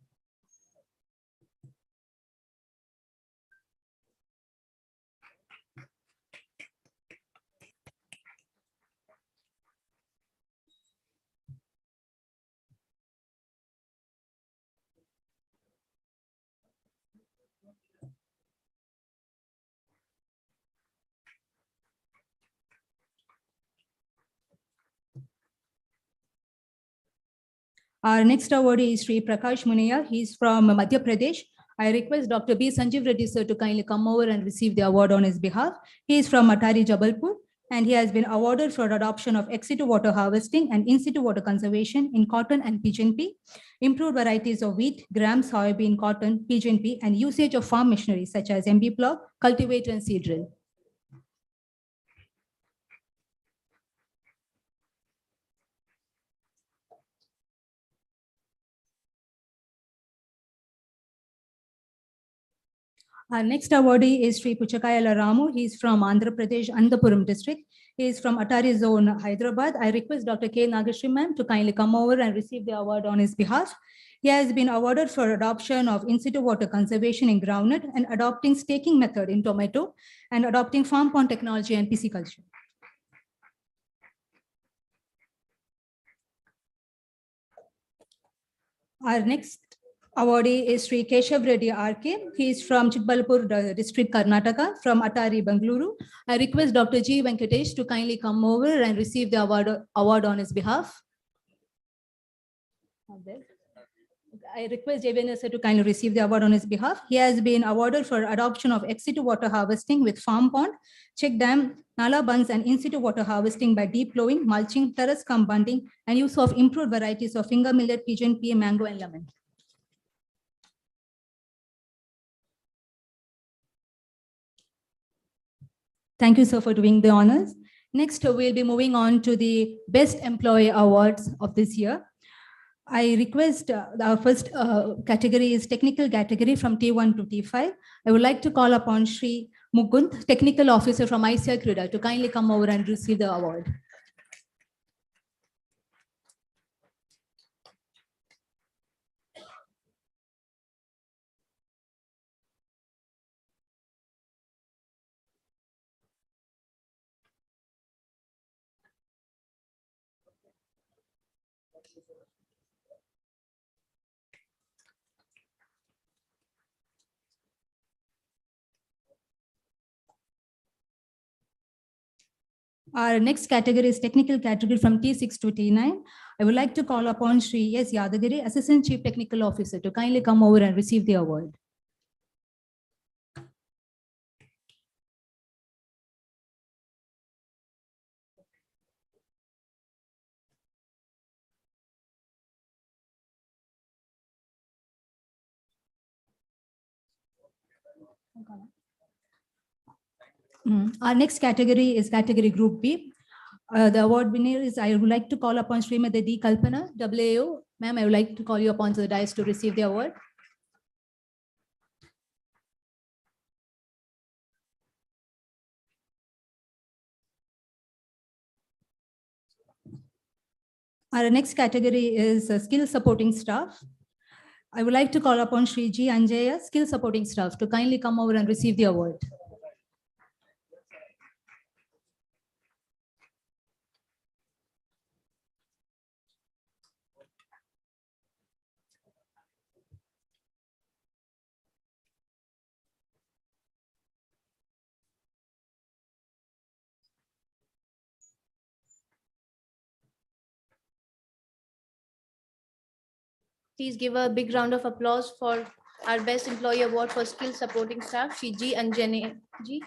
Our next awardee is Sri Prakash Muniya. He is from Madhya Pradesh. I request Dr. B. Sanjeev Reddy sir to kindly come over and receive the award on his behalf. He is from Atari Jabalpur, and he has been awarded for adoption of ex-situ water harvesting and in-situ water conservation in cotton and pigeon pea, improved varieties of wheat, gram, soybean, cotton, pigeon pea, and usage of farm machinery such as MB plow, cultivator, and seed drill. Our next awardee is Sri Puchakayala Ramu. He is from Andhra Pradesh, Andapuram district. He is from Atari Zone, Hyderabad. I request Dr. K. Nagashri ma'am to kindly come over and receive the award on his behalf. He has been awarded for adoption of in-situ water conservation in groundnut, and adopting staking method in tomato, and adopting farm pond technology and pisciculture. Our next awardee is Sri Keshav Reddy RK. He is from Chikbalpur district, Karnataka, from Atari, Bengaluru. I request Dr. G. Venkatesh to kindly come over and receive the award on his behalf. I request JVNS sir to kindly receive the award on his behalf. He has been awarded for adoption of ex-situ water harvesting with farm pond, check dam, nala bunds, and in-situ water harvesting by deep plowing, mulching, terrace cum bunding, and use of improved varieties of finger millet, pigeon pea, mango, and lemon. Thank you, sir, for doing the honors. Next, we'll be moving on to the Best Employee Awards of this year. I request our first category is technical category from T1 to T5. I would like to call upon Sri Mukund, Technical Officer from ICAR-CRIDA, to kindly come over and receive the award. Our next category is technical category from T6 to T9. I would like to call upon Shri S. Yadagiri, Assistant Chief Technical Officer, to kindly come over and receive the award. Our next category is category Group B. The award winner is, I would like to call upon Srimati D. Kalpana, WAO. Ma'am, I would like to call you upon to the dais to receive the award. Our next category is skill supporting staff. I would like to call upon Shri G. Anjaya, skill supporting staff, to kindly come over and receive the award. Please give a big round of applause for our Best Employee Award for Skill Supporting Staff, Shri G. Anjane ji.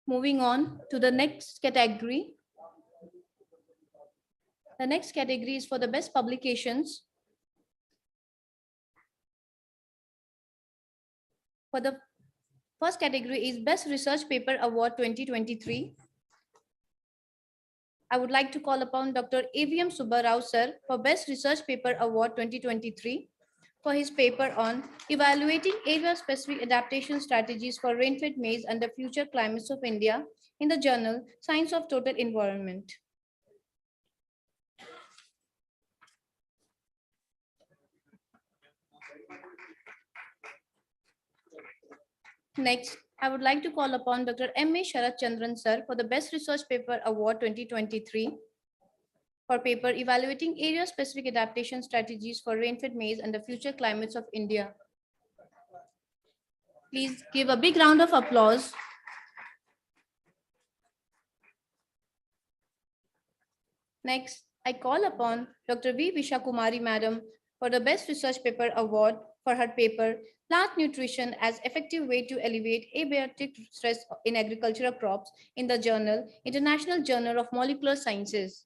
Moving on to the next category. The next category is for the best publications. For the first category is Best Research Paper Award 2023. I would like to call upon Dr. AVM Subbarao sir for Best Research Paper Award 2023 for his paper on evaluating area-specific adaptation strategies for rain-fed maize under future climates of India in the journal Science of Total Environment. Next, I would like to call upon Dr. M.A. Sharat Chandran sir for the Best Research Paper Award 2023 for paper evaluating area-specific adaptation strategies for rain-fed maize and the future climates of India. Please give a big round of applause. Next, I call upon Dr. V. Vishakumari Madam for the Best Research Paper Award for her paper, Plant Nutrition as Effective Way to Alleviate Abiotic Stress in Agricultural Crops in the journal, International Journal of Molecular Sciences.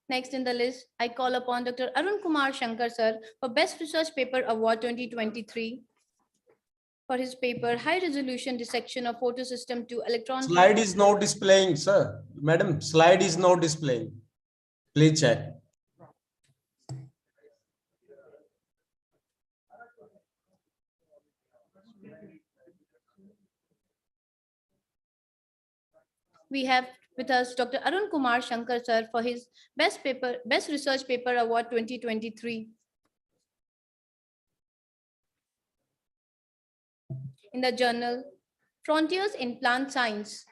Next in the list, I call upon Dr. Arun Kumar Shankar sir for Best Research Paper Award 2023 for his paper, High Resolution Dissection of Photosystem to Electron. Slide is not displaying, sir. Madam, slide is not displaying. Please check. We have with us Dr. Arun Kumar Shankar sir for his Best Research Paper Award 2023. In the journal, Frontiers in Plant Science.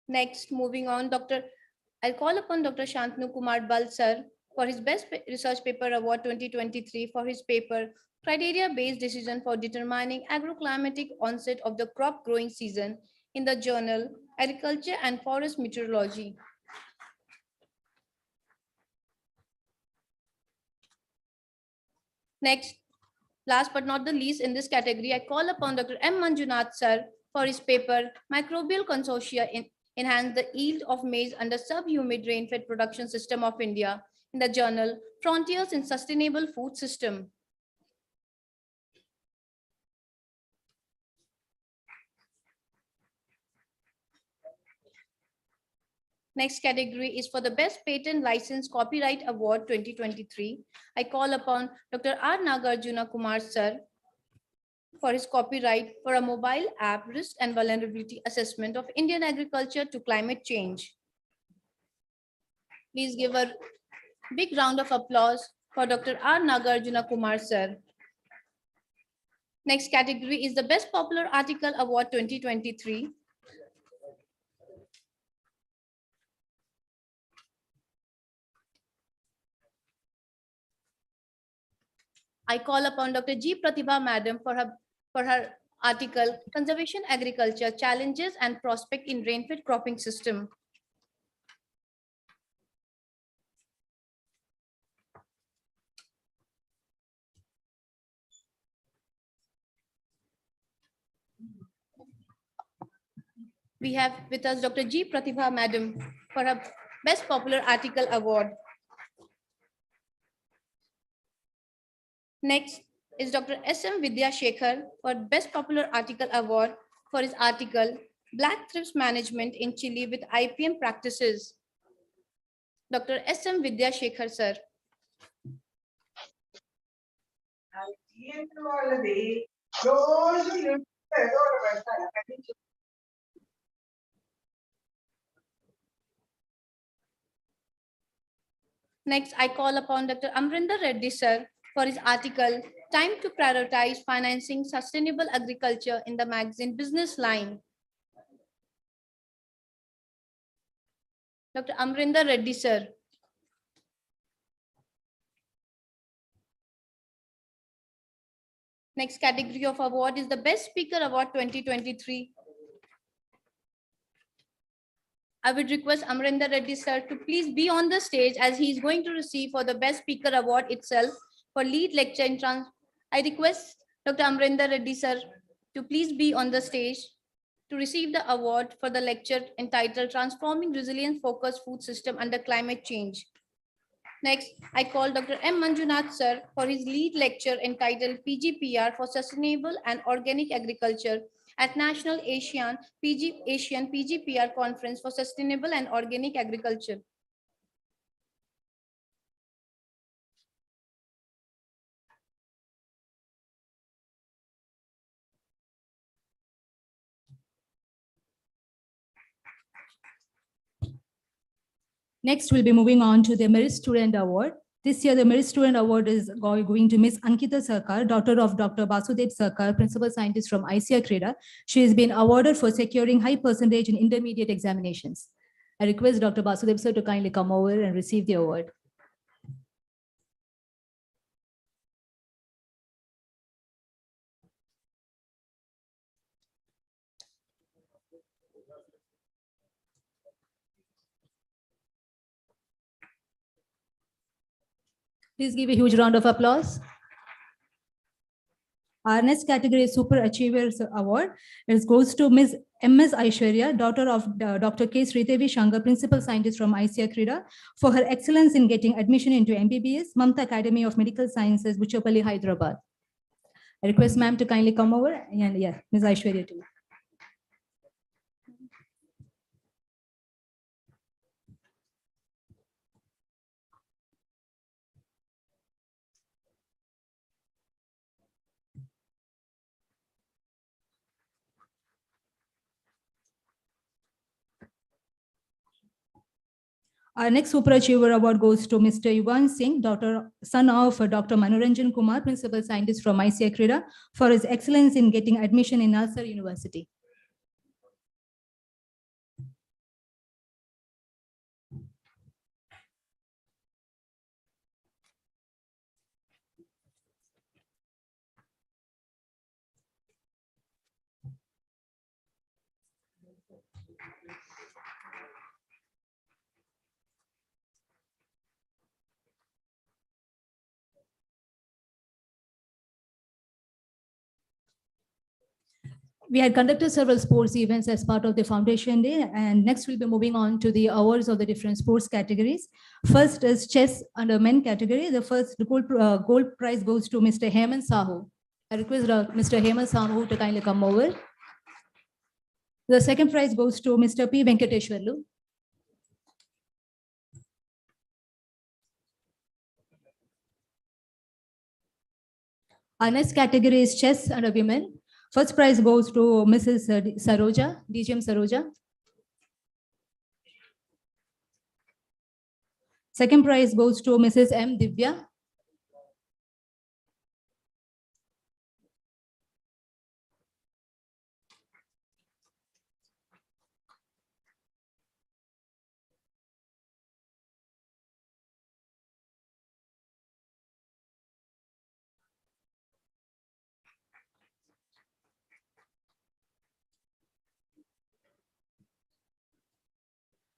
Next, moving on, I'll call upon Dr. Shantanu Kumar Bal sir for his Best Research Paper Award 2023 for his paper, Criteria-Based Decision for Determining Agroclimatic Onset of the Crop Growing Season in the journal, Agriculture and Forest Meteorology. Next, last but not the least in this category, I call upon Dr. M. Manjunath sir for his paper, Microbial Consortia Enhance the Yield of Maize under Subhumid Rain-Fed Production System of India in the journal, Frontiers in Sustainable Food System. Next category is for the Best Patent License Copyright Award 2023. I call upon Dr. R. Nagarjuna Kumar sir for his copyright for a mobile app risk and vulnerability assessment of Indian agriculture to climate change. Please give a big round of applause for Dr. R. Nagarjuna Kumar sir. Next category is the Best Popular Article Award 2023. I call upon Dr. G. Pratibha Madam for her article, Conservation Agriculture, Challenges and Prospect in Rainfed Cropping System. We have with us Dr. G. Pratibha Madam for her Best Popular Article Award. Next is Dr. S.M. Vidya Shekhar for Best Popular Article Award for his article, Black Thrift Management in Chile with IPM Practices. Dr. S.M. Vidya Shekhar, sir. Next, I call upon Dr. Amrinder Reddy, sir, for his article, Time to Prioritize Financing Sustainable Agriculture in the magazine Business Line. Dr. Amrinder Reddy, sir. Next category of award is the Best Speaker Award 2023. I would request Amrinder Reddy, sir, to please be on the stage as he is going to receive for the Best Speaker Award itself for lead lecture in I request Dr. Amrinder Reddy, sir, to please be on the stage to receive the award for the lecture entitled Transforming Resilience Focused Food System Under Climate Change. Next, I call Dr. M. Manjunath, sir, for his lead lecture entitled PGPR for Sustainable and Organic Agriculture at National Asian PGPR Conference for Sustainable and Organic Agriculture. Next, we'll be moving on to the Merit Student Award. This year, the Merit Student Award is going to Ms. Ankita Sarkar, daughter of Dr. Basudev Sarkar, Principal Scientist from ICAR-CRIDA. She has been awarded for securing high percentage in intermediate examinations. I request Dr. Basudev sir to kindly come over and receive the award. Please give a huge round of applause. Our next category is Super Achievers Award. It goes to Ms. M.S. Aishwarya, daughter of Dr. K. Sridevi Shankar, Principal Scientist from ICAR-CRIDA, for her excellence in getting admission into MBBS, Mamta Academy of Medical Sciences, Buchapalli, Hyderabad. I request ma'am to kindly come over, and yeah, Ms. Aishwarya too. Our next Super Achiever Award goes to Mr. Yuvan Singh, son of Dr. Manoranjan Kumar, Principal Scientist from ICAR-CRIDA, for his excellence in getting admission in Nalsar University. We had conducted several sports events as part of the Foundation Day, and next we'll be moving on to the awards of the different sports categories. First is chess under men category. The first gold prize goes to Mr. Hemant Sahu. I request Mr. Hemant Sahu to kindly come over. The second prize goes to Mr. P. Venkateshwarlu. Our next category is chess under women. First prize goes to Mrs. Saroja, DGM Saroja. Second prize goes to Mrs. M. Divya.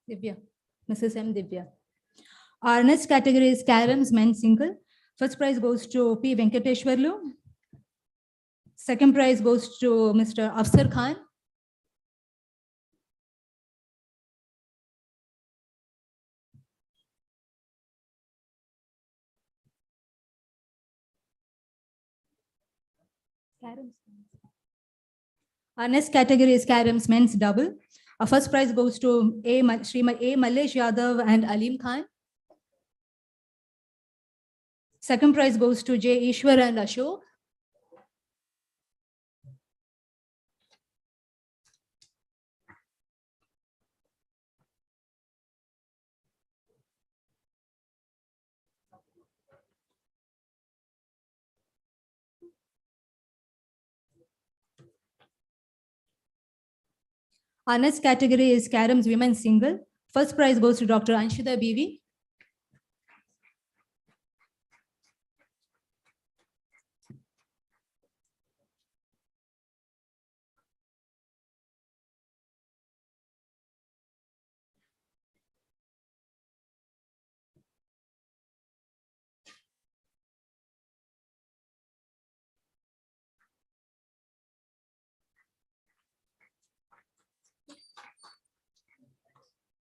Divya, Mrs. M. Divya. Our next category is Caroms men's single. First prize goes to P. Venkateshwarlu. Second prize goes to Mr. Afsar Khan. Our next category is Caroms men's double. Our first prize goes to A. Malesh Yadav and Alim Khan. Second prize goes to J. Ishwar and Ashok. Our next category is Caroms women's single. First prize goes to Dr. Anshida Bivi.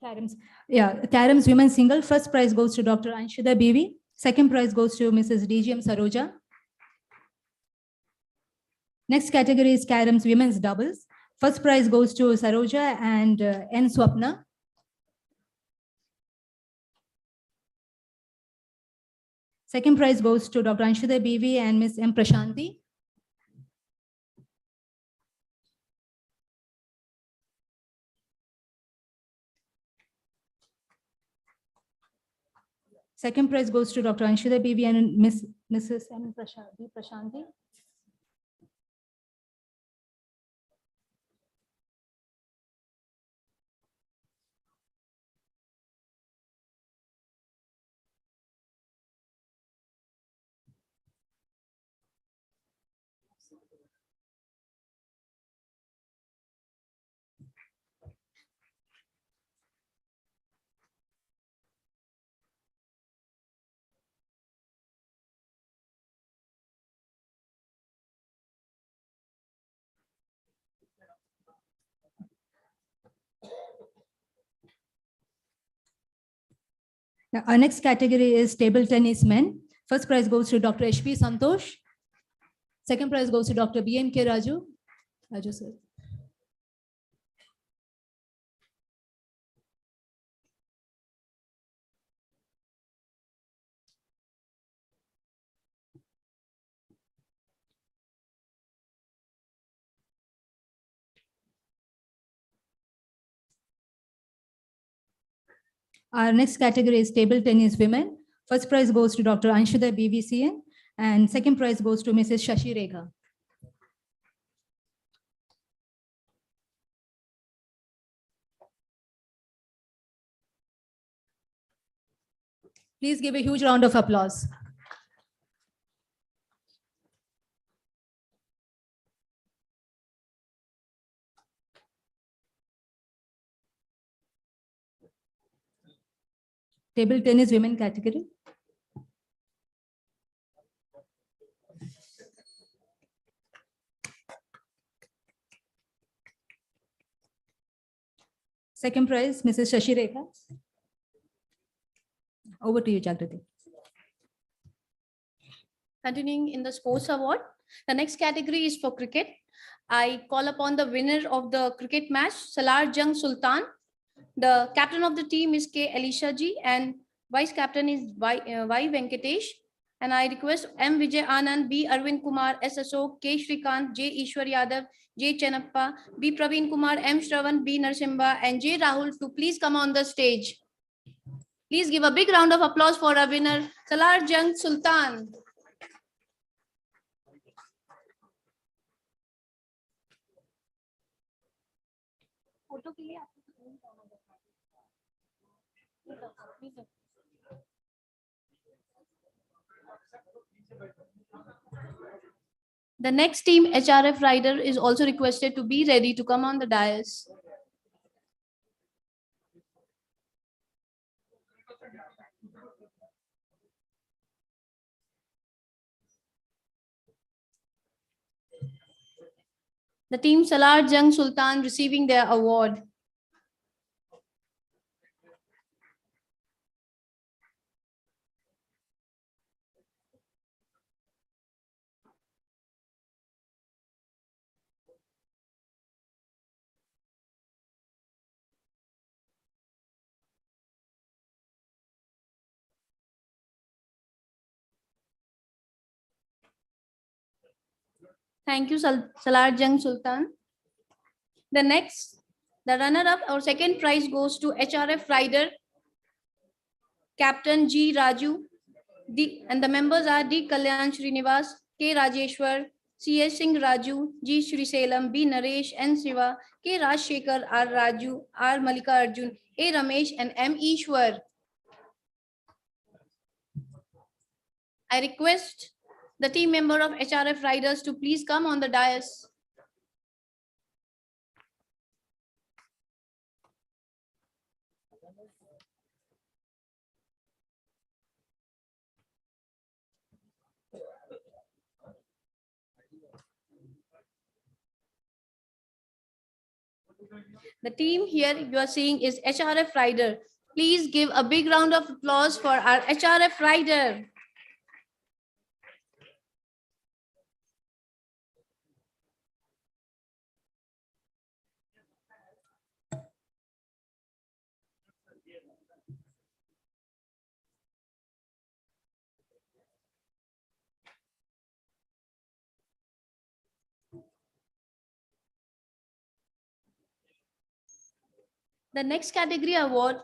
Caroms women's single. First prize goes to Dr. Anshida Bivi. Second prize goes to Mrs. DGM Saroja. Next category is Caroms women's doubles. First prize goes to Saroja and N. Swapna. Second prize goes to Dr. Anshida Bivi and Ms. M. Prashanti. Second prize goes to Dr. Anshida Bivi and Mrs. M. Prashanti. Now, our next category is table tennis men. First prize goes to Dr. HP Santosh. Second prize goes to Dr. BNK Raju. Raju sir. Our next category is table tennis women. First prize goes to Dr. Anshida BVCN and second prize goes to Mrs. Shashi Rekha. Please give a huge round of applause. Table tennis women category. Second prize, Mrs. Shashi Rekha. Over to you, Jagrati. Continuing in the sports award, the next category is for cricket. I call upon the winner of the cricket match, Salar Jung Sultan. The captain of the team is K. Elisha Ji and vice captain is Y Venkatesh. And I request M. Vijay Anand, B. Arvind Kumar, S. Ashok, K. Shrikant, J. Ishwar Yadav, J. Chanappa, B. Praveen Kumar, M. Shravan, B. Narsimba, and J. Rahul to please come on the stage. Please give a big round of applause for our winner, Salar Jung Sultan. The next team HRF rider is also requested to be ready to come on the dais. The team Salar Jung Sultan receiving their award. Thank you, Salar Jung Sultan. The runner-up or second prize goes to HRF rider, Captain G. Raju, and the members are D. Kalyan Srinivas, K. Rajeshwar, C. S. Singh Raju, G. Shri Selam, B. Naresh, N. Siva, K. Rajshekar, R. Raju, R. Malika Arjun, A. Ramesh, and M. Ishwar. I request the team member of HRF riders to please come on the dais. The team here you are seeing is HRF rider. Please give a big round of applause for our HRF rider. The next category award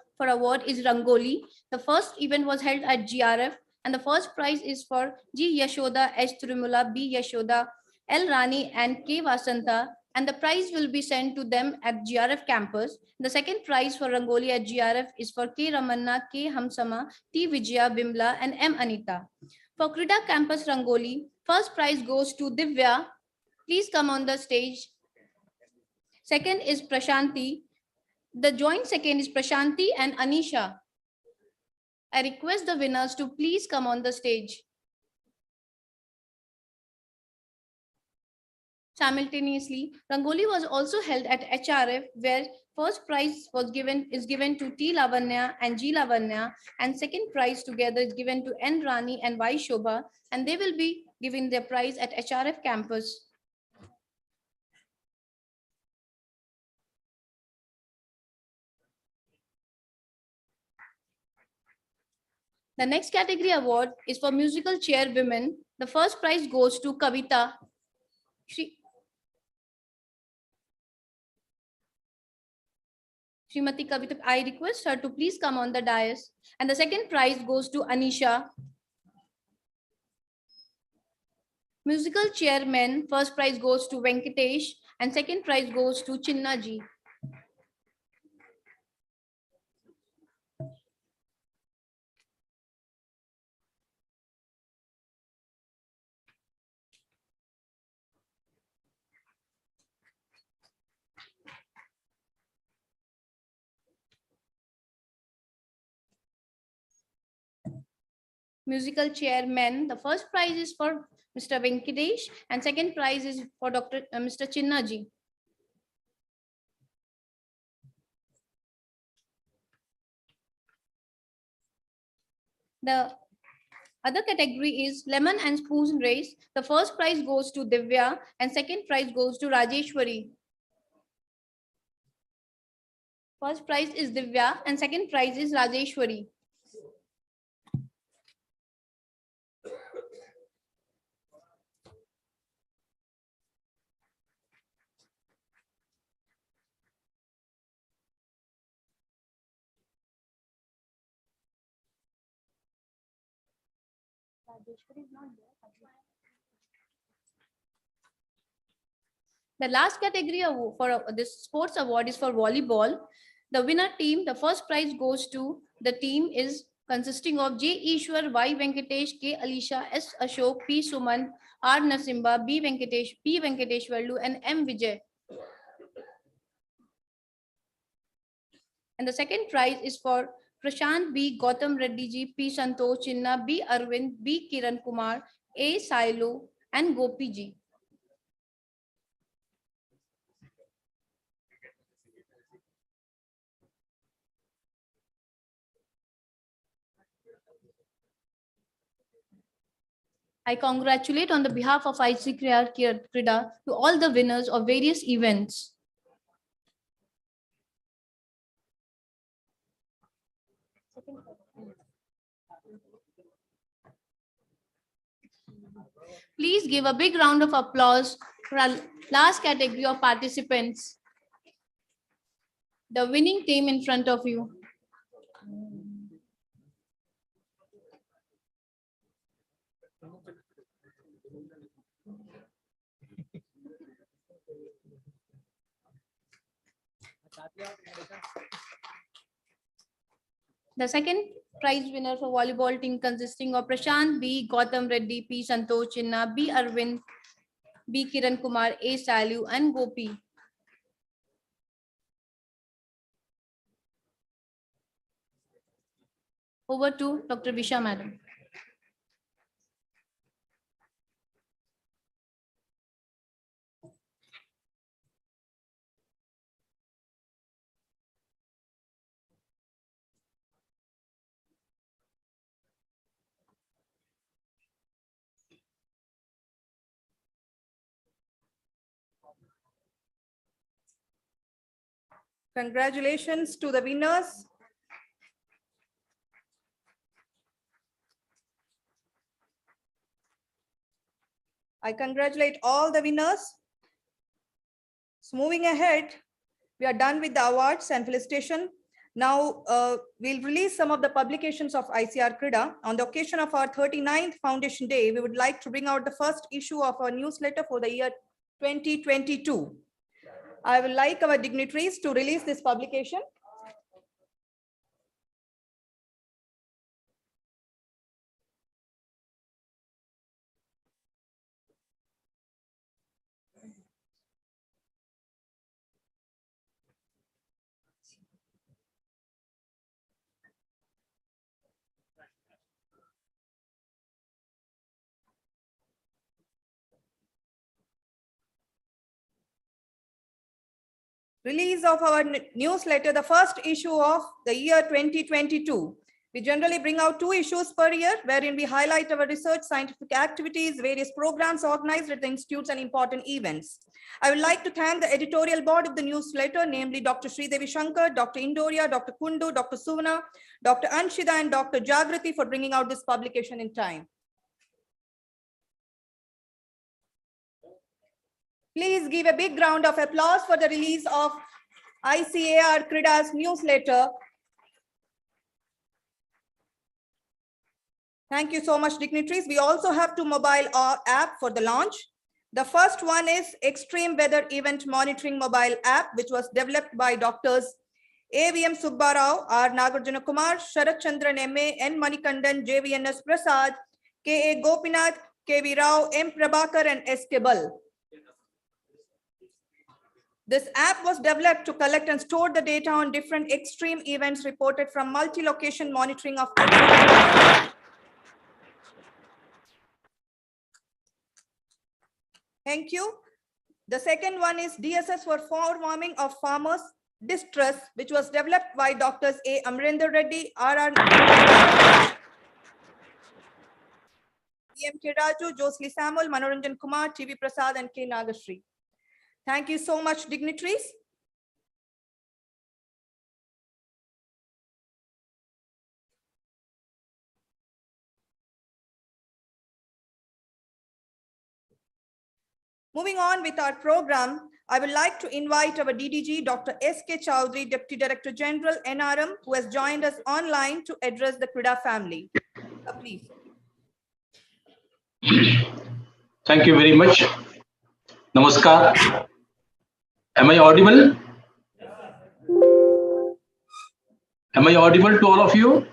is Rangoli. The first event was held at GRF and the first prize is for G. Yashoda, H. Trumula, B. Yashoda, L. Rani and K. Vasanta, and the prize will be sent to them at GRF campus. The second prize for Rangoli at GRF is for K. Ramanna, K. Hamsama, T. Vijaya, Bimla and M. Anita. For CRIDA campus Rangoli, first prize goes to Divya. Please come on the stage. Second is Prashanti. The joint second is Prashanti and Anisha. I request the winners to please come on the stage. Simultaneously, Rangoli was also held at HRF where first prize is given to T. Lavanya and G. Lavanya and second prize together is given to N. Rani and Y. Shobha and they will be giving their prize at HRF campus. The next category award is for musical chair women. The first prize goes to Kavita. Srimati Kavita, I request her to please come on the dais. And the second prize goes to Anisha. Musical chairman, first prize goes to Venkatesh and second prize goes to Chinnaji. Musical chairman, the first prize is for Mr. Venkatesh and second prize is for Mr. Chinnaji. The other category is lemon and spoon race. The first prize goes to Divya and second prize goes to Rajeshwari. First prize is Divya and second prize is Rajeshwari. The last category for this sports award is for volleyball. The winner team, the first prize goes to the team is consisting of J. Ishwar, Y. Venkatesh, K. Alisha, S. Ashok, P. Suman, R. Nasimba, B. Venkatesh, P. Venkateshwarlu, and M. Vijay. And the second prize is for Prashant B, Gautam Reddy Ji, P. Santosh Chinna, B. Arvind, B. Kiran Kumar, A. Sailu, and Gopi Ji. I congratulate on the behalf of ICAR-CRIDA to all the winners of various events. Please give a big round of applause for our last category of participants, the winning team in front of you. The second prize winner for volleyball team consisting of Prashant B, Gautam Reddy, P. Santosh Chinna, B. Arvind, B. Kiran Kumar, A. Sailu, and Gopi. Over to Dr. Visha, madam. Congratulations to the winners. I congratulate all the winners. So moving ahead, we are done with the awards and felicitation. Now we'll release some of the publications of ICAR-CRIDA. On the occasion of our 39th Foundation Day, we would like to bring out the first issue of our newsletter for the year 2022. I would like our dignitaries to release this publication. Release of our newsletter, the first issue of the year 2022. We generally bring out 2 issues per year, wherein we highlight our research, scientific activities, various programs organized at the institutes and important events. I would like to thank the editorial board of the newsletter, namely Dr. Sridevi Shankar, Dr. Indoria, Dr. Kundu, Dr. Suvana, Dr. Anshida, and Dr. Jagrati for bringing out this publication in time. Please give a big round of applause for the release of ICAR-CRIDA's newsletter. Thank you so much, dignitaries. We also have 2 mobile app for the launch. The first one is Extreme Weather Event Monitoring mobile app, which was developed by doctors AVM Subbarao, R. Nagarjuna Kumar, Sharat Chandran MA, N. Manikandan, JVNS Prasad, KA Gopinath, KV Rao, M. Prabhakar, and S. Kebal. This app was developed to collect and store the data on different extreme events reported from multi-location monitoring of. Thank you. The second one is DSS for forewarning of farmers' distress, which was developed by doctors A. Amrinder Reddy, R.R. M. K. Raju, Josli Samuel, Manoranjan Kumar, TV Prasad, and K. Nagashri. Thank you so much, dignitaries. Moving on with our program, I would like to invite our DDG, Dr. S.K. Chowdhury, Deputy Director General, NRM, who has joined us online to address the CRIDA family. Please. Thank you very much. Namaskar. Am I audible? Am I audible to all of you?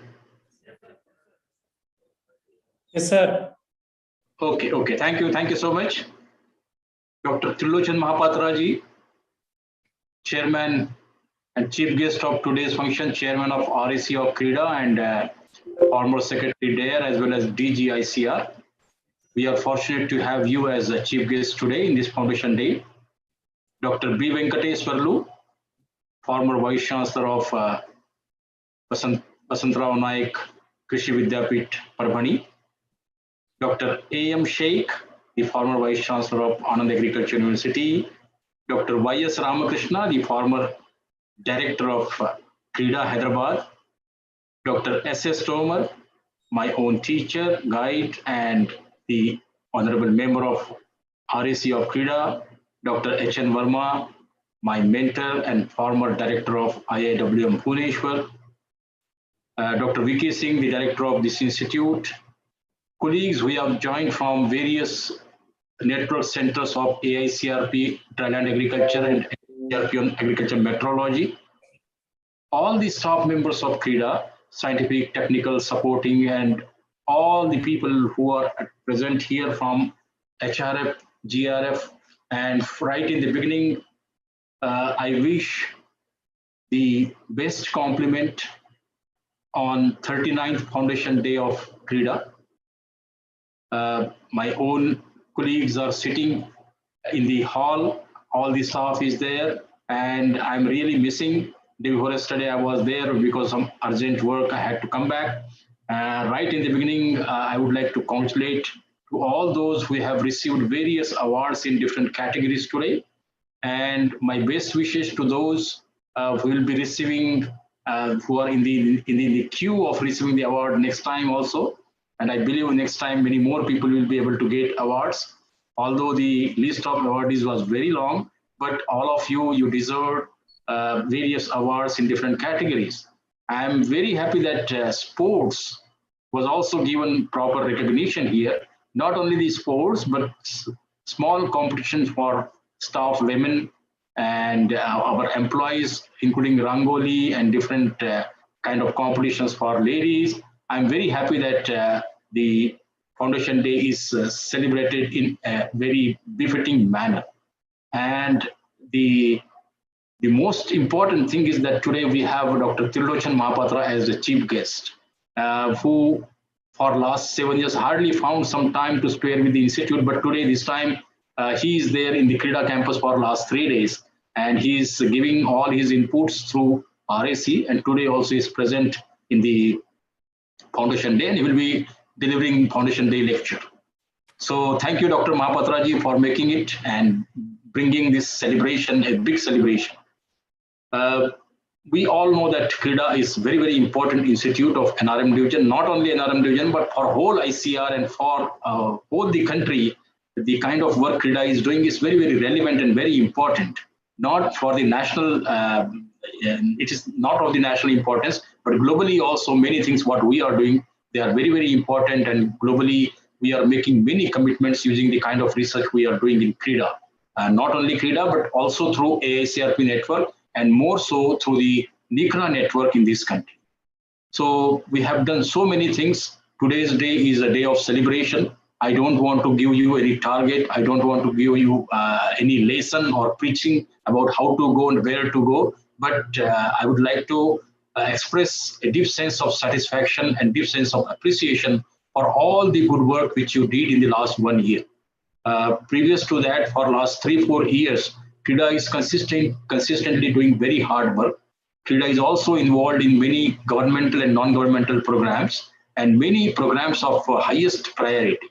Yes, sir. Okay. Thank you so much. Dr. Trilochan Mahapatra ji, Chairman, and chief guest of today's function, chairman of ICAR-CRIDA and former secretary there, as well as DG ICR. We are fortunate to have you as a chief guest today in this Foundation Day. Dr. B. Venkateswarlu, former Vice Chancellor of Vasantrao Naik Krishi Vidyapith, Parbhani. Dr. A.M. Sheikh, the former Vice Chancellor of Anand Agriculture University. Dr. Y.S. Ramakrishna, the former Director of CRIDA, Hyderabad. Dr. S.S. Tomar, my own teacher, guide, and the Honorable Member of RAC of CRIDA. Dr. H.N. Verma, my mentor and former Director of IIWM Bhubaneswar. Dr. V.K. Singh, the Director of this institute. Colleagues, we have joined from various network centers of AICRP, Dryland Agriculture, and AICRP on Agriculture Metrology. All the staff members of CRIDA, scientific, technical, supporting, and all the people who are present here from HRF, GRF, and right in the beginning, I wish the best compliment on 39th Foundation Day of CRIDA. My own colleagues are sitting in the hall, all the staff is there, and I'm really missing. Day before yesterday, I was there because of some urgent work, I had to come back. Right in the beginning, I would like to congratulate to all those who have received various awards in different categories today. And my best wishes to those who will be receiving, who are in the queue of receiving the award next time also. And I believe next time many more people will be able to get awards. Although the list of awardees was very long, but all of you, you deserve various awards in different categories. I am very happy that sports was also given proper recognition here. Not only the sports, but small competitions for staff women and our employees, including Rangoli and different kind of competitions for ladies. I'm very happy that the Foundation Day is celebrated in a very befitting manner. And the most important thing is that today we have Dr. Trilochan Mahapatra as the chief guest, who for last 7 years hardly found some time to spare with the institute, but today this time he is there in the CRIDA campus for last 3 days, and he is giving all his inputs through RAC, and today also is present in the Foundation Day, and he will be delivering Foundation Day lecture. So thank you, Dr. Mahapatra ji, for making it and bringing this celebration, a big celebration. We all know that CRIDA is very, very important institute of NRM division, not only NRM division, but for whole ICR and for whole the country. The kind of work CRIDA is doing is very, very relevant and very important. Not for the national, it is not of the national importance, but globally also many things what we are doing, they are very, very important, and globally we are making many commitments using the kind of research we are doing in CRIDA. Not only CRIDA, but also through AICRP network, and more so through the NICRA network in this country. So we have done so many things. Today's day is a day of celebration. I don't want to give you any target. I don't want to give you any lesson or preaching about how to go and where to go. But I would like to express a deep sense of satisfaction and deep sense of appreciation for all the good work which you did in the last 1 year. Previous to that, for last 3-4 years, CRIDA is consistently doing very hard work. CRIDA is also involved in many governmental and non-governmental programs, and many programs of highest priority.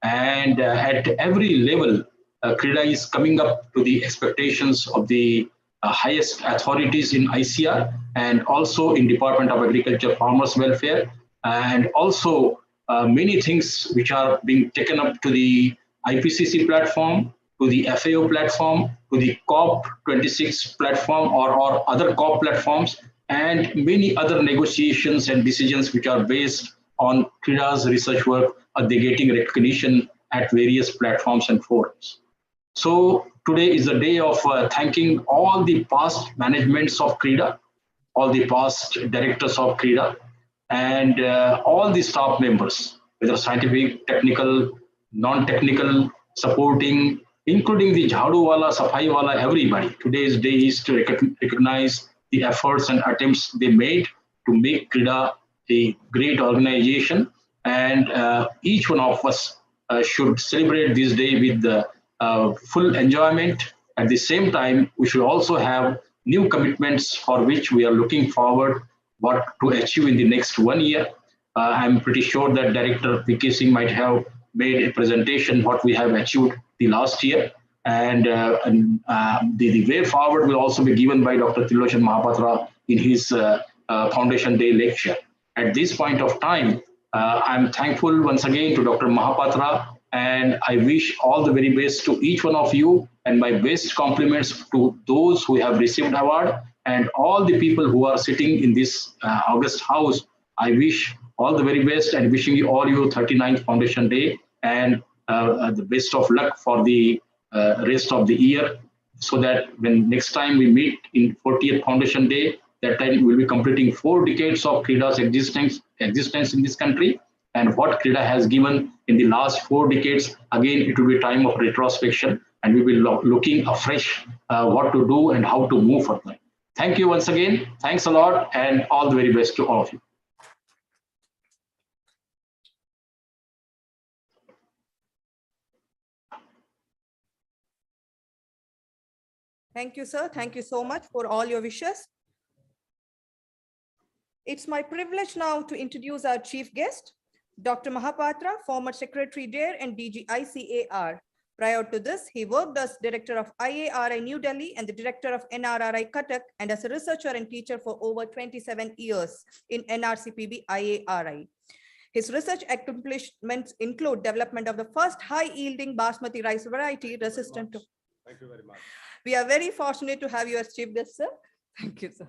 And at every level, CRIDA is coming up to the expectations of the highest authorities in ICR and also in Department of Agriculture, Farmers Welfare, and also many things which are being taken up to the IPCC platform, to the FAO platform, to the COP26 platform or other COP platforms, and many other negotiations and decisions which are based on CRIDA's research work, are they getting recognition at various platforms and forums. So today is a day of thanking all the past managements of CRIDA, all the past directors of CRIDA, and all the staff members, whether scientific, technical, non-technical, supporting, including the Jhadu wala, Safai wala, everybody. Today's day is to recognize the efforts and attempts they made to make CRIDA a great organization. And each one of us should celebrate this day with full enjoyment. At the same time, we should also have new commitments for which we are looking forward what to achieve in the next 1 year. I'm pretty sure that Director VK Singh might have made a presentation what we have achieved the last year. And the way forward will also be given by Dr. Trilochan Mahapatra in his Foundation Day lecture. At this point of time, I'm thankful once again to Dr. Mahapatra, and I wish all the very best to each one of you, and my best compliments to those who have received award and all the people who are sitting in this August house. I wish all the very best and wishing you all your 39th Foundation Day and the best of luck for the rest of the year, so that when next time we meet in 40th Foundation Day, that time we'll be completing 4 decades of CRIDA's existence in this country, and what CRIDA has given in the last 4 decades. Again, it will be time of retrospection, and we will be looking afresh what to do and how to move further. Thank you once again. Thanks a lot, and all the very best to all of you. Thank you, sir. Thank you so much for all your wishes. It's my privilege now to introduce our chief guest, Dr. Mahapatra, former Secretary DARE and DG ICAR. Prior to this, he worked as Director of IARI New Delhi and the Director of NRRI Cuttack, and as a researcher and teacher for over 27 years in NRCPB IARI. His research accomplishments include development of the first high-yielding basmati rice variety resistant to... Thank you very much. We are very fortunate to have you as chief guest, sir. Thank you, sir.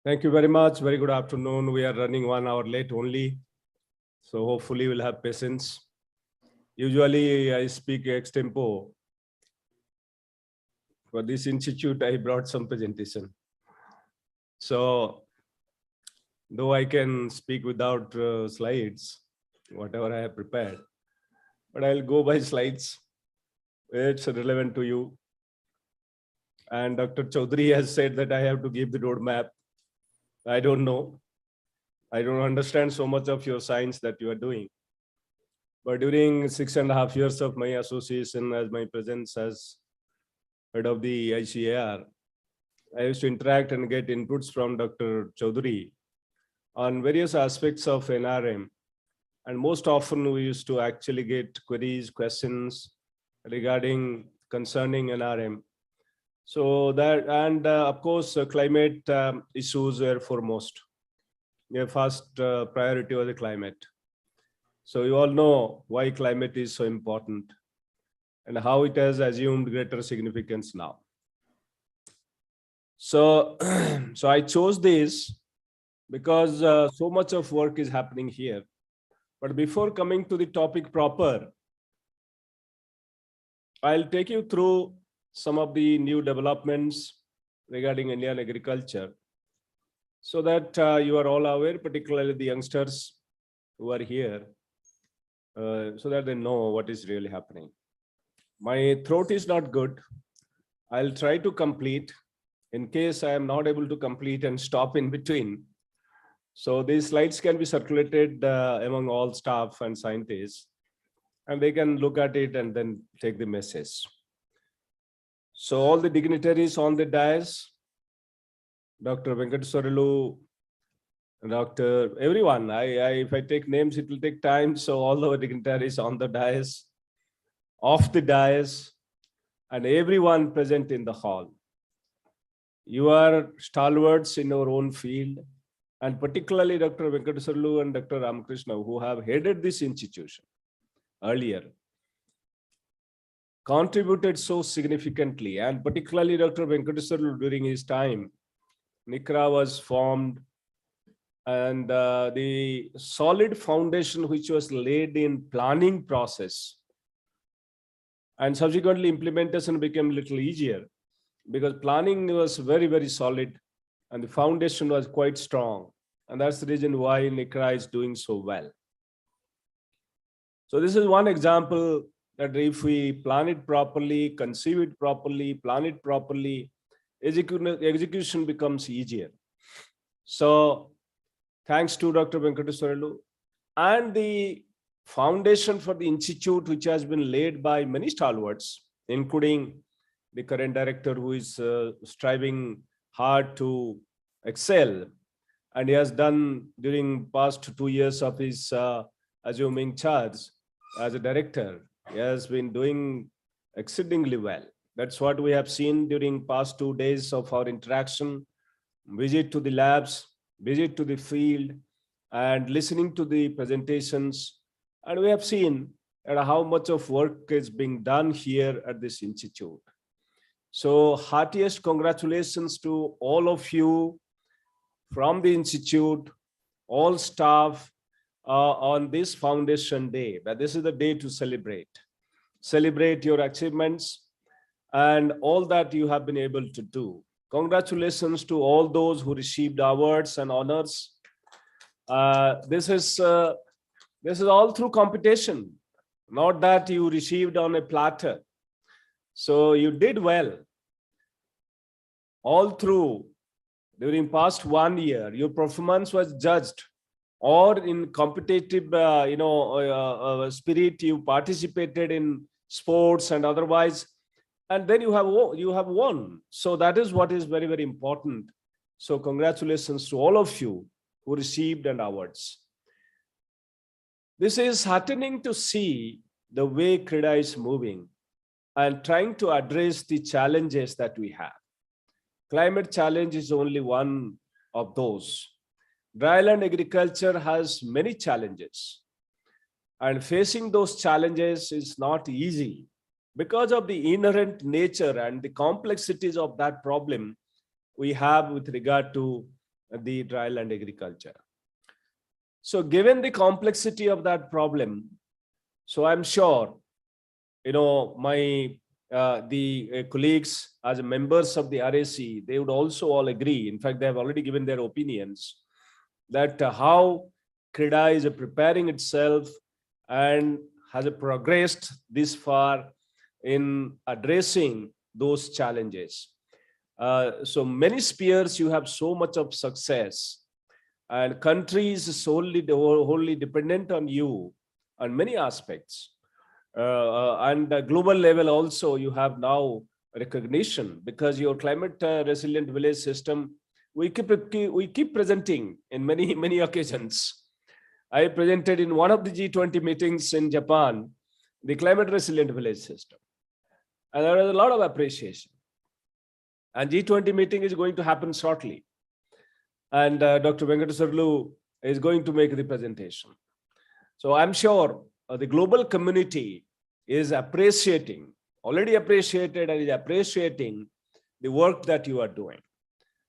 Thank you very much. Very good afternoon. We are running 1 hour late only, so hopefully we'll have patience. Usually I speak ex-tempo. For this institute, I brought some presentation. So, though I can speak without slides, whatever I have prepared, but I'll go by slides. It's relevant to you. And Dr. Chaudhary has said that I have to give the roadmap. I don't know. I don't understand so much of your science that you are doing. But during 6.5 years of my association, as my presence as head of the ICAR, I used to interact and get inputs from Dr. Chaudhary on various aspects of NRM. And most often we used to actually get queries, questions regarding concerning NRM. So that, and of course, climate issues were foremost. Their first priority was the climate. So you all know why climate is so important and how it has assumed greater significance now. So, so I chose this because so much of work is happening here. But before coming to the topic proper, I'll take you through some of the new developments regarding Indian agriculture, so that you are all aware, particularly the youngsters who are here, so that they know what is really happening. My throat is not good. I'll try to complete. In case I am not able to complete and stop in between. So these slides can be circulated among all staff and scientists, and they can look at it and then take the message. So all the dignitaries on the dais, Dr. Venkateswarlu, Dr. everyone, if I take names, it will take time. So all the dignitaries on the dais, off the dais, and everyone present in the hall. You are stalwarts in your own field, and particularly Dr. Venkateswarlu and Dr. Ramakrishna, who have headed this institution earlier, contributed so significantly, and particularly Dr. Venkateswarlu during his time, NICRA was formed, and the solid foundation which was laid in planning process, and subsequently implementation became a little easier because planning was very, very solid and the foundation was quite strong. And that's the reason why ICAR is doing so well. So this is one example that if we plan it properly, conceive it properly, plan it properly, execution becomes easier. So thanks to Dr. Venkateswarlu and the foundation for the institute, which has been laid by many stalwarts, including the current director, who is striving hard to excel. And he has done during past 2 years of his assuming charge as a director. He has been doing exceedingly well. That's what we have seen during past 2 days of our interaction, visit to the labs, visit to the field, and listening to the presentations. And we have seen how much of work is being done here at this institute. So heartiest congratulations to all of you from the institute, all staff on this Foundation Day. But this is the day to celebrate. Celebrate your achievements and all that you have been able to do. Congratulations to all those who received awards and honors. This is all through competition, not that you received on a platter. So you did well. All through, during past 1 year, your performance was judged, or in competitive spirit, you participated in sports and otherwise, and then you have won. So that is what is very, very important. So congratulations to all of you who received an awards. This is heartening to see the way ICAR-CRIDA is moving and trying to address the challenges that we have. Climate challenge is only one of those. Dryland agriculture has many challenges, and facing those challenges is not easy because of the inherent nature and the complexities of that problem we have with regard to the dryland agriculture. So given the complexity of that problem, so I'm sure, the colleagues as members of the RAC, they would also all agree. In fact, they have already given their opinions that how ICAR-CRIDA is preparing itself and has progressed this far in addressing those challenges. So many spheres you have so much of success, and countries wholly dependent on you on many aspects. And global level also, you have now recognition because your climate resilient village system, we keep presenting in many occasions. I presented in one of the G20 meetings in Japan, the climate resilient village system. And there was a lot of appreciation. And G20 meeting is going to happen shortly. And Dr. Venkateswarlu is going to make the presentation. So I'm sure the global community is already appreciated and is appreciating the work that you are doing.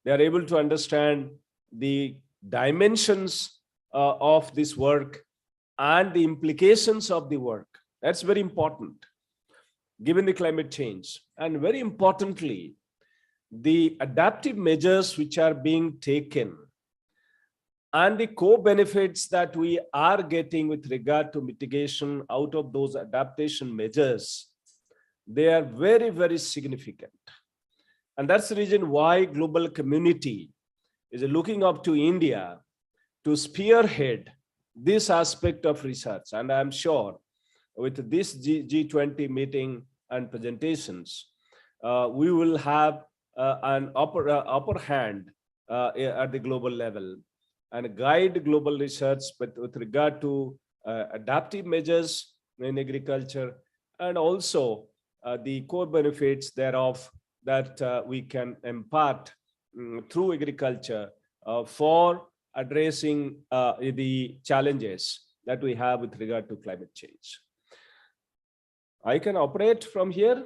They are able to understand the dimensions of this work and the implications of the work. That's very important, given the climate change. And very importantly, the adaptive measures which are being taken and the co-benefits that we are getting with regard to mitigation out of those adaptation measures, they are very, very significant. And that's the reason why global community is looking up to India to spearhead this aspect of research. And I'm sure with this G20 meeting and presentations, we will have an upper hand at the global level and guide global research with regard to adaptive measures in agriculture, and also the core benefits thereof that we can impart through agriculture for addressing the challenges that we have with regard to climate change. I can operate from here.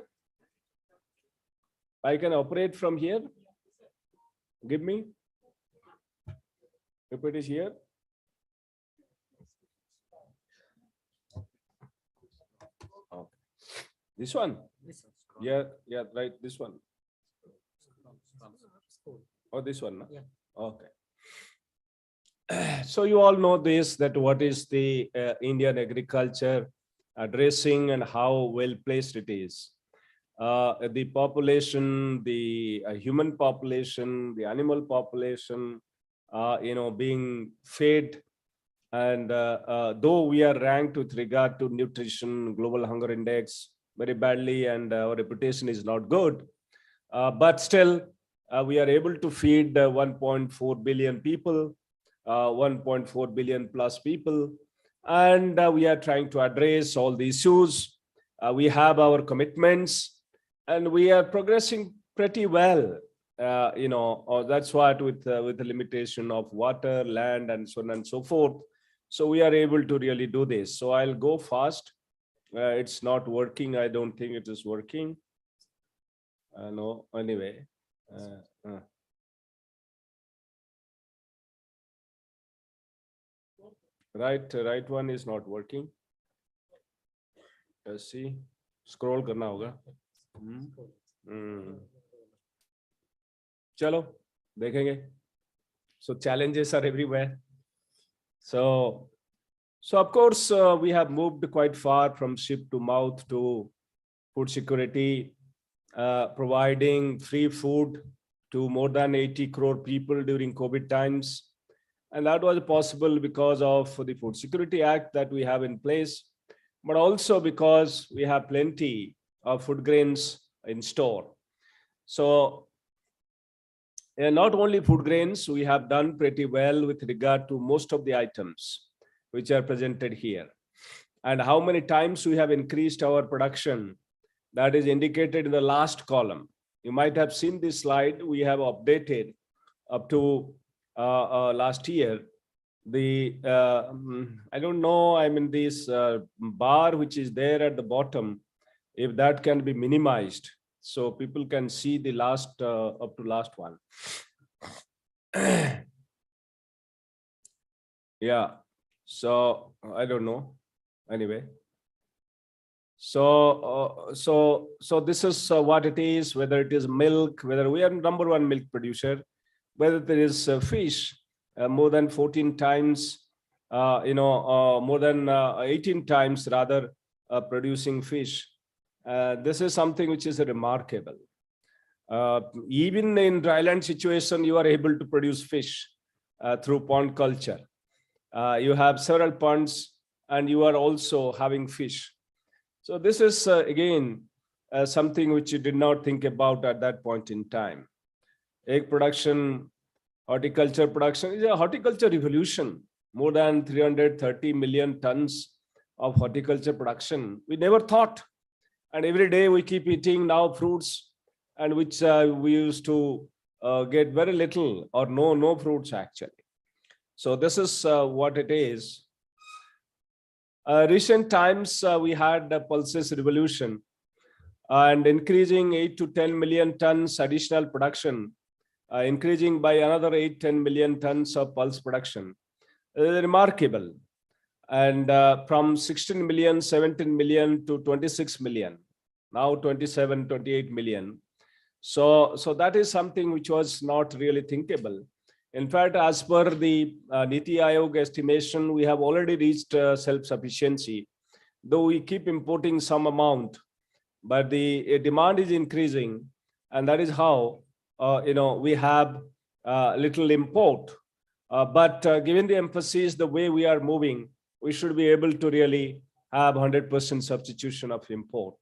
I can operate from here. Give me. If it is here. Okay. This one. Yeah, right. This one. Oh, this one. No? Yeah. Okay. So you all know this, that what is the Indian agriculture addressing and how well placed it is. The population, the human population, the animal population, being fed. And though we are ranked with regard to nutrition, global hunger index very badly, and our reputation is not good, but still we are able to feed 1.4 billion people, 1.4 billion plus people, and we are trying to address all the issues. We have our commitments, and we are progressing pretty well. That's what with the limitation of water, land, and so on and so forth. So we are able to really do this. So I'll go fast. It's not working. I don't think it is working. No, anyway. Right one is not working. Let's see. Scroll करना होगा. चलो देखेंगे. So challenges are everywhere. So of course we have moved quite far from ship to mouth to food security, providing free food to more than 80 crore people during COVID times. And that was possible because of the Food Security Act that we have in place, but also because we have plenty of food grains in store. So not only food grains, we have done pretty well with regard to most of the items which are presented here. And how many times we have increased our production, that is indicated in the last column. You might have seen this slide. We have updated up to last year. The I don't know, I mean this bar which is there at the bottom, if that can be minimized so people can see the last up to last one. Yeah, so I don't know, anyway. So this is what it is, whether it is milk, whether we are #1 milk producer, whether there is fish, more than 14 times, more than 18 times rather producing fish. This is something which is remarkable. Even in dryland situation, you are able to produce fish through pond culture. You have several ponds and you are also having fish. So this is again something which you did not think about at that point in time. Egg production, horticulture production is a horticulture revolution. More than 330 million tons of horticulture production. We never thought. And every day we keep eating now fruits, and which we used to get very little or no fruits actually. So this is what it is. Recent times we had the pulses revolution and increasing 8 to 10 million tons additional production, increasing by another 8-10 million tons of pulse production. Remarkable. And from 16 million, 17 million to 26 million, now 27, 28 million. So that is something which was not really thinkable. In fact, as per the Niti Aayog estimation, we have already reached self-sufficiency, though we keep importing some amount, but the demand is increasing, and that is how we have little import. But given the emphasis, the way we are moving, we should be able to really have 100% substitution of import.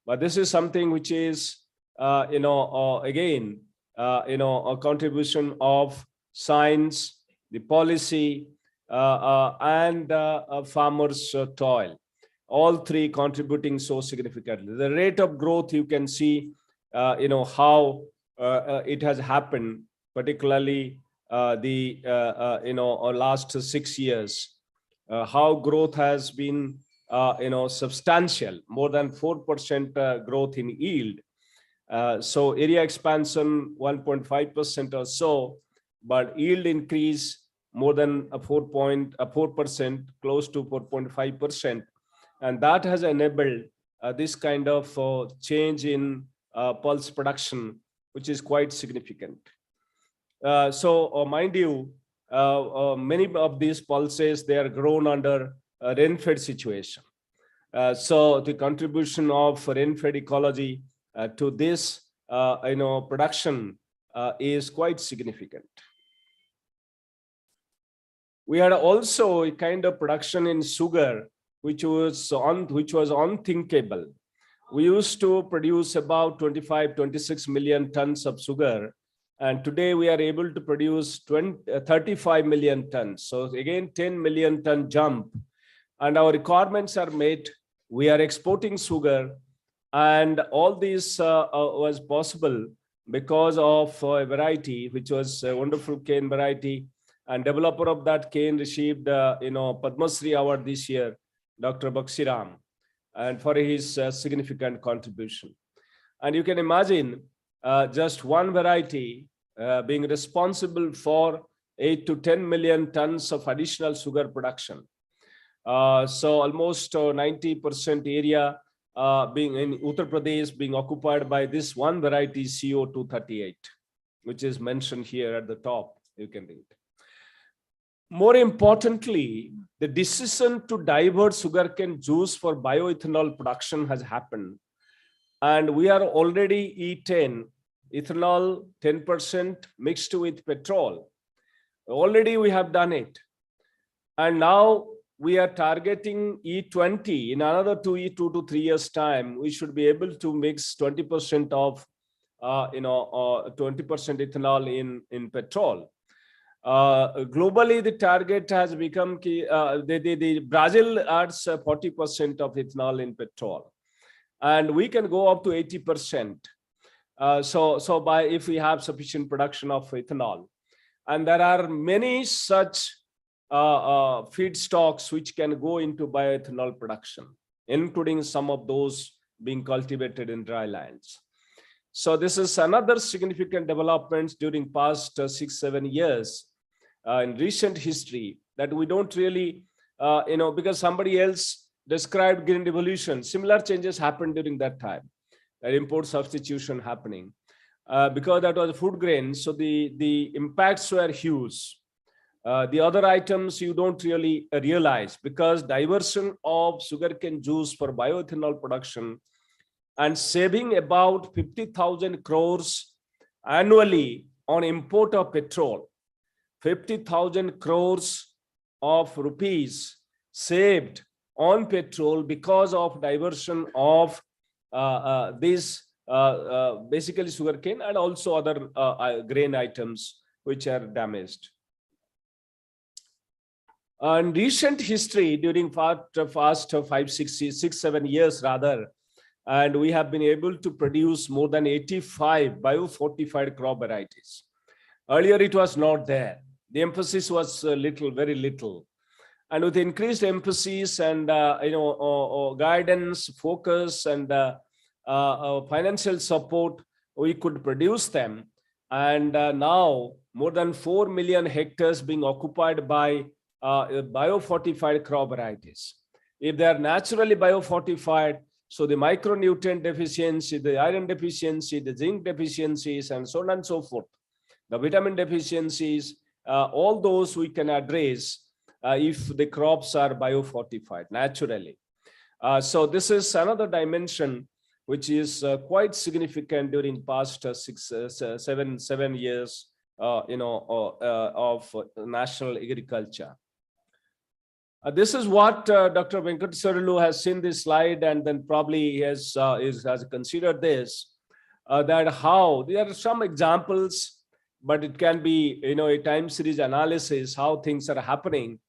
But this is something which is, again, a contribution of science, the policy, and farmers' toil, all three contributing so significantly. The rate of growth, you can see, how it has happened, particularly the last 6 years, how growth has been substantial, more than 4% growth in yield. So area expansion 1.5% or so, but yield increase more than 4%, close to 4.5%, and that has enabled this kind of change in pulse production, which is quite significant. So mind you, many of these pulses, they are grown under a rain-fed situation. So the contribution of rain-fed ecology to this, production is quite significant. We had also a kind of production in sugar, which was unthinkable. We used to produce about 25-26 million tons of sugar, and today we are able to produce 35 million tons. So again, 10 million ton jump, and our requirements are met. We are exporting sugar, and all this was possible because of a variety, which was a wonderful cane variety. And developer of that cane received, Padma Shri Award this year, Dr. Baksiram, and for his significant contribution. And you can imagine just one variety being responsible for 8 to 10 million tons of additional sugar production. So almost 90% area being in Uttar Pradesh being occupied by this one variety CO238, which is mentioned here at the top. You can read. More importantly, the decision to divert sugarcane juice for bioethanol production has happened. And we are already E10, ethanol 10% mixed with petrol. Already we have done it. And now we are targeting E20. In another 2 to 3 years time, we should be able to mix 20% of 20% ethanol in petrol. Globally, the target has become Brazil adds 40% of ethanol in petrol, and we can go up to 80%. So by if we have sufficient production of ethanol, and there are many such feedstocks which can go into bioethanol production, including some of those being cultivated in dry lands. So this is another significant development during past 6-7 years. In recent history, that we don't really, because somebody else described green revolution, similar changes happened during that time, that import substitution happening, because that was food grain. So the impacts were huge. The other items you don't really realize, because diversion of sugarcane juice for bioethanol production and saving about 50,000 crores annually on import of petrol. 50,000 crores of rupees saved on petrol because of diversion of these basically sugarcane and also other grain items which are damaged. In recent history, during past 5-6-7 years rather, and we have been able to produce more than 85 biofortified crop varieties. Earlier, it was not there. The emphasis was very little. And with increased emphasis and guidance, focus, and financial support, we could produce them. And now more than 4 million hectares being occupied by biofortified crop varieties. If they are naturally biofortified, so the micronutrient deficiency, the iron deficiency, the zinc deficiencies, and so on and so forth, the vitamin deficiencies, all those we can address if the crops are biofortified naturally. So this is another dimension which is quite significant during past 7 years, of national agriculture. This is what Dr. Venkateswarlu has seen this slide, and then probably he has considered this, that how there are some examples, but it can be, a time series analysis, how things are happening.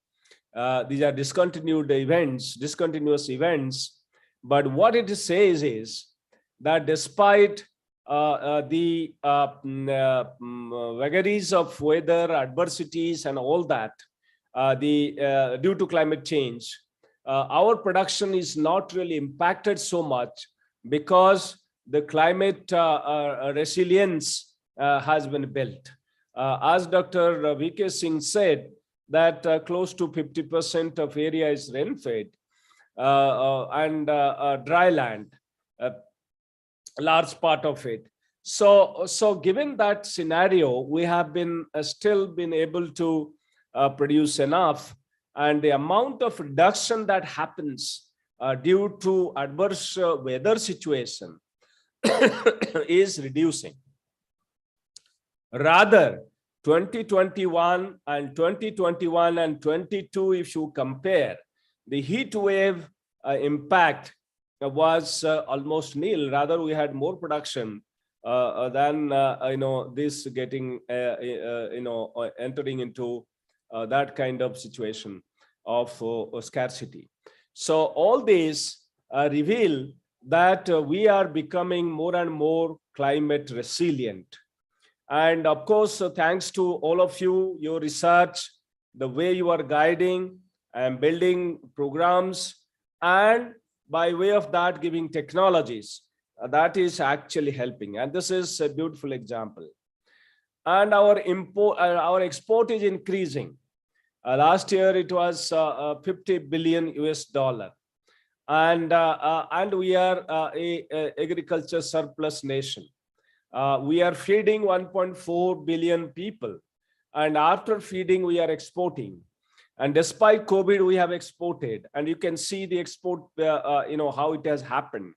These are discontinuous events. But what it says is that despite the vagaries of weather, adversities, and all that, due to climate change, our production is not really impacted so much because the climate resilience has been built. As Dr. V.K. Singh said, that close to 50% of area is rain-fed and dry land, a large part of it. So given that scenario, we have been still been able to produce enough, and the amount of reduction that happens due to adverse weather situation is reducing. Rather, 2021 and 22, if you compare, the heat wave impact was almost nil. Rather, we had more production than this getting entering into that kind of situation of scarcity. So all these reveal that we are becoming more and more climate resilient. And of course, thanks to all of you, your research, the way you are guiding and building programs, and by way of that giving technologies, that is actually helping. And this is a beautiful example. And our export is increasing. Last year it was 50 billion US dollar. And we are a agriculture surplus nation. We are feeding 1.4 billion people, and after feeding we are exporting, and despite COVID we have exported, and you can see the export how it has happened.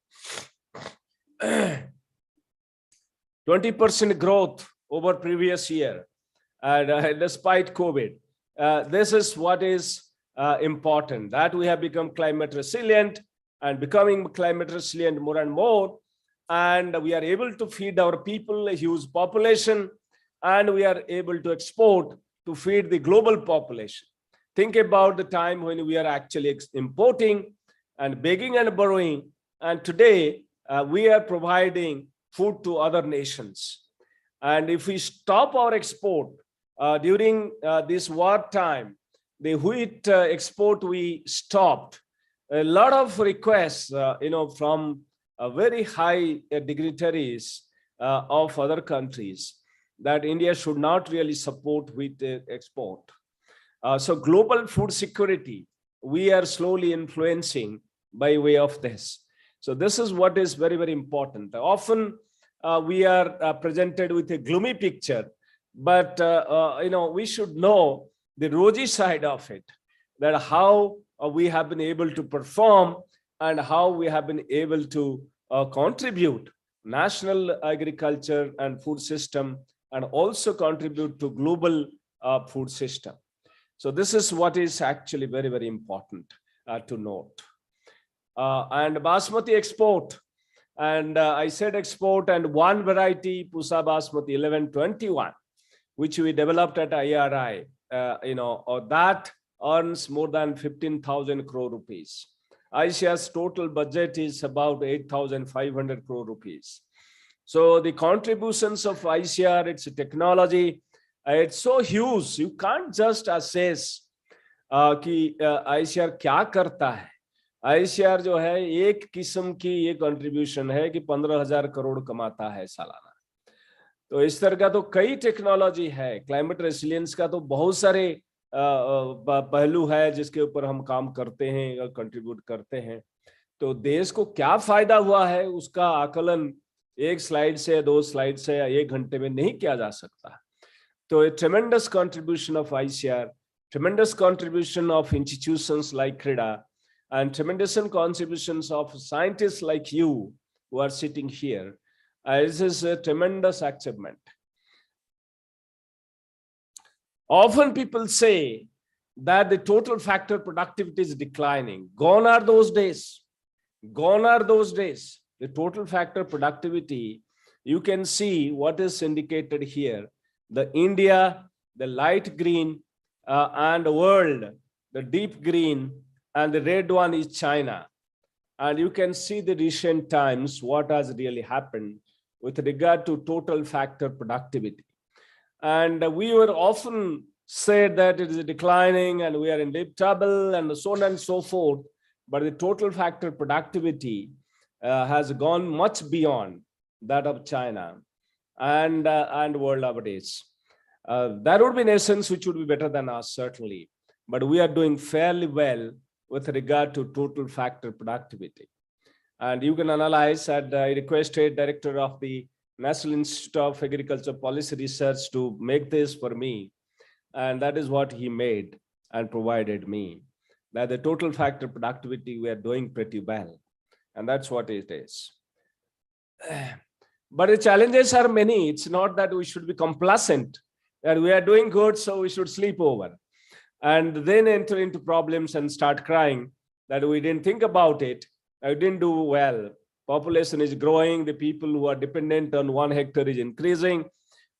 20% growth over previous year, and despite COVID. This is what is important, that we have become climate resilient and becoming climate resilient more and more. And we are able to feed our people, a huge population, and we are able to export to feed the global population. Think about the time when we are actually importing and begging and borrowing, and today we are providing food to other nations. And if we stop our export during this war time, the wheat export we stopped, a lot of requests from very high dignitaries of other countries that India should not really support wheat export. So global food security, we are slowly influencing by way of this. So this is what is very, very important. Often we are presented with a gloomy picture, but we should know the rosy side of it, that how we have been able to perform and how we have been able to contribute national agriculture and food system, and also contribute to global food system. So this is what is actually very, very important to note. And Basmati export, and I said export, and one variety, Pusa Basmati 1121, which we developed at IRI, that earns more than 15,000 crore rupees. ICAR's total budget is about 8,500 crore rupees. So the contributions of ICAR, its technology, it's so huge. You can't just assess कि ICAR क्या करता है. ICAR जो है एक किस्म की ये कंट्रीब्यूशन है कि 15,000 करोड़ कमाता है सालाना. तो इस तरह का तो कई टेक्नोलॉजी है. क्लाइमेट रेसिलियंस का तो बहुत सारे पहलू है जिसके ऊपर हम काम करते हैं और कंट्रीब्यूट करते हैं. तो देश को क्या फायदा हुआ है उसका आकलन एक स्लाइड से, दो स्लाइड से या एक घंटे में नहीं किया जा सकता. So a tremendous contribution of ICAR, tremendous contribution of institutions like CRIDA, and tremendous contributions of scientists like you who are sitting here. This is a tremendous achievement. Often people say that the total factor productivity is declining. Gone are those days. Gone are those days. The total factor productivity, you can see what is indicated here. The India, the light green, and the world, the deep green, and the red one is China. And you can see the recent times, what has really happened with regard to total factor productivity. And we were often said that it is declining and we are in deep trouble and so on and so forth. But the total factor productivity has gone much beyond that of China and world nowadays. That would be nations which would be better than us, certainly. But we are doing fairly well with regard to total factor productivity. And you can analyze, and I requested director of the National Institute of Agriculture Policy Research to make this for me. And that is what he made and provided me. That the total factor productivity, we are doing pretty well. And that's what it is. But the challenges are many. It's not that we should be complacent, that we are doing good, so we should sleep over and then enter into problems and start crying that we didn't think about it, I didn't do well. Population is growing, the people who are dependent on 1 hectare is increasing,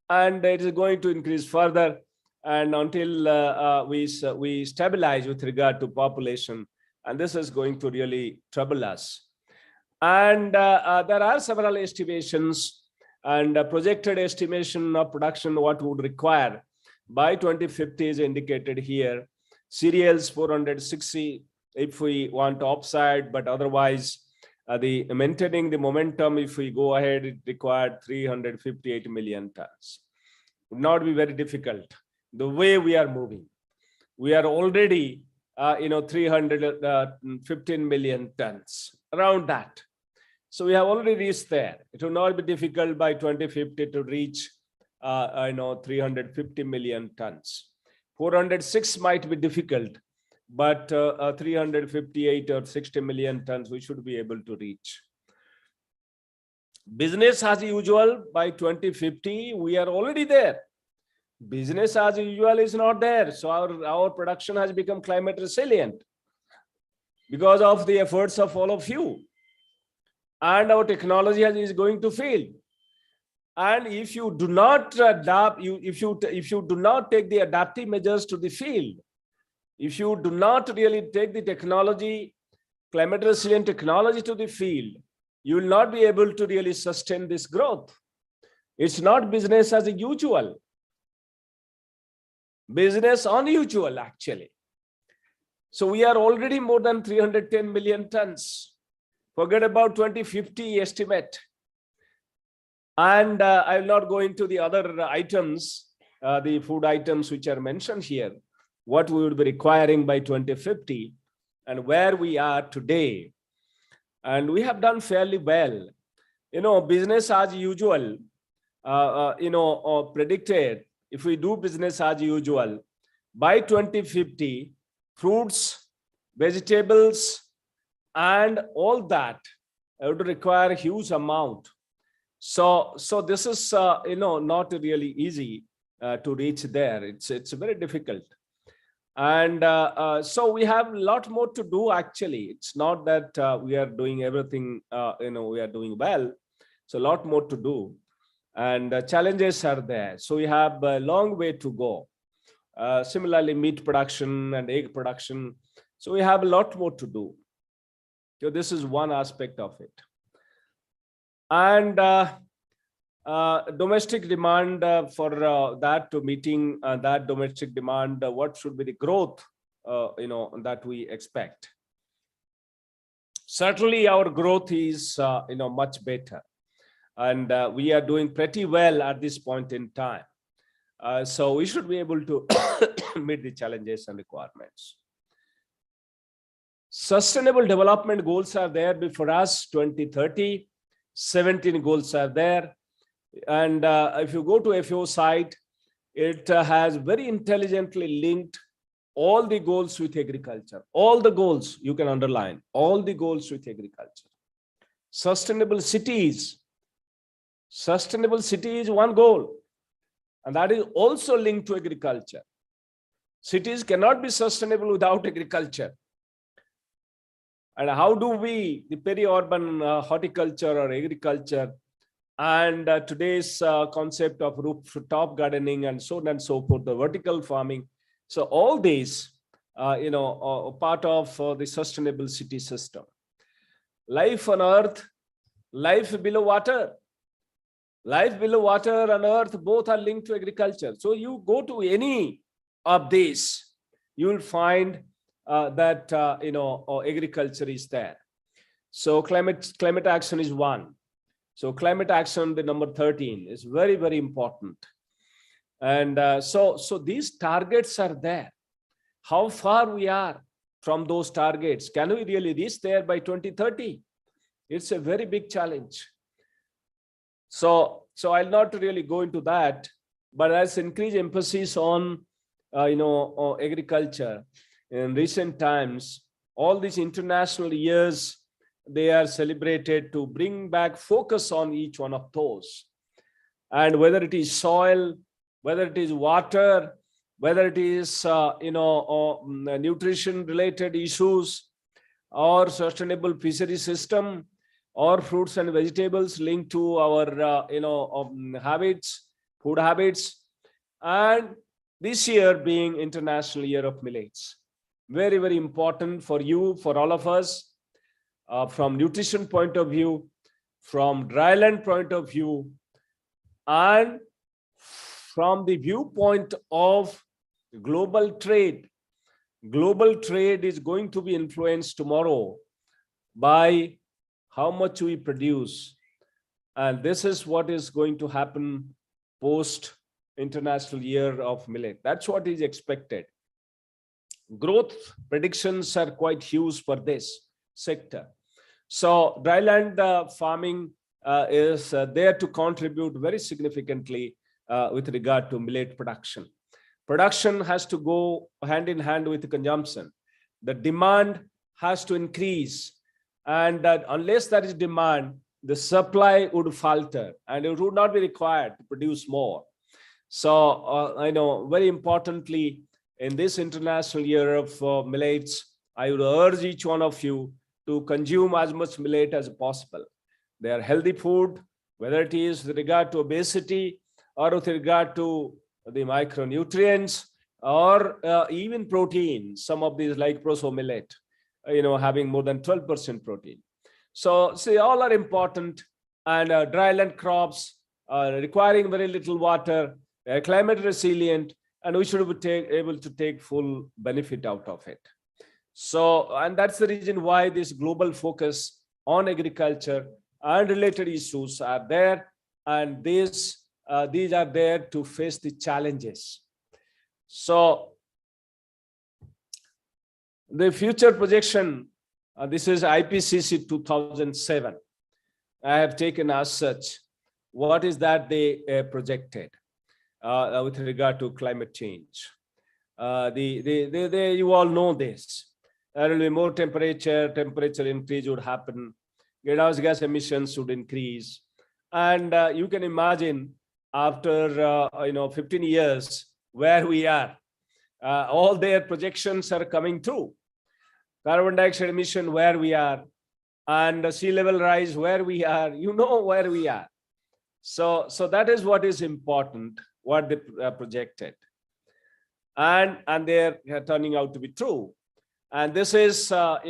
and it is going to increase further. And until we stabilize with regard to population, and this is going to really trouble us. And there are several estimations and projected estimation of production, what would require by 2050 is indicated here. Cereals 460 if we want offside, but otherwise the maintaining the momentum, if we go ahead, it required 358 million tons. Would not be very difficult. The way we are moving, we are already 315 million tons, around that. So we have already reached there. It will not be difficult by 2050 to reach 350 million tons. 406 might be difficult, but 358 or 60 million tons we should be able to reach. Business as usual by 2050, we are already there. Business as usual is not there. So our production has become climate resilient because of the efforts of all of you. And our technology is going to fail. And if you do not adapt, if you do not take the adaptive measures to the field, if you do not really take the technology, climate resilient technology to the field, you will not be able to really sustain this growth. It's not business as usual. Business unusual, actually. So we are already more than 310 million tons. Forget about 2050 estimate. And I will not go into the other items, the food items which are mentioned here, what we would be requiring by 2050 and where we are today. And we have done fairly well. Business as usual, predicted, if we do business as usual, by 2050, fruits, vegetables, and all that would require a huge amount. So this is not really easy to reach there. It's very difficult. And so we have a lot more to do, actually. It's not that we are doing everything, we are doing well. So a lot more to do. And challenges are there. So we have a long way to go. Similarly, meat production and egg production. So we have a lot more to do. So this is one aspect of it. And domestic demand for that to meeting that domestic demand, what should be the growth that we expect? Certainly our growth is much better, and we are doing pretty well at this point in time. So we should be able to meet the challenges and requirements. Sustainable development goals are there before us, 2030. 17 goals are there. And if you go to FAO site, it has very intelligently linked all the goals with agriculture. All the goals, you can underline, all the goals with agriculture. Sustainable cities. Sustainable city is one goal, and that is also linked to agriculture. Cities cannot be sustainable without agriculture. And how do we, the peri-urban horticulture or agriculture, and today's concept of rooftop gardening and so on and so forth, the vertical farming. So all these, are part of the sustainable city system. Life on earth, life below water. Life below water and earth both are linked to agriculture. So you go to any of these, you will find that agriculture is there. So climate action is one. So climate action, the number 13, is very, very important. And so these targets are there. How far we are from those targets? Can we really reach there by 2030? It's a very big challenge. So I'll not really go into that, but as increased emphasis on agriculture in recent times, all these international years, they are celebrated to bring back focus on each one of those. And whether it is soil, whether it is water, whether it is nutrition related issues, or sustainable fishery system, or fruits and vegetables linked to our habits, food habits. And this year being International Year of Millets, very, very important for you, for all of us, from nutrition point of view, from dryland point of view, and from the viewpoint of global trade. Global trade is going to be influenced tomorrow by how much we produce. And this is what is going to happen post International Year of Millet. That's what is expected. Growth predictions are quite huge for this sector. So dryland farming is there to contribute very significantly with regard to millet production. Production has to go hand in hand with the consumption. The demand has to increase, and unless there is demand, the supply would falter and it would not be required to produce more. So I know, very importantly, in this International Year of Millets, I would urge each one of you to consume as much millet as possible. They are healthy food, whether it is with regard to obesity or with regard to the micronutrients, or even protein. Some of these, like proso millet, having more than 12% protein. So see, all are important, and dryland crops requiring very little water, climate resilient, and we should be able to take full benefit out of it. So, and that's the reason why this global focus on agriculture and related issues are there, and these are there to face the challenges. So the future projection, this is IPCC 2007. I have taken as such, what is that they projected with regard to climate change. You all know this. There will be more temperature increase would happen, greenhouse gas emissions would increase. And you can imagine after 15 years where we are. All their projections are coming true. Carbon dioxide emission where we are, and sea level rise where we are, where we are. So that is what is important, what they projected. And they're turning out to be true. And this is, the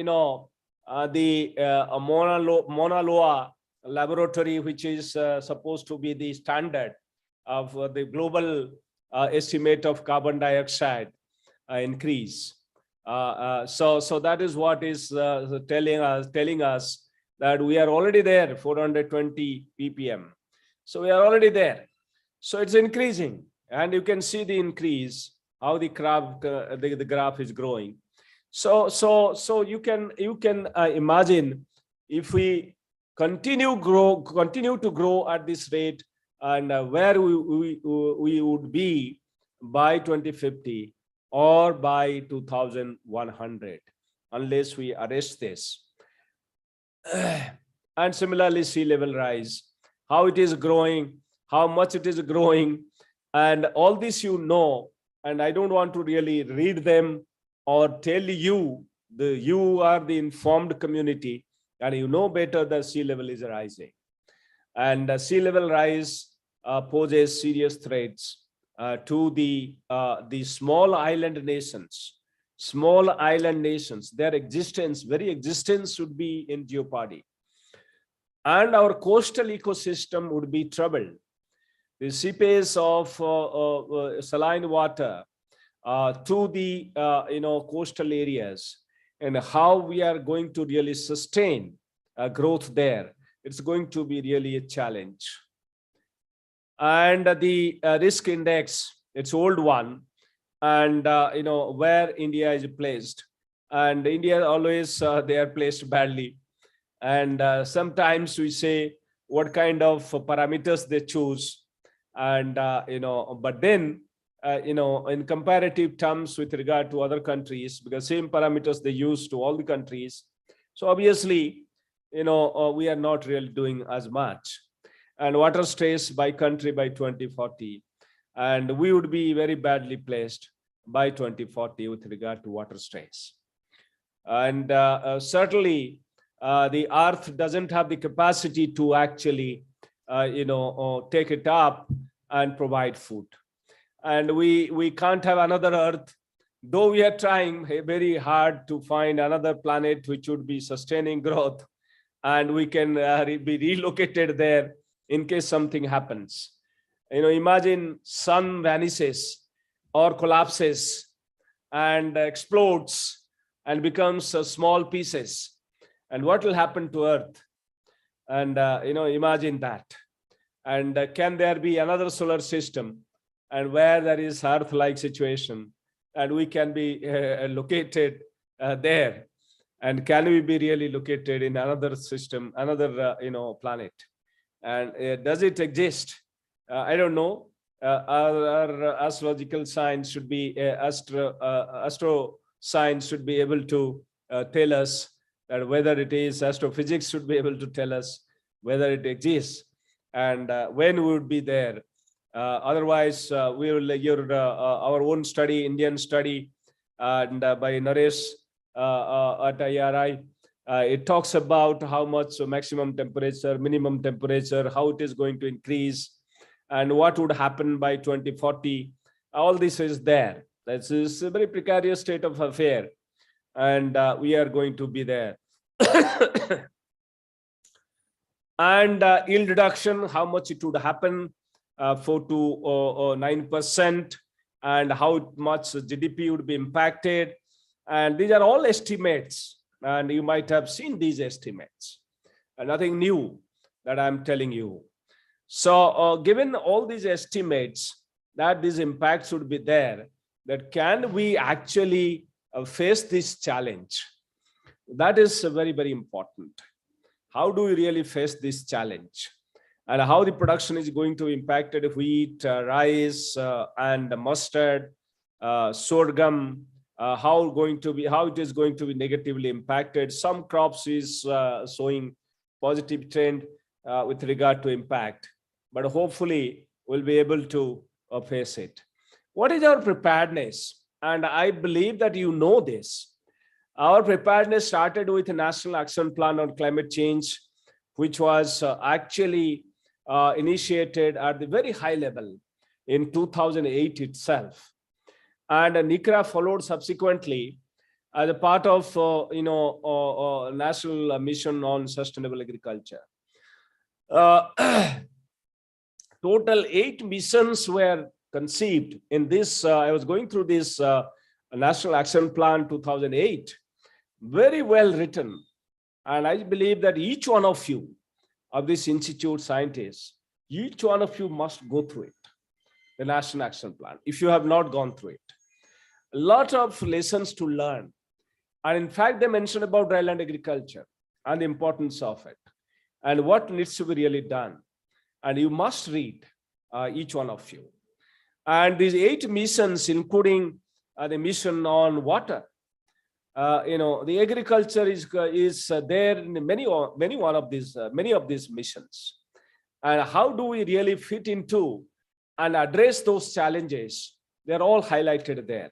Mauna Loa laboratory, which is supposed to be the standard of the global estimate of carbon dioxide increase. So that is what is telling us that we are already there, 420 ppm. So we are already there. So it's increasing, and you can see the increase, how the graph is growing. So you can imagine, if we continue to grow at this rate, and where we would be by 2050 or by 2100, unless we arrest this. And similarly, sea level rise, how it is growing, how much it is growing, and all this and I don't want to really read them or tell you. You are the informed community, and you know better that sea level is rising. And sea level rise poses serious threats to the small island nations. Small island nations, their very existence should be in jeopardy. And our coastal ecosystem would be troubled. The seepage of saline water to the coastal areas, and how we are going to really sustain growth there, it's going to be really a challenge. And the risk index, it's old one, and where India is placed, and India always they are placed badly. And sometimes we say what kind of parameters they choose, and but then in comparative terms with regard to other countries, because same parameters they use to all the countries. So obviously, we are not really doing as much. And water stress by country by 2040, and we would be very badly placed by 2040 with regard to water stress. And certainly, the earth doesn't have the capacity to actually, take it up and provide food. And we can't have another earth, though we are trying very hard to find another planet which would be sustaining growth, and we can be relocated there in case something happens. Imagine sun vanishes or collapses and explodes and becomes small pieces, and what will happen to earth? And imagine that. And can there be another solar system, and where there is earth-like situation, and we can be located there? And can we be really located in another system, another planet? And does it exist? I don't know. Our astrological science should be astro science should be able to tell us that whether it is. Astrophysics should be able to tell us whether it exists and when we would be there. Otherwise, we will our own study, Indian study, and by Naresh at IRI. It talks about how much maximum temperature, minimum temperature, how it is going to increase, and what would happen by 2040. All this is there. This is a very precarious state of affair, and we are going to be there. And yield reduction, how much it would happen, 4 to 9%, and how much GDP would be impacted. And these are all estimates. And you might have seen these estimates. Nothing new that I'm telling you. So given all these estimates that these impacts would be there, that can we actually face this challenge? That is very, very important. How do we really face this challenge? And how the production is going to be impacted if wheat, rice, and mustard, sorghum, how it is going to be negatively impacted. Some crops is showing positive trend with regard to impact, but hopefully we'll be able to face it. What is our preparedness? And I believe that you know this. Our preparedness started with a National Action Plan on Climate Change, which was actually initiated at the very high level in 2008 itself. And NICRA followed subsequently as a part of National Mission on Sustainable Agriculture. Total 8 missions were conceived in this. I was going through this National Action Plan 2008, very well written. And I believe that each one of you, of this institute scientists, each one of you must go through it, the National Action Plan, if you have not gone through it. A lot of lessons to learn. And in fact, they mentioned about dryland agriculture and the importance of it and what needs to be really done. And you must read, each one of you. And these 8 missions, including the mission on water, the agriculture is there in many of these missions. And how do we really fit into and address those challenges? They're all highlighted there.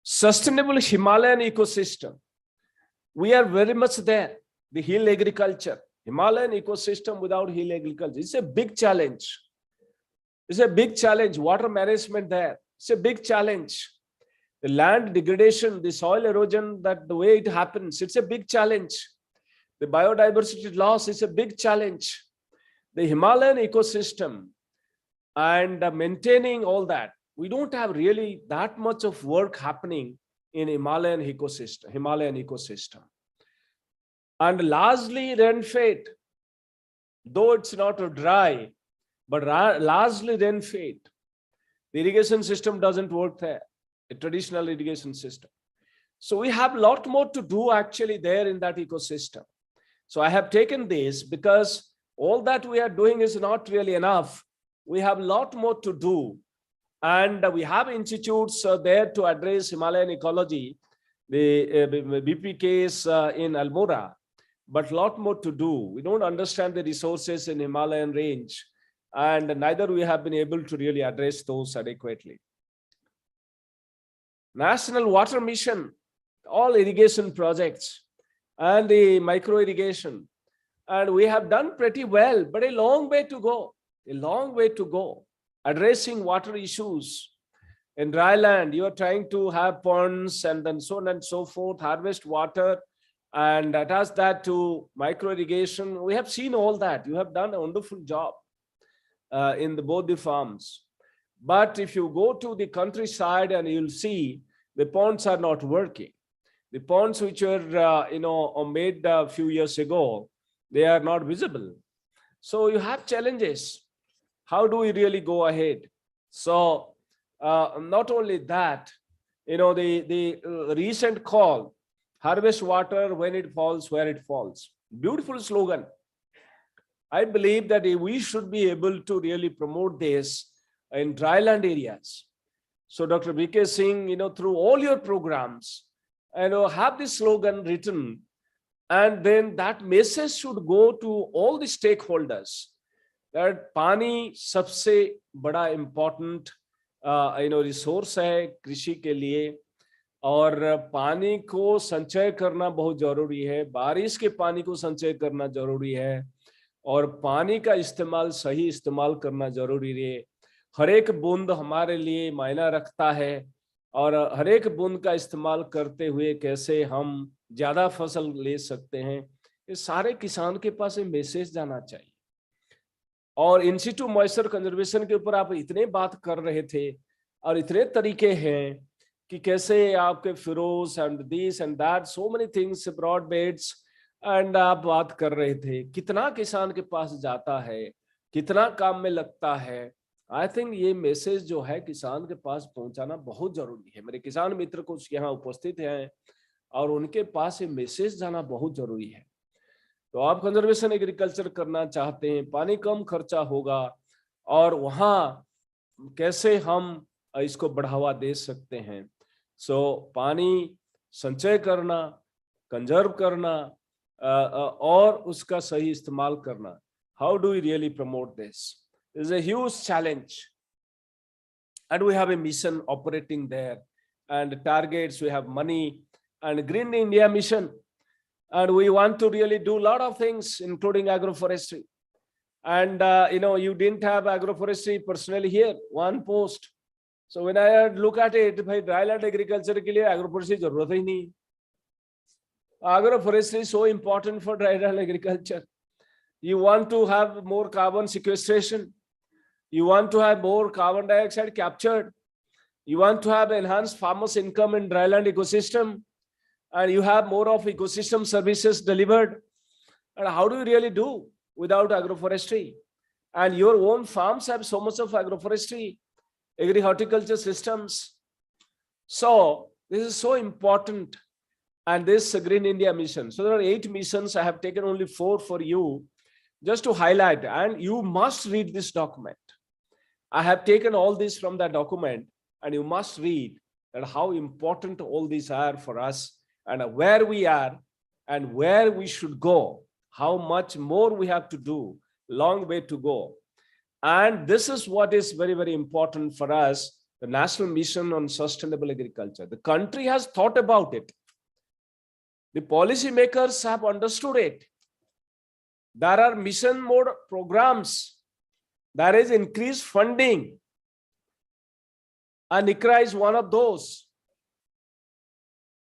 Sustainable Himalayan ecosystem. We are very much there. The hill agriculture, Himalayan ecosystem without hill agriculture. It's a big challenge. It's a big challenge. Water management there. It's a big challenge. The land degradation, the soil erosion, that the way it happens, it's a big challenge. The biodiversity loss is a big challenge. The Himalayan ecosystem and maintaining all that. We don't have really that much of work happening in Himalayan ecosystem. And largely rain-fed, though it's not dry, but largely rain-fed. The irrigation system doesn't work there, a traditional irrigation system. So we have a lot more to do actually there in that ecosystem. So I have taken this because all that we are doing is not really enough We have a lot more to do. And we have institutes there to address Himalayan ecology, the BPKs in Almora, but a lot more to do. We don't understand the resources in Himalayan range, and neither we have been able to really address those adequately. National Water Mission, all irrigation projects and the micro irrigation, and we have done pretty well, but a long way to go, a long way to go. Addressing water issues in dry land, you are trying to have ponds and then so on and so forth, harvest water and attach that to micro irrigation. We have seen all that. You have done a wonderful job in both the farms. But if you go to the countryside and you'll see the ponds are not working. The ponds which were made a few years ago, they are not visible. So you have challenges. How do we really go ahead? So not only that, the recent call, harvest water when it falls, where it falls. Beautiful slogan. I believe that we should be able to really promote this in dryland areas. So Dr. V.K. Singh, through all your programs, have this slogan written, and then that message should go to all the stakeholders that पानी सबसे बड़ा important resource है कृषि के लिए, और पानी को संचय करना बहुत जरूरी है, बारिश के पानी को संचय करना जरूरी है, और पानी का इस्तेमाल सही इस्तेमाल करना जरूरी है। हर एक बूंद हमारे लिए मायना रखता है, और हर एक बूंद का इस्तेमाल करते हुए कैसे हम ज्यादा फसल ले सकते हैं, ये सारे किसान के पास ये मैसेज जाना चाहिए। और इन सिटू मॉइस्चर कंजर्वेशन के ऊपर आप इतने बात कर रहे थे, और इतने तरीके हैं कि कैसे आपके furrows and this and that, so many things, broad beds, and आप बात कर रहे थे कितना किसान के पास जाता है, कितना काम में लगता है। आई थिंक ये मैसेज जो है किसान के पास पहुंचाना बहुत जरूरी है। मेरे किसान मित्र कुछ यहाँ उपस्थित हैं और उनके पास ये मैसेज जाना बहुत जरूरी है। तो आप कंजर्वेशन एग्रीकल्चर करना चाहते हैं, पानी कम खर्चा होगा, और वहाँ कैसे हम इसको बढ़ावा दे सकते हैं। सो पानी संचय करना, कंजर्व करना और उसका सही इस्तेमाल करना, how do we really promote this is a huge challenge, and we have a mission operating there, and targets, we have money, and Green India mission, and we want to really do a lot of things including agroforestry. And you didn't have agroforestry personnel here, one post. So when I look at it, bhai dryland agriculture ke liye agroforestry zarurat hi nahi. Agroforestry is so important for dryland agriculture. You want to have more carbon sequestration. You want to have more carbon dioxide captured. You want to have enhanced farmers' income in dryland ecosystem, and you have more of ecosystem services delivered. And how do you really do without agroforestry? And your own farms have so much of agroforestry, agri-horticulture systems. So this is so important. And this Green India mission. So there are 8 missions. I have taken only 4 for you, just to highlight, and you must read this document. I have taken all this from that document, and you must read that how important all these are for us, and where we are and where we should go, how much more we have to do, long way to go. And this is what is very, very important for us, the National Mission on Sustainable Agriculture. The country has thought about it. The policy makers have understood it. There are mission mode programs. There is increased funding. And ICRA is one of those.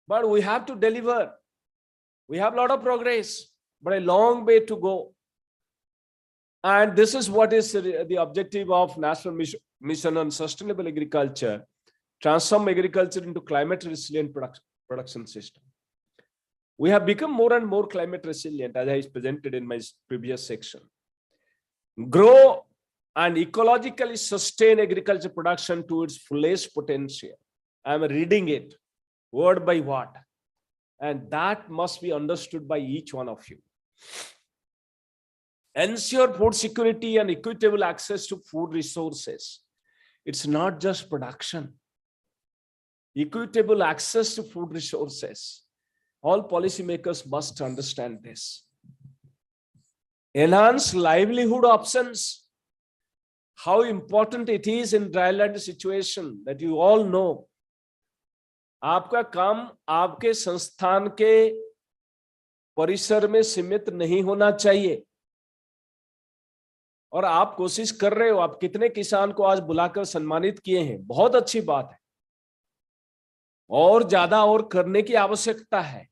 But we have to deliver. We have a lot of progress, but a long way to go. And this is what is the objective of National Mission on Sustainable Agriculture: transform agriculture into climate resilient production system. We have become more and more climate resilient, as I presented in my previous section. Grow and ecologically sustain agriculture production to its fullest potential. I am reading it word by word, and that must be understood by each one of you. ensure food security and equitable access to food resources. It's not just production. Equitable access to food resources. All policymakers must understand this. Enhance livelihood options. How important it is in dryland situation that you all know. आपका काम आपके संस्थान के परिसर में सीमित नहीं होना चाहिए और आप कोशिश कर रहे हो। आप कितने किसान को आज बुलाकर सम्मानित किए हैं, बहुत अच्छी बात है। और ज्यादा और करने की आवश्यकता है।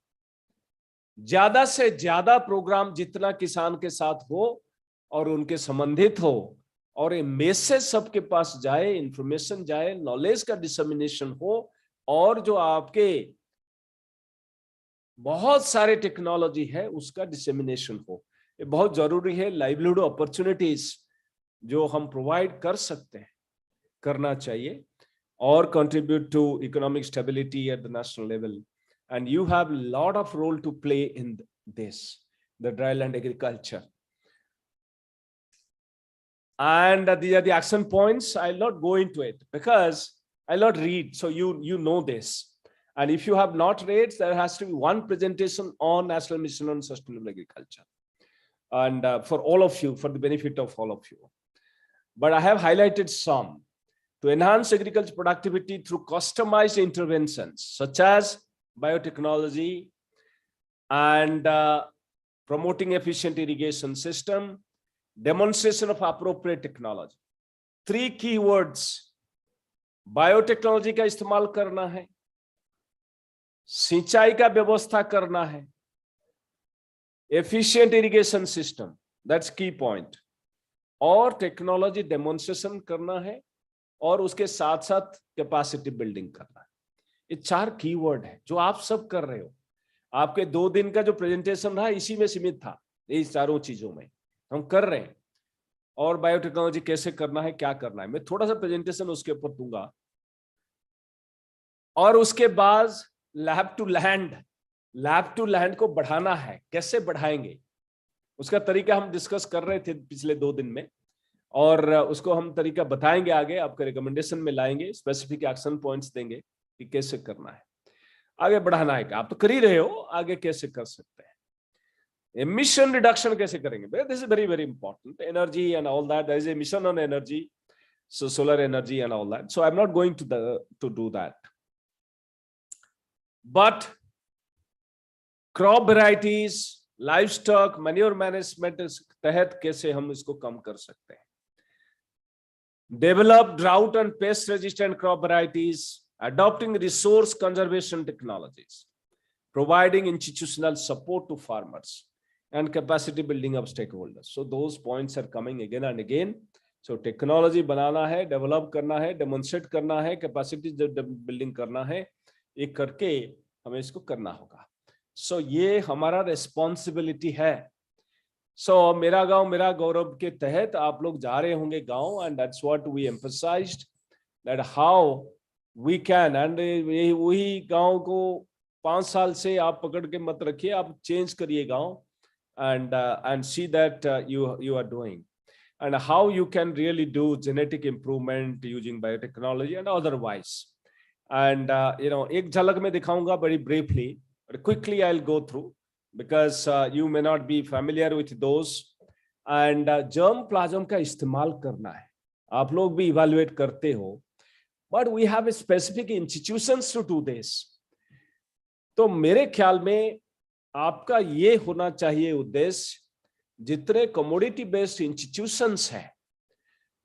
ज्यादा से ज्यादा प्रोग्राम जितना किसान के साथ हो और उनके संबंधित हो और ये मैसेज सबके पास जाए, इंफॉर्मेशन जाए, नॉलेज का डिसमिनेशन हो और जो आपके बहुत सारे टेक्नोलॉजी है उसका डिसमिनेशन हो। ये बहुत जरूरी है। लाइवलीहुड अपॉर्चुनिटीज जो हम प्रोवाइड कर सकते हैं करना चाहिए और contribute to economic stability at the national level. And you have a lot of role to play in this, the dryland agriculture. And these are the action points. I'll not go into it because I'll not read. So you know this. And if you have not read, there has to be one presentation on National Mission on Sustainable Agriculture. And for all of you, for the benefit of all of you. But I have highlighted some. To enhance agriculture productivity through customized interventions, such as biotechnology and promoting efficient irrigation system, demonstration of appropriate technology. 3 keywords. Biotechnology का इस्तेमाल करना है, सिंचाई का व्यवस्था करना है, efficient irrigation system, that's key point, और टेक्नोलॉजी डेमोन्स्ट्रेशन करना है और उसके साथ साथ कैपेसिटी बिल्डिंग करना है। ये 4 कीवर्ड है जो आप सब कर रहे हो। आपके 2 दिन का जो प्रेजेंटेशन रहा इसी में सीमित था, इस चारों चीजों में हम कर रहे हैं। और बायोटेक्नोलॉजी कैसे करना है, क्या करना है, मैं थोड़ा सा प्रेजेंटेशन उसके ऊपर दूंगा। और उसके बाद लैब टू लैंड को बढ़ाना है, कैसे बढ़ाएंगे उसका तरीका हम डिस्कस कर रहे थे पिछले 2 दिन में और उसको हम तरीका बताएंगे आगे, आपके रिकमेंडेशन में लाएंगे, स्पेसिफिक एक्शन पॉइंट्स देंगे कि कैसे करना है, आगे बढ़ाना है। आप तो कर ही रहे हो, आगे कैसे कर सकते हैं। emission reduction कैसे करेंगे, this is very very important. Energy and all that, there is a mission on energy, so solar energy and all that, so I'm not going to do that. But crop varieties, livestock, manure management तहत कैसे हम इसको कम कर सकते हैं। Develop drought and pest resistant crop varieties, adopting resource conservation technologies, providing institutional support to farmers, and capacity building of stakeholders. So those points are coming again and again. So technology बनाना है, develop करना है, demonstrate करना है, capacity building करना है, ये करके हमें इसको करना होगा। So ये हमारा responsibility है। So मेरा गांव मेरा गौरव के तहत आप लोग जा रहे होंगे गांव, and that's what we emphasized, that how we can, and वही गांव को 5 साल से आप पकड़ के मत रखिए, आप चेंज करिए गांव and see that you are doing, and how you can really do genetic improvement using biotechnology and otherwise. And एक झलक में दिखाऊंगा very briefly, but quickly I'll go through because you may not be familiar with those. And germplasm का इस्तेमाल करना है, आप लोग भी evaluate करते हो, but we have a specific institutions to do this. तो मेरे ख्याल में आपका ये होना चाहिए उद्देश्य, जितने कमोडिटी बेस्ड इंस्टीट्यूशंस हैं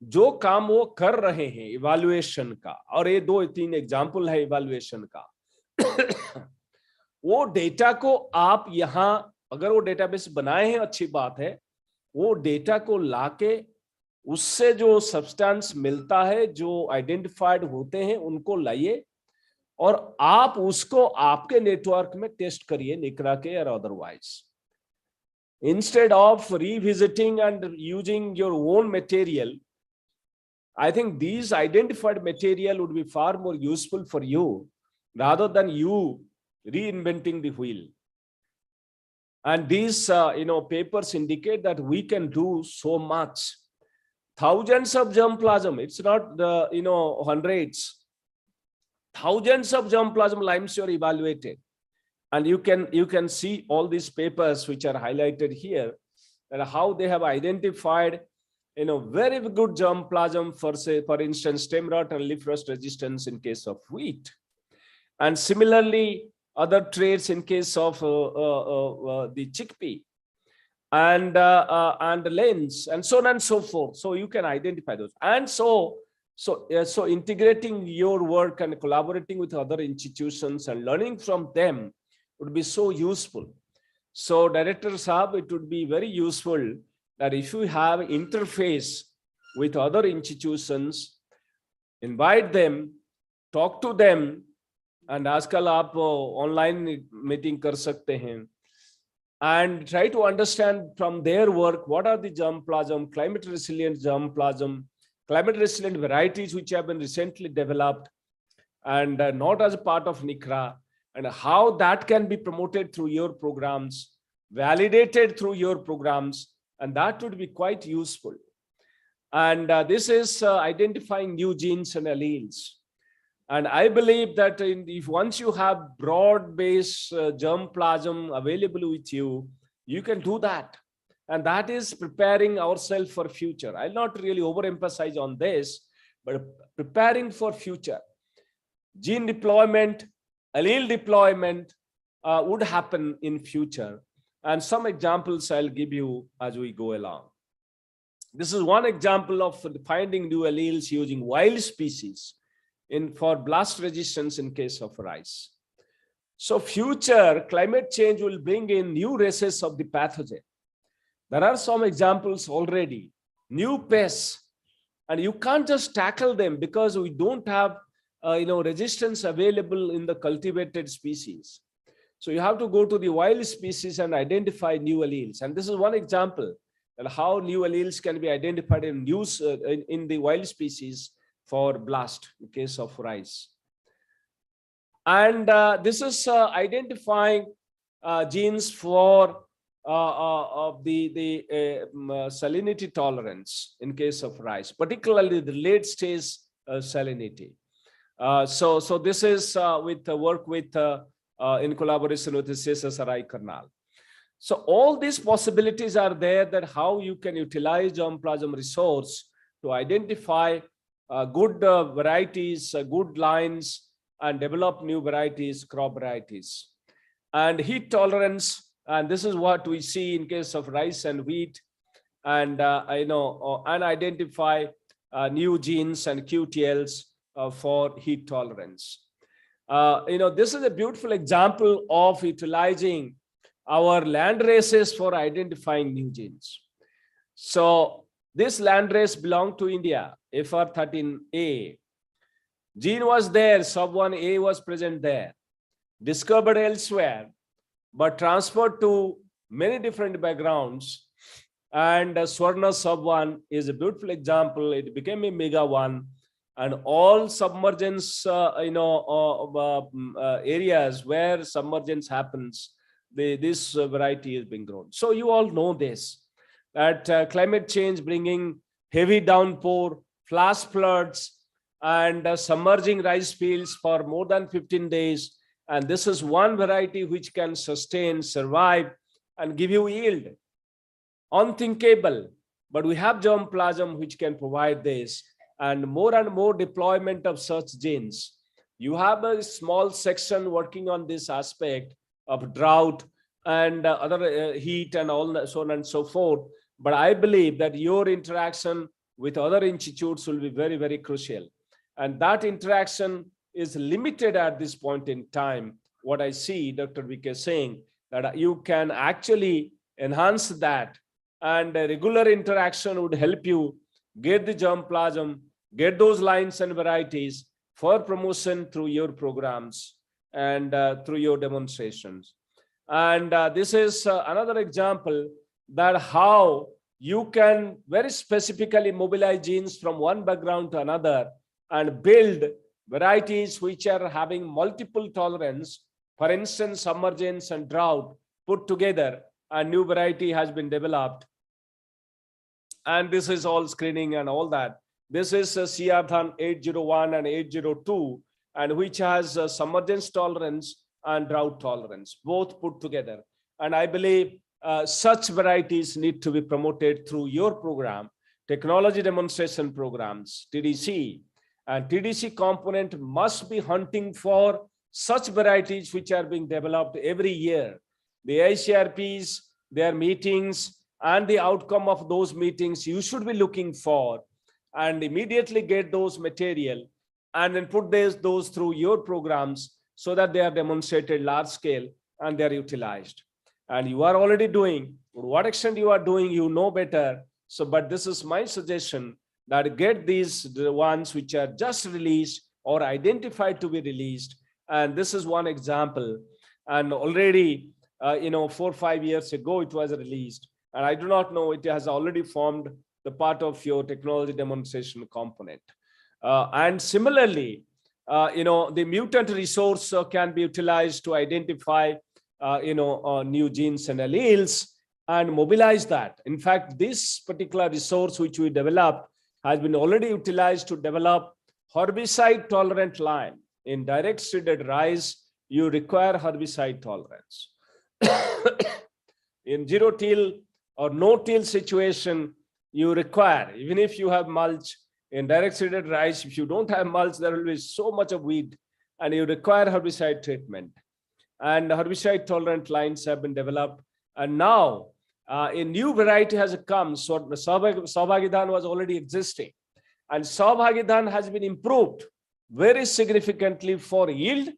जो काम वो कर रहे हैं इवैल्यूएशन का, और ये 2-3 एग्जांपल है इवैल्यूएशन का, वो डेटा को आप यहां, अगर वो डेटाबेस बनाए हैं अच्छी बात है, वो डेटा को लाके उससे जो सब्सटेंस मिलता है, जो आइडेंटिफाइड होते हैं, उनको लाइए और आप उसको आपके नेटवर्क में टेस्ट करिए, निकरा के और otherwise, instead of revisiting and using your own material. I think these identified material would be far more useful for you rather than you reinventing the wheel. And these, papers indicate that we can do so much. Thousands of germplasm, it's not the, hundreds. Thousands of germplasm limes are evaluated. And you can see all these papers which are highlighted here, and how they have identified, very good germplasm for, say, for instance, stem rot and leaf rust resistance in case of wheat. And similarly, other traits in case of the chickpea and the lens, and so on and so forth. So you can identify those. And so integrating your work and collaborating with other institutions and learning from them would be so useful. So Director Saab, it would be very useful that if you have interface with other institutions, invite them, talk to them, and आजकल आप online meeting कर सकते हैं, and try to understand from their work what are the germplasm, climate resilient germplasm, climate resilient varieties which have been recently developed and not as a part of NICRA, and how that can be promoted through your programs, validated through your programs, and that would be quite useful. And this is identifying new genes and alleles. And I believe that if once you have broad-based germplasm available with you, you can do that. And that is preparing ourselves for future. I'll not really overemphasize on this, but preparing for future. Gene deployment, allele deployment would happen in future. And some examples I'll give you as we go along. This is one example of finding new alleles using wild species for blast resistance in case of rice. So future climate change will bring in new races of the pathogen. There are some examples already, new pests, and you can't just tackle them because we don't have resistance available in the cultivated species. So you have to go to the wild species and identify new alleles. And this is one example of how new alleles can be identified in the wild species for blast in case of rice. And this is identifying genes for the salinity tolerance in case of rice, particularly the late stage salinity. So this is with work with in collaboration with the CSSRI Karnal. So all these possibilities are there, that how you can utilize germplasm resource to identify good varieties, good lines, and develop new varieties, crop varieties. And heat tolerance, and this is what we see in case of rice and wheat, and and identify new genes and QTLs for heat tolerance. This is a beautiful example of utilizing our land races for identifying new genes. So this land race belonged to India, FR13A. Gene was there, sub1A was present there, discovered elsewhere, but transferred to many different backgrounds. And Swarna sub1 is a beautiful example. It became a mega one, and all submergence, areas where submergence happens, this variety is being grown. So you all know this, that climate change bringing heavy downpour, flash floods, and submerging rice fields for more than 15 days. And this is one variety which can sustain, survive, and give you yield. Unthinkable, but we have germplasm which can provide this, and more deployment of such genes. You have a small section working on this aspect of drought and other heat and all so on and so forth. But I believe that your interaction with other institutes will be very, very crucial. And that interaction is limited at this point in time. What I see Dr. VK saying, that you can actually enhance that, and a regular interaction would help you get the germplasm, get those lines and varieties for promotion through your programs and through your demonstrations. And this is another example that how you can very specifically mobilize genes from one background to another and build varieties which are having multiple tolerance. For instance, submergence and drought put together a new variety has been developed. And this is all screening and all that. This is CR-THAN 801 and 802, and which has submergence tolerance and drought tolerance, both put together. And I believe such varieties need to be promoted through your program, technology demonstration programs, TDC. And TDC component must be hunting for such varieties which are being developed every year. The ICRPs, their meetings, and the outcome of those meetings you should be looking for, and immediately get those material and then put those through your programs so that they are demonstrated large scale and they are utilized. And you are already doing, to what extent you are doing, you know better. So, but this is my suggestion, that get the ones which are just released or identified to be released. And this is one example. And already, 4 or 5 years ago, it was released. And I do not know, it has already formed the part of your technology demonstration component. And similarly, the mutant resource can be utilized to identify, new genes and alleles and mobilize that. In fact, this particular resource which we developed has been already utilized to develop herbicide tolerant lime. In direct seeded rice, you require herbicide tolerance. In zero till or no till situation, you require, even if you have mulch, in direct seeded rice, if you don't have mulch, there will be so much of weed, and you require herbicide treatment. And herbicide tolerant lines have been developed. And now a new variety has come. So Saubhagidhan was already existing, and Saubhagidhan has been improved very significantly for yield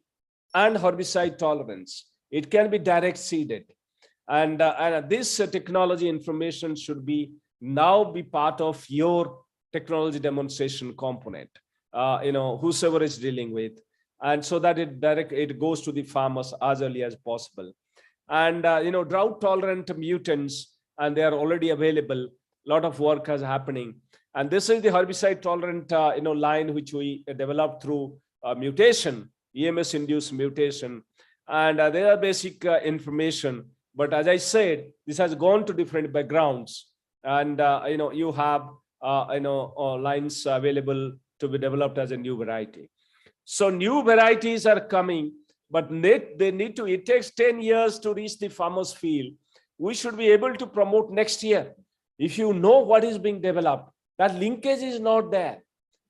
and herbicide tolerance. It can be direct seeded. And this technology information should be now be part of your technology demonstration component, whosoever is dealing with, and so that it goes to the farmers as early as possible. And drought tolerant mutants, and they are already available. A lot of work is happening. And this is the herbicide tolerant line which we developed through mutation, EMS induced mutation. And there are basic information. But as I said, this has gone to different backgrounds, and you have lines available to be developed as a new variety. So new varieties are coming, but they need to. It takes 10 years to reach the farmer's field. We should be able to promote next year. If you know what is being developed, that linkage is not there,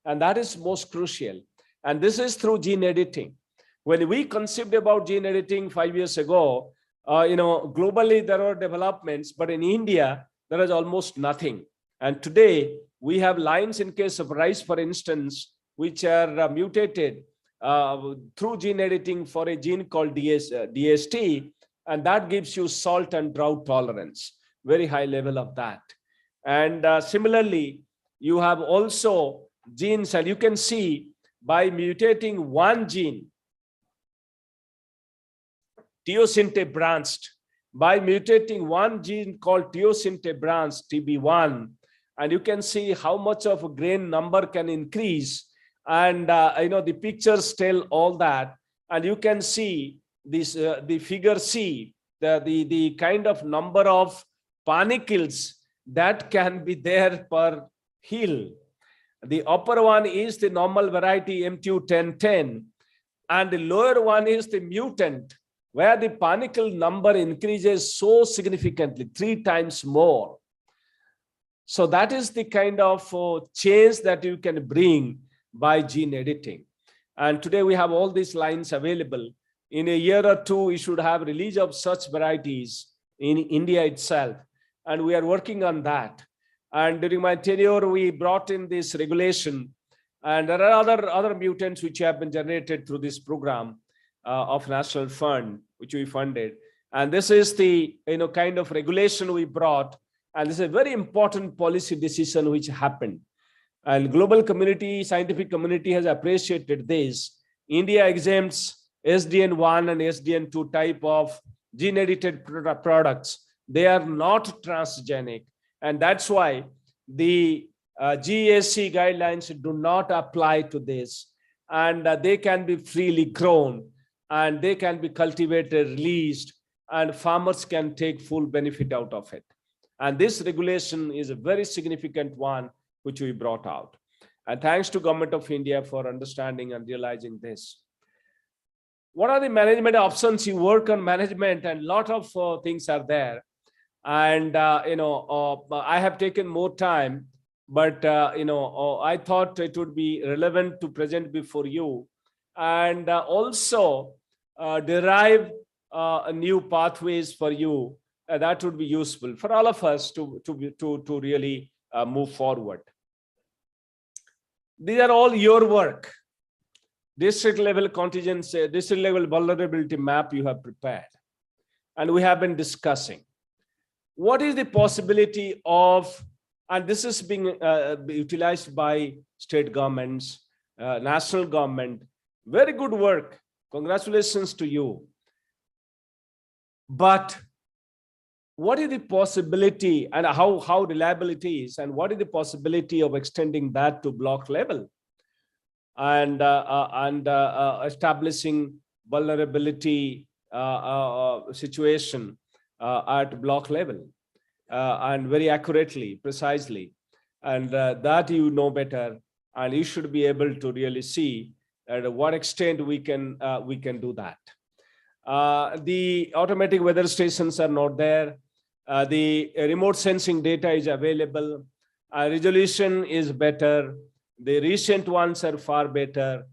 and that is most crucial. And this is through gene editing. When we conceived about gene editing 5 years ago, globally there are developments, but in India, there is almost nothing. And today we have lines in case of rice, for instance, which are mutated through gene editing for a gene called DST, and that gives you salt and drought tolerance, very high level of that. And similarly, you have also genes, and you can see by mutating one gene, teosinte branched, by mutating one gene called teosinte branched, TB1, and you can see how much of a grain number can increase. And the pictures tell all that, and you can see this the figure C, the kind of number of panicles that can be there per hill. The upper one is the normal variety MQ1010, and the lower one is the mutant, where the panicle number increases so significantly, 3 times more. So that is the kind of change that you can bring by gene editing. And today we have all these lines available. In a year or two, we should have release of such varieties in India itself. And we are working on that. And during my tenure, we brought in this regulation. And there are other mutants which have been generated through this program of National Fund, which we funded. And this is the kind of regulation we brought. And this is a very important policy decision which happened. And global community, scientific community has appreciated this. India exempts SDN1 and SDN2 type of gene edited products. They are not transgenic. And that's why the GAC guidelines do not apply to this. And they can be freely grown, and they can be cultivated, released. and farmers can take full benefit out of it. And this regulation is a very significant one which we brought out. And thanks to Government of India for understanding and realizing this. What are the management options? You work on management and a lot of things are there. And, I have taken more time, but, I thought it would be relevant to present before you and also derive new pathways for you. That would be useful for all of us to really move forward. These are all your work. District level contingency, district level vulnerability map you have prepared. And we have been discussing. What is the possibility of, and this is being utilized by state governments, national government, very good work. Congratulations to you. But what is the possibility and how reliable it is, and what is the possibility of extending that to block level and establishing vulnerability situation at block level and very accurately, precisely, and that you know better, and you should be able to really see at what extent we can do that. The automatic weather stations are not there. The remote sensing data is available. Resolution is better. The recent ones are far better.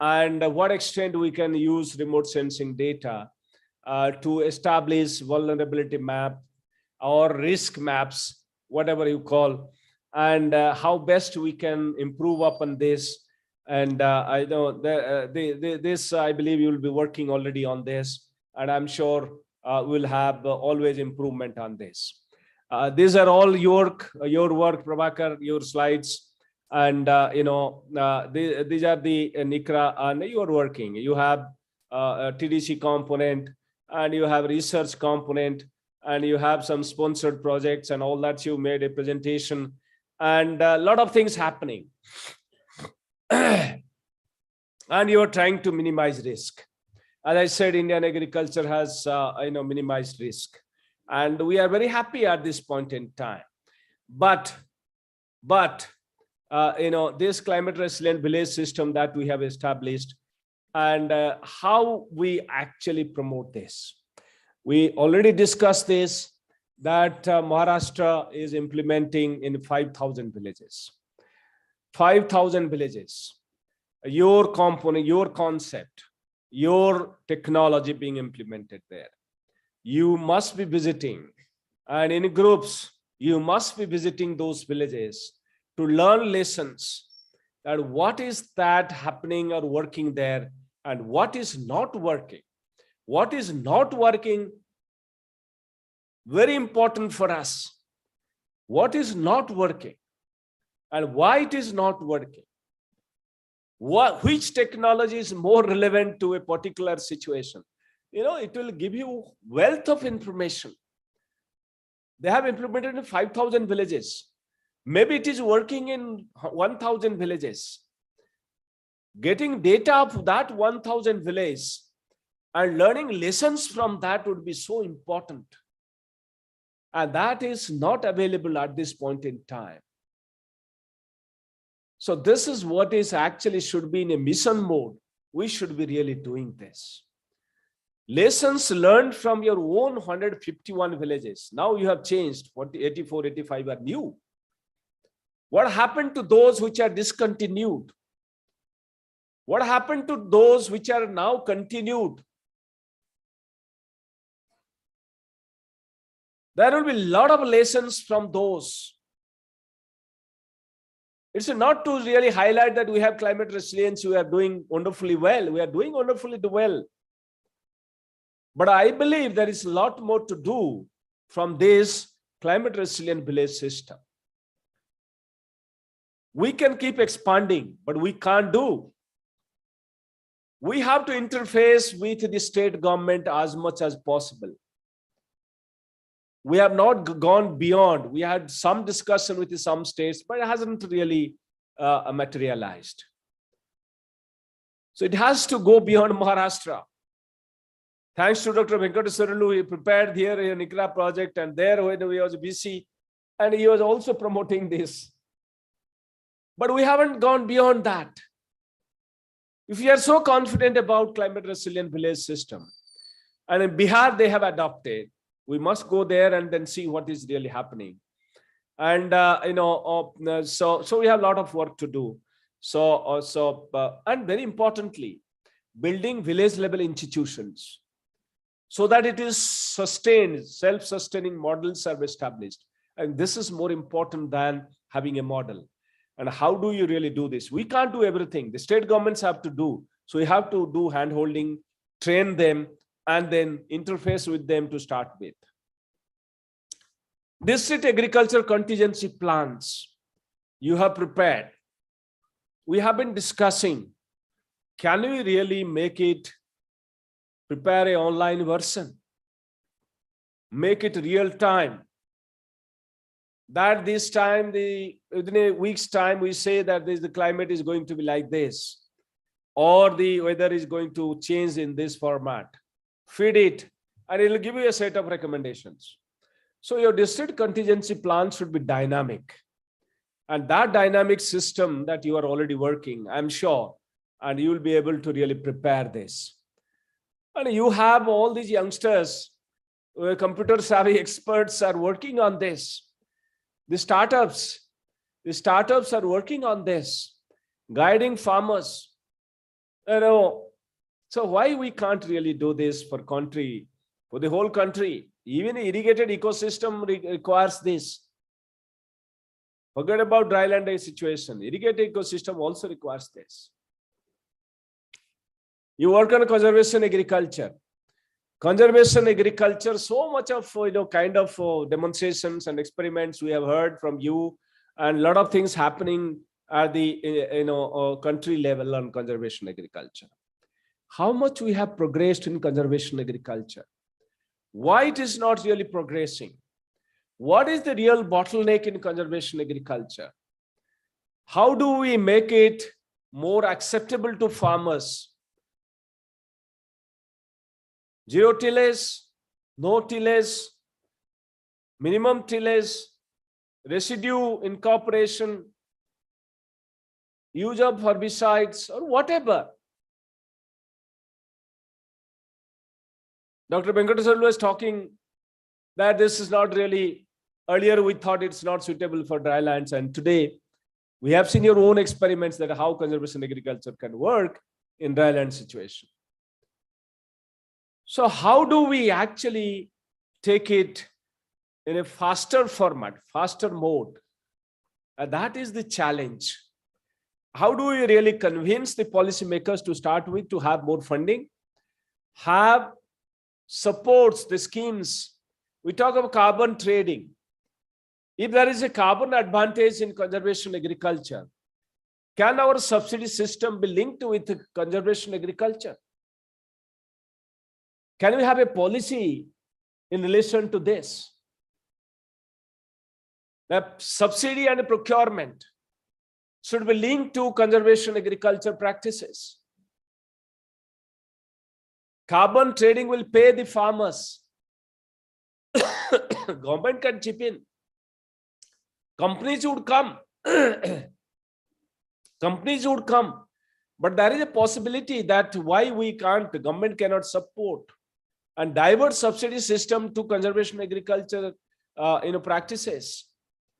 And what extent we can use remote sensing data to establish vulnerability map or risk maps, whatever you call, and how best we can improve upon this. And I know this, I believe you will be working already on this, and I'm sure we'll have always improvement on this. These are all your work, Prabhakar, your slides, and these are the NICRA, and you are working. You have a TDC component, and you have research component, and you have some sponsored projects and all that. You made a presentation, and a lot of things happening. And you are trying to minimize risk. As I said, Indian agriculture has minimized risk, and we are very happy at this point in time. But this climate resilient village system that we have established, and how we actually promote this. We already discussed this, that Maharashtra is implementing in 5,000 villages. 5,000 villages. Your component, your concept, your technology being implemented there. You must be visiting, and in groups, you must be visiting those villages to learn lessons, that what is that happening or working there, and what is not working. What is not working, very important for us. What is not working and why it is not working. Which technology is more relevant to a particular situation. It will give you wealth of information. They have implemented in 5,000 villages. Maybe it is working in 1,000 villages. Getting data of that 1,000 villages and learning lessons from that would be so important. And that is not available at this point in time. So this is what is actually should be in a mission mode. We should be really doing this. Lessons learned from your own 151 villages. Now you have changed. 84, 85 are new. What happened to those which are discontinued? What happened to those which are now continued? There will be a lot of lessons from those. It's not to really highlight that we have climate resilience, we are doing wonderfully well. We are doing wonderfully well. But I believe there is a lot more to do from this climate resilient village system. We can keep expanding, but we can't do. We have to interface with the state government as much as possible. We have not gone beyond. We had some discussion with some states, but it hasn't really materialized. So it has to go beyond Maharashtra. Thanks to Dr. Venkateswarlu, he prepared here in ICAR project, and there when we was busy, and he was also promoting this. But we haven't gone beyond that. If you are so confident about climate resilient village system, and in Bihar they have adopted, we must go there and then see what is really happening. And so we have a lot of work to do. And very importantly, building village level institutions so that it is sustained, self-sustaining models are established. And this is more important than having a model. And how do you really do this? We can't do everything. The state governments have to do. So we have to do hand-holding, train them, and then interface with them to start with. District agriculture contingency plans you have prepared. We have been discussing, can we really make it, prepare an online version, make it real time, that this time, within a week's time, we say that the climate is going to be like this, or the weather is going to change in this format. Feed it, and it will give you a set of recommendations. So your district contingency plan should be dynamic. And that dynamic system that you are already working, I'm sure, and you will be able to really prepare this. And you have all these youngsters, computer savvy experts are working on this. The startups are working on this, guiding farmers. So why we can't really do this for the whole country? Even irrigated ecosystem requires this. Forget about dryland situation. Irrigated ecosystem also requires this. You work on conservation agriculture. Conservation agriculture, so much of kind of demonstrations and experiments we have heard from you, and a lot of things happening at the country level on conservation agriculture. How much we have progressed in conservation agriculture? Why it is not really progressing? What is the real bottleneck in conservation agriculture? How do we make it more acceptable to farmers? Zero tillage, no tillage, minimum tillage, residue incorporation, use of herbicides, or whatever. Dr. Venkateswarlu was talking that this is not really, earlier we thought it's not suitable for drylands, and today we have seen your own experiments that how conservation agriculture can work in dryland situation. So how do we actually take it in a faster format, faster mode? And that is the challenge. How do we really convince the policymakers to start with to have more funding, have supports, the schemes? We talk about carbon trading. If there is a carbon advantage in conservation agriculture, can our subsidy system be linked with conservation agriculture? Can we have a policy in relation to this? The subsidy and procurement should be linked to conservation agriculture practices. Carbon trading will pay the farmers. Government can chip in. Companies would come. Companies would come. But there is a possibility that why we can't, the government cannot support and divert subsidy system to conservation agriculture practices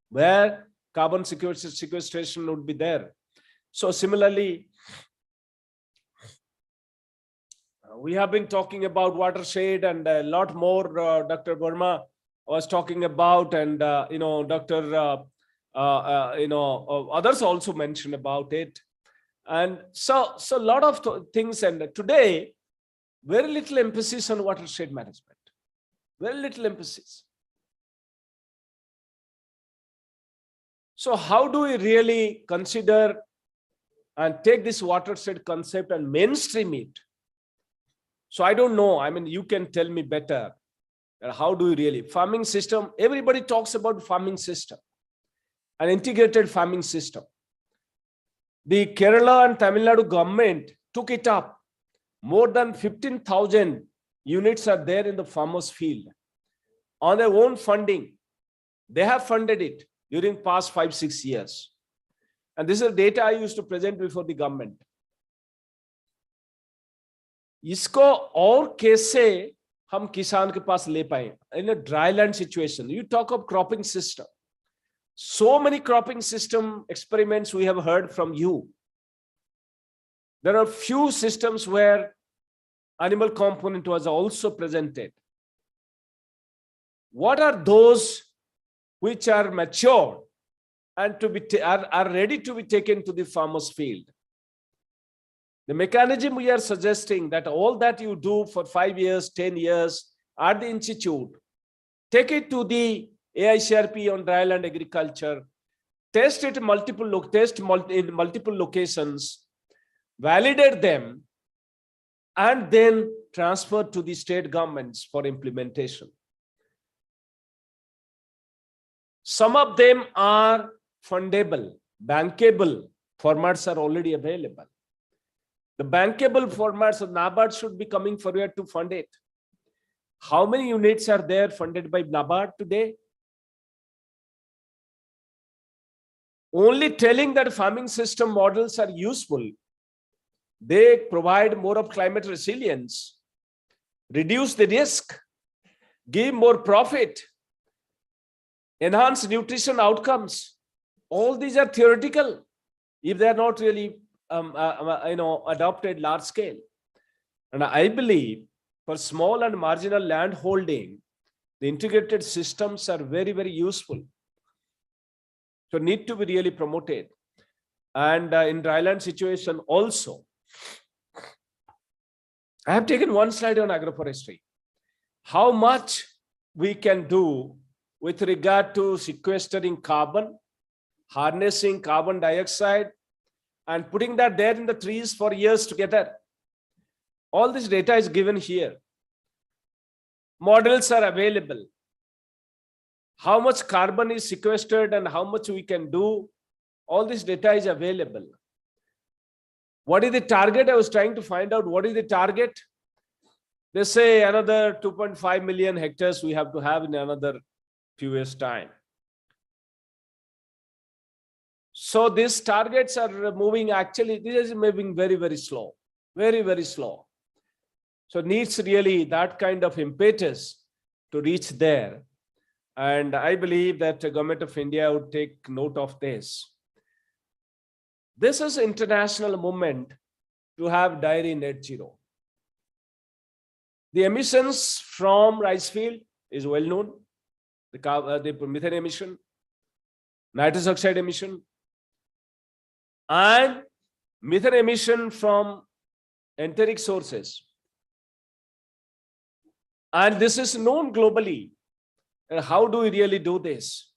where carbon sequestration would be there. So similarly, we have been talking about watershed and a lot more. Dr. Verma was talking about, and others also mentioned about it. And so a lot of things, and today, very little emphasis on watershed management, very little emphasis. So how do we really consider and take this watershed concept and mainstream it? So I don't know, I mean, you can tell me better. How do you really, farming system, everybody talks about farming system, an integrated farming system. The Kerala and Tamil Nadu government took it up. More than 15,000 units are there in the farmers' field on their own funding. They have funded it during past 5-6 years. And this is the data I used to present before the government. इसको और कैसे हम किसान के पास ले पाए in a dry land situation? You talk of cropping system. So many cropping system experiments we have heard from you. There are few systems where animal component was also presented. What are those which are mature and to be are ready to be taken to the farmer's field? The mechanism we are suggesting that all that you do for 5 years, 10 years at the institute, take it to the AICRP on dryland agriculture, test it in multiple locations, validate them, and then transfer to the state governments for implementation. Some of them are fundable, bankable formats are already available. The bankable formats of NABARD should be coming forward to fund it. How many units are there funded by NABARD today? Only telling that farming system models are useful. They provide more of climate resilience, reduce the risk, give more profit, enhance nutrition outcomes. All these are theoretical if they are not really adopted large scale. And I believe for small and marginal land holding, the integrated systems are very, very useful. So need to be really promoted. And in dryland situation also, I have taken one slide on agroforestry. How much we can do with regard to sequestering carbon, harnessing carbon dioxide, and putting that there in the trees for years together. All this data is given here. Models are available. How much carbon is sequestered and how much we can do, all this data is available. What is the target? I was trying to find out what is the target. They say another 2.5 million hectares we have to have in another few years' time. So these targets are moving, actually, this is moving very, very slow, very, very slow. So needs really that kind of impetus to reach there. And I believe that the government of India would take note of this. This is international movement to have dairy net zero. The emissions from rice field is well known. The methane emission, nitrous oxide emission, and methane emission from enteric sources. And this is known globally. And how do we really do this?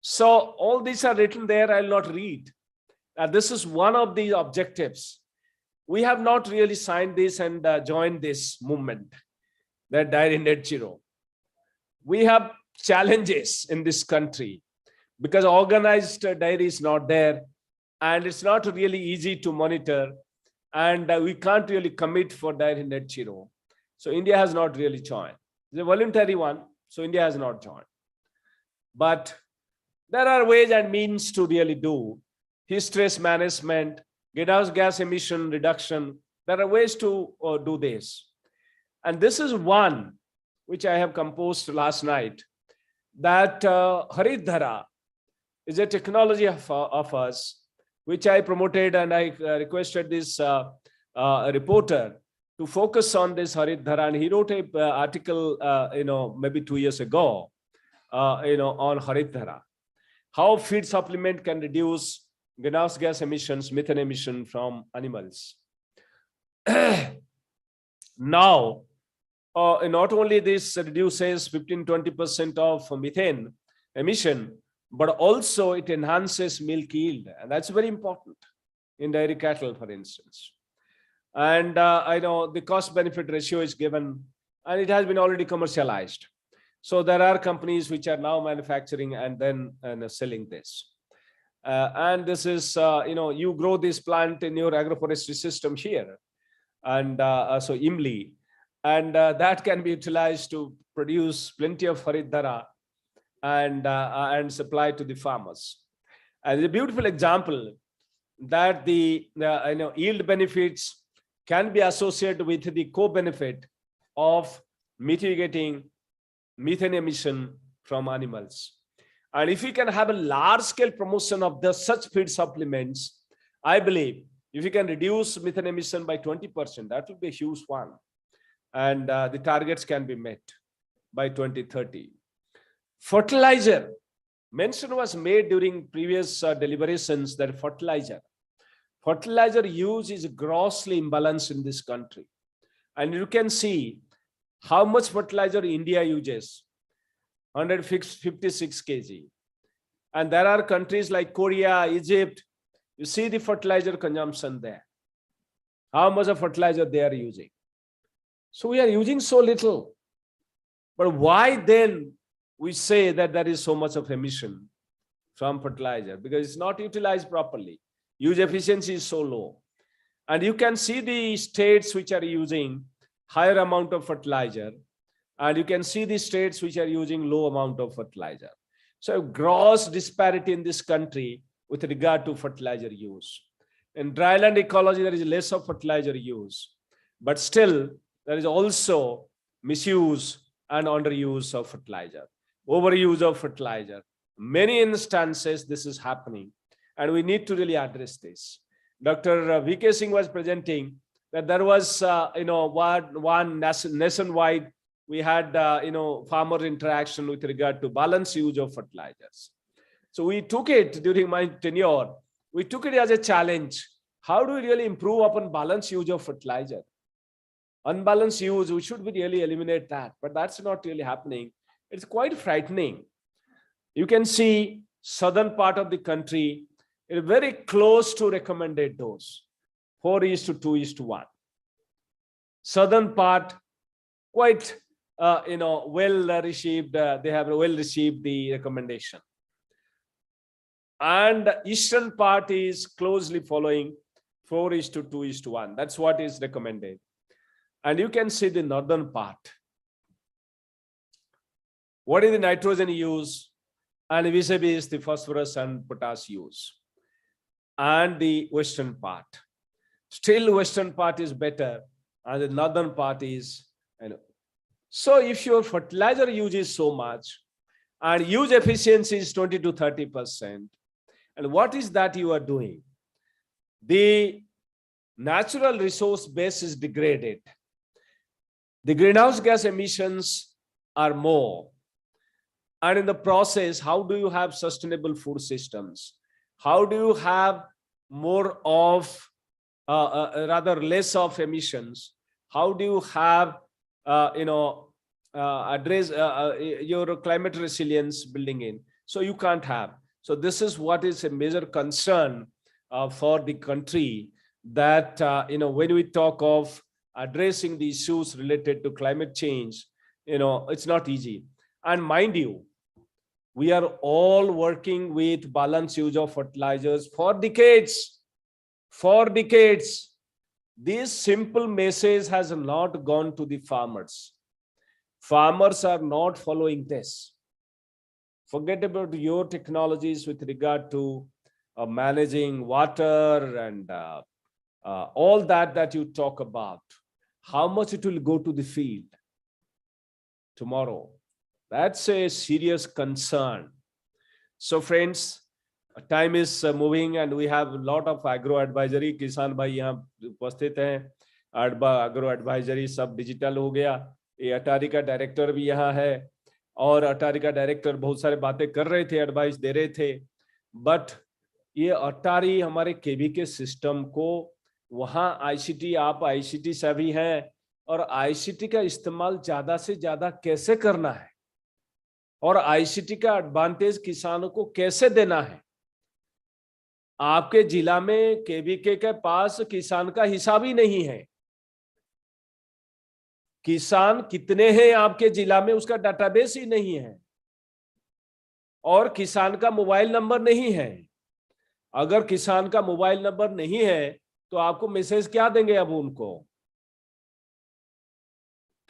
So all these are written there, I'll not read. This is one of the objectives. We have not really signed this and joined this movement, that dairy net zero. We have challenges in this country because organized dairy is not there and it's not really easy to monitor, and we can't really commit for dairy net zero. So India has not really joined. It's a voluntary one, so India has not joined. But there are ways and means to really do heat stress management, greenhouse gas emission reduction. There are ways to do this. And this is one which I have composed last night, that Harit Dhara is a technology of us, which I promoted, and I requested this reporter to focus on this Harit Dhara, and he wrote an article, maybe 2 years ago, on Harit Dhara, how feed supplement can reduce greenhouse gas emissions, methane emission from animals. Now, not only this reduces 15-20% of methane emission, but also it enhances milk yield, and that's very important in dairy cattle, for instance. And I know the cost benefit ratio is given, and it has been already commercialized. So there are companies which are now manufacturing and then selling this. And this is, you grow this plant in your agroforestry system here. and so imli, and that can be utilized to produce plenty of haridara and supply to the farmers. And a beautiful example that the yield benefits can be associated with the co-benefit of mitigating methane emission from animals. And if we can have a large-scale promotion of such feed supplements, I believe if we can reduce methane emission by 20%, that will be a huge one. And the targets can be met by 2030. Fertilizer. Mention was made during previous deliberations that fertilizer use is grossly imbalanced in this country. And you can see how much fertilizer India uses, 156 kg. And there are countries like Korea, Egypt, you see the fertilizer consumption there. How much of fertilizer they are using. So we are using so little. But why then we say that there is so much of emission from fertilizer? Because it's not utilized properly. Use efficiency is so low. And you can see the states which are using higher amount of fertilizer, and you can see the states which are using low amount of fertilizer. So gross disparity in this country with regard to fertilizer use. In dryland ecology, there is less of fertilizer use, but still there is also misuse and underuse of fertilizer, overuse of fertilizer. Many instances this is happening, and we need to really address this. Dr. V.K. Singh was presenting that there was, one nationwide, we had, farmer interaction with regard to balanced use of fertilizers. So we took it during my tenure, we took it as a challenge. How do we really improve upon balanced use of fertilizer? Unbalanced use, we should really eliminate that, but that's not really happening. It's quite frightening. You can see southern part of the country is very close to recommended dose, 4:2:1. Southern part quite well received, they have well received the recommendation. And eastern part is closely following 4:2:1. That's what is recommended. And you can see the northern part. What is the nitrogen use? And vis-a-vis the phosphorus and potash use. And the western part. Still western part is better, and the northern part is, So if your fertilizer use is so much, and use efficiency is 20 to 30%, and what is that you are doing? The natural resource base is degraded. The greenhouse gas emissions are more. And in the process, how do you have sustainable food systems? How do you have more of, rather less of emissions? How do you have, address your climate resilience building in? So you can't have. So this is what is a major concern for the country, that, when we talk of addressing the issues related to climate change, it's not easy. And mind you, we are all working with balanced use of fertilizers for decades. For decades. This simple message has not gone to the farmers. Farmers are not following this. Forget about your technologies with regard to managing water and all that you talk about. How much it will go to the field tomorrow? That's a serious concern. So friends, time is moving, and we have a lot of agro advisory. किसान भाई यहाँ उपस्थित हैं. agro advisory सब digital हो गया. ये अटारी का डायरेक्टर भी यहाँ है, और अटारी का डायरेक्टर बहुत सारे बातें कर रहे थे, एडवाइस दे रहे थे. बट ये अटारी हमारे केवीके सिस्टम को, वहाँ आईसीटी, आप आईसीटी से भी हैं, और आईसीटी का इस्तेमाल ज्यादा से ज्यादा कैसे करना है, और आईसीटी का एडवांटेज किसानों को कैसे देना है. आपके जिला में केवीके के पास किसान का हिसाब ही नहीं है. किसान कितने हैं आपके जिला में, उसका डाटाबेस ही नहीं है, और किसान का मोबाइल नंबर नहीं है. अगर किसान का मोबाइल नंबर नहीं है तो आपको मैसेज क्या देंगे अब उनको?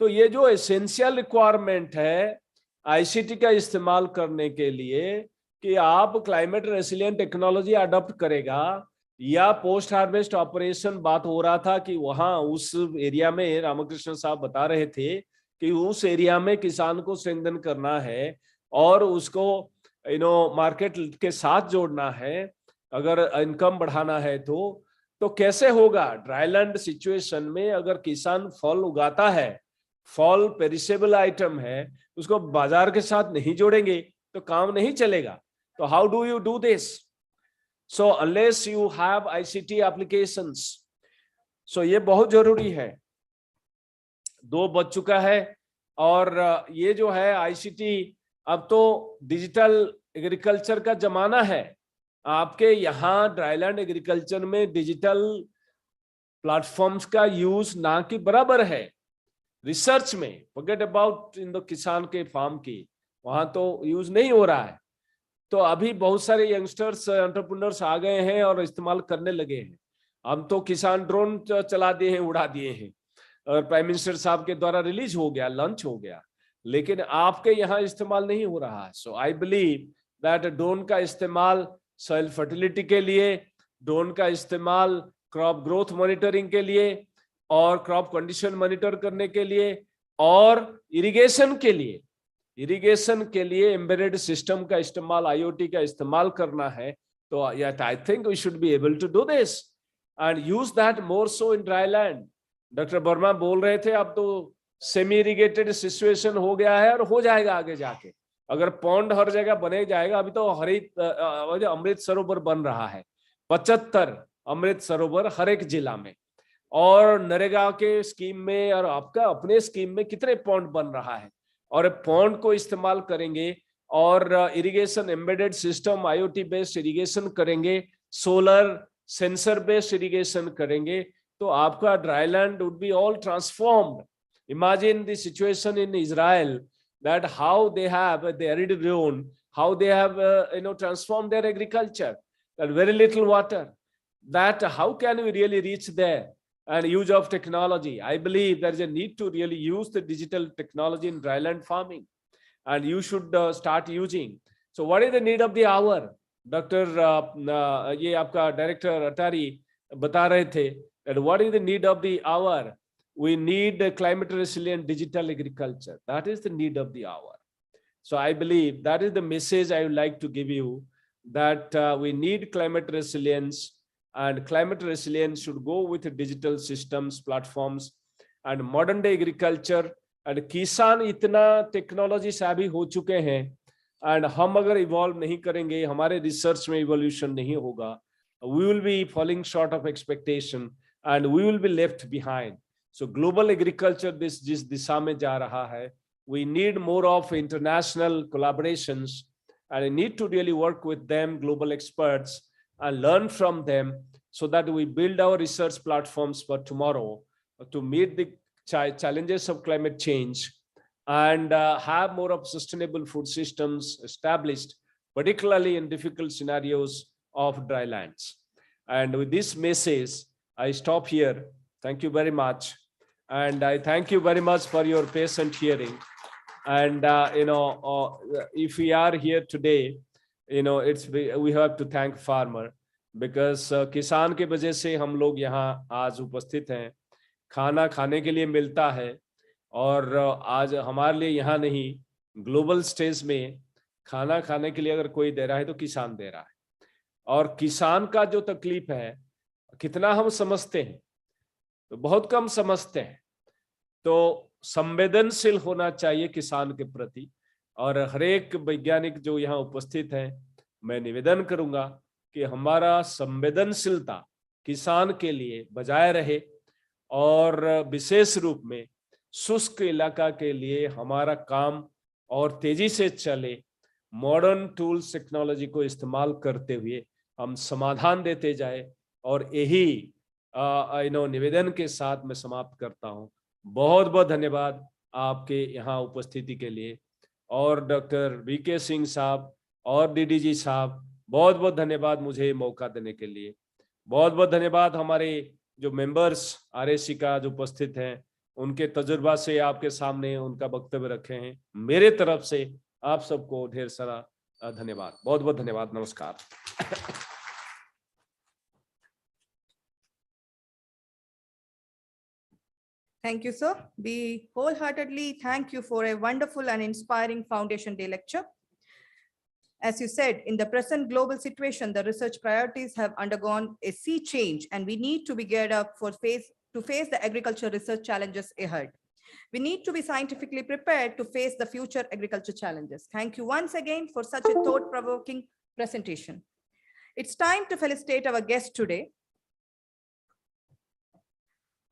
तो ये जो एसेंशियल रिक्वायरमेंट है आईसीटी का इस्तेमाल करने के लिए कि आप क्लाइमेट रेसिलिएंट टेक्नोलॉजी अडॉप्ट करेगा, या पोस्ट हार्वेस्ट ऑपरेशन बात हो रहा था कि वहां उस एरिया में रामकृष्ण साहब बता रहे थे कि उस एरिया में किसान को स्ट्रेंथन करना है और उसको मार्केट के साथ जोड़ना है, अगर इनकम बढ़ाना है तो कैसे होगा? ड्राईलैंड सिचुएशन में अगर किसान फल उगाता है, फल पेरिसेबल आइटम है, उसको बाजार के साथ नहीं जोड़ेंगे तो काम नहीं चलेगा। तो how do you do this? So unless you have ICT applications, so ये बहुत जरूरी है। 2 बज चुका है और ये जो है आईसीटी, अब तो डिजिटल एग्रीकल्चर का जमाना है। आपके यहाँ ड्राईलैंड एग्रीकल्चर में डिजिटल प्लेटफॉर्म्स का यूज ना के बराबर है। रिसर्च में फॉरगेट अबाउट इन द किसान के फार्म की, वहां तो यूज नहीं हो रहा है। तो अभी बहुत सारे यंगस्टर्स एंटरप्रेन्योर्स आ गए हैं और इस्तेमाल करने लगे हैं। हम तो किसान ड्रोन चला दिए हैं, उड़ा दिए हैं, और प्राइम मिनिस्टर साहब के द्वारा रिलीज हो गया, लॉन्च हो गया, लेकिन आपके यहाँ इस्तेमाल नहीं हो रहा है। सो आई बिलीव दैट ड्रोन का इस्तेमाल सॉइल फर्टिलिटी के लिए, ड्रोन का इस्तेमाल क्रॉप ग्रोथ मॉनिटरिंग के लिए और क्रॉप कंडीशन मॉनिटर करने के लिए और इरिगेशन के लिए एम्बेडेड सिस्टम का इस्तेमाल, आईओटी का इस्तेमाल करना है। तो I think we should be able to do this and use that more so in dry land. Doctor Verma बोल रहे थे अब तो सेमी इरिगेटेड सिचुएशन हो गया है और हो जाएगा आगे जाके। अगर पॉन्ड हर जगह बने जाएगा, अभी तो हरित अमृत सरोवर बन रहा है, 75 अमृत सरोवर हर एक जिला में, और नरेगा के स्कीम में और आपका अपने स्कीम में कितने पॉन्ड बन रहा है। और पॉन्ड को इस्तेमाल करेंगे और irrigation embedded system, IoT based irrigation करेंगे, सोलर सेंसर बेस्ड इरिगेशन करेंगे, तो आपका dryland would be all transformed. Imagine the situation in Israel, that how they have the arid zone, how they have transformed their agriculture, that very little water, that how can we really reach there? And use of technology, I believe there is a need to really use the digital technology in dryland farming, and you should start using. So what is the need of the hour? Dr. ये आपका director अटारी बता रहे थे that what is the need of the hour? We need a climate resilient digital agriculture. That is the need of the hour. So I believe that is the message I would like to give you, that we need climate resilience, and climate resilience should go with digital systems, platforms, and modern day agriculture. And किसान इतना technology savvy हो चुके हैं, and हम अगर evolve नहीं करेंगे, हमारे रिसर्च में इवोल्यूशन नहीं होगा, we will be falling short of expectation and we will be left behind. So global agriculture जिस दिशा में जा रहा है, we need more of international collaborations, and we need to really work with them, global experts, and learn from them, so that we build our research platforms for tomorrow to meet the challenges of climate change, and have more of sustainable food systems established, particularly in difficult scenarios of dry lands. And with this message, I stop here. Thank you very much. And I thank you very much for your patient hearing. And if we are here today, we have to thank farmer, because किसान के वजह से हम लोग यहाँ आज उपस्थित हैं, खाना खाने के लिए मिलता है, और आज हमारे लिए यहाँ नहीं, ग्लोबल स्टेज में खाना खाने के लिए अगर कोई दे रहा है तो किसान दे रहा है। और किसान का जो तकलीफ है कितना हम समझते हैं, तो बहुत कम समझते हैं। तो संवेदनशील होना चाहिए किसान के प्रति, और हर एक वैज्ञानिक जो यहाँ उपस्थित हैं, मैं निवेदन करूंगा कि हमारा संवेदनशीलता किसान के लिए बजाय रहे, और विशेष रूप में शुष्क इलाका के लिए हमारा काम और तेजी से चले। मॉडर्न टूल्स टेक्नोलॉजी को इस्तेमाल करते हुए हम समाधान देते जाए, और यही निवेदन के साथ मैं समाप्त करता हूं। बहुत बहुत धन्यवाद आपके यहाँ उपस्थिति के लिए, और डॉक्टर वीके सिंह साहब और डीडीजी साहब, बहुत बहुत धन्यवाद मुझे मौका देने के लिए। बहुत बहुत धन्यवाद हमारे जो मेंबर्स आरएसी का जो उपस्थित हैं, उनके तजुर्बा से आपके सामने उनका वक्तव्य रखे हैं। मेरे तरफ से आप सबको ढेर सारा धन्यवाद, बहुत बहुत धन्यवाद, नमस्कार। Thank you, sir. We wholeheartedly thank you for a wonderful and inspiring Foundation Day lecture. As you said, in the present global situation, the research priorities have undergone a sea change, and we need to be geared up to face the agriculture research challenges ahead. We need to be scientifically prepared to face the future agriculture challenges. Thank you once again for such a thought-provoking presentation. It's time to felicitate our guest today.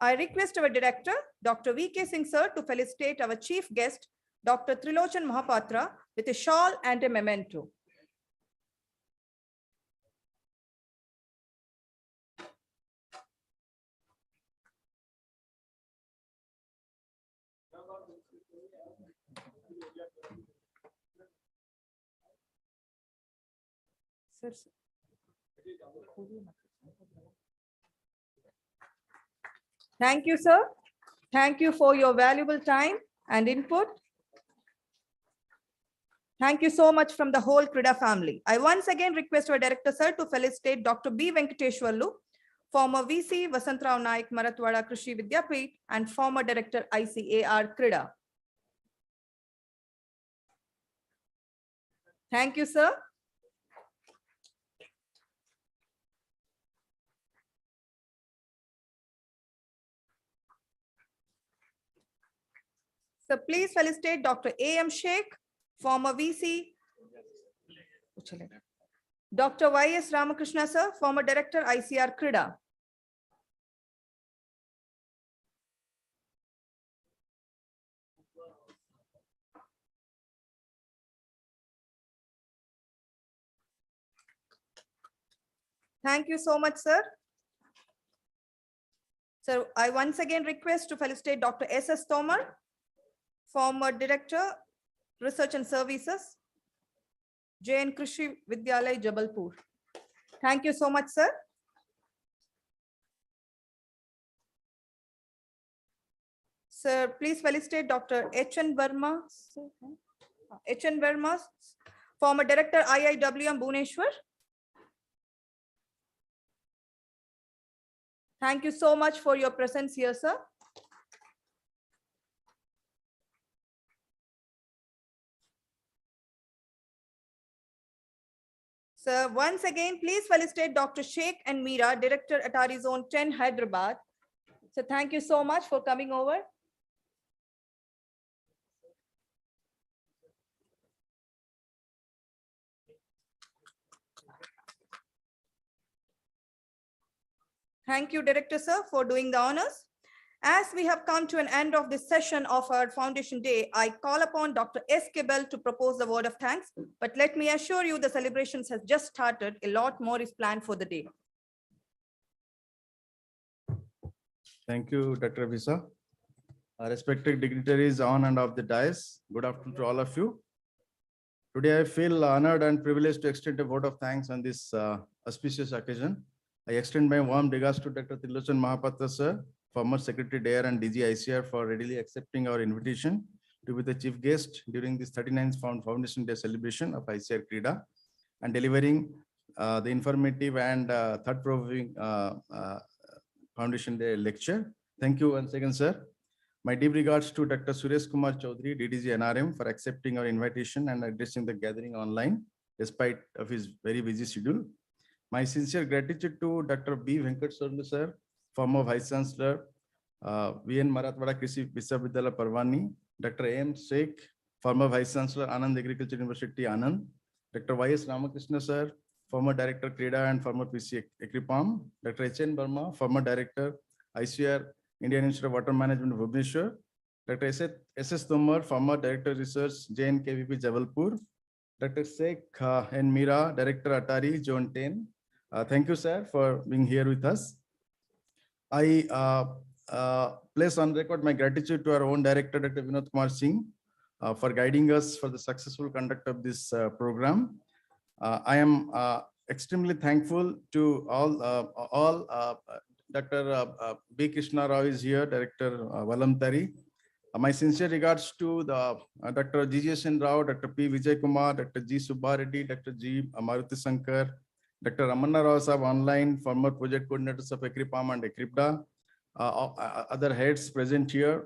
I request our director, Dr. V.K. Singh sir, to felicitate our chief guest, Dr. Trilochan Mahapatra, with a shawl and a memento. Thank you, sir. Thank you for your valuable time and input. Thank you so much from the whole CRIDA family. I once again request our director, sir, to felicitate Dr. B. Venkateshwarlu, former VC, Vasantrao Naik, Marathwada Krishi Vidyapeeth, and former director, ICAR-CRIDA. Thank you, sir. So please felicitate Dr. A.M. Sheikh, former VC. Dr. Y.S. Ramakrishna, sir, former director, ICAR-CRIDA. Thank you so much, sir. So I once again request to felicitate Dr. S.S. Tomar, former director, Research and Services, Jain Krishi Vidyalay, Jabalpur. Thank you so much, sir. Sir, please felicitate Dr. H.N. Verma, former director, IIWM Bhubaneswar. Thank you so much for your presence here, sir. So once again, please felicitate Dr. Sheikh and Meera, Director, Atari Zone 10, Hyderabad. So thank you so much for coming over. Thank you, Director, sir, for doing the honors. As we have come to an end of this session of our Foundation Day, I call upon Dr. S.K. Bell to propose the word of thanks. But let me assure you the celebrations has just started. A lot more is planned for the day. Thank you, Dr. Visa. Respected dignitaries on and off the dais, good afternoon to all of you. Today, I feel honored and privileged to extend a vote of thanks on this auspicious occasion. I extend my warm regards to Dr. Trilochan Mahapatra, sir, former Secretary DARE and DG ICR, for readily accepting our invitation to be the chief guest during this 39th Foundation Day celebration of ICAR-CRIDA and delivering the informative and thought-provoking Foundation Day lecture. Thank you once again, sir. My deep regards to Dr. Suresh Kumar Chaudhary, DDG NRM, for accepting our invitation and addressing the gathering online, despite of his very busy schedule. My sincere gratitude to Dr. B. Venkateshwarlu, sir, former Vice Chancellor, VN Marathwada Krishi Viswavidyalaya Parwani, Dr. A.M. Sheikh, former Vice Chancellor, Anand Agriculture University, Anand, Dr. Y.S. Ramakrishna, sir, former Director, CRIDA and former PC ECRIPAM, Dr. H.N. Verma, former Director, ICR, Indian Institute of Water Management, Bhubaneswar, Dr. S.S. Tomar, former Director, Research, JNKVP, Jabalpur, Dr. Sheikh and Meera, Director, Atari, Zone 10. Thank you, sir, for being here with us. I place on record my gratitude to our own director, Dr. Vinod Kumar Singh, for guiding us for the successful conduct of this program. I am extremely thankful to all Dr. B. Krishna Rao is here, Director Valamtari. My sincere regards to the Dr. G.J.S.N. Rao, Dr. P. Vijay Kumar, Dr. G. Subbareddy, Dr. G. Maruti Sankar, Dr. Ramanna Rao Sahab online, former project coordinators of ECRIPAM and ECRIPDA, other heads present here.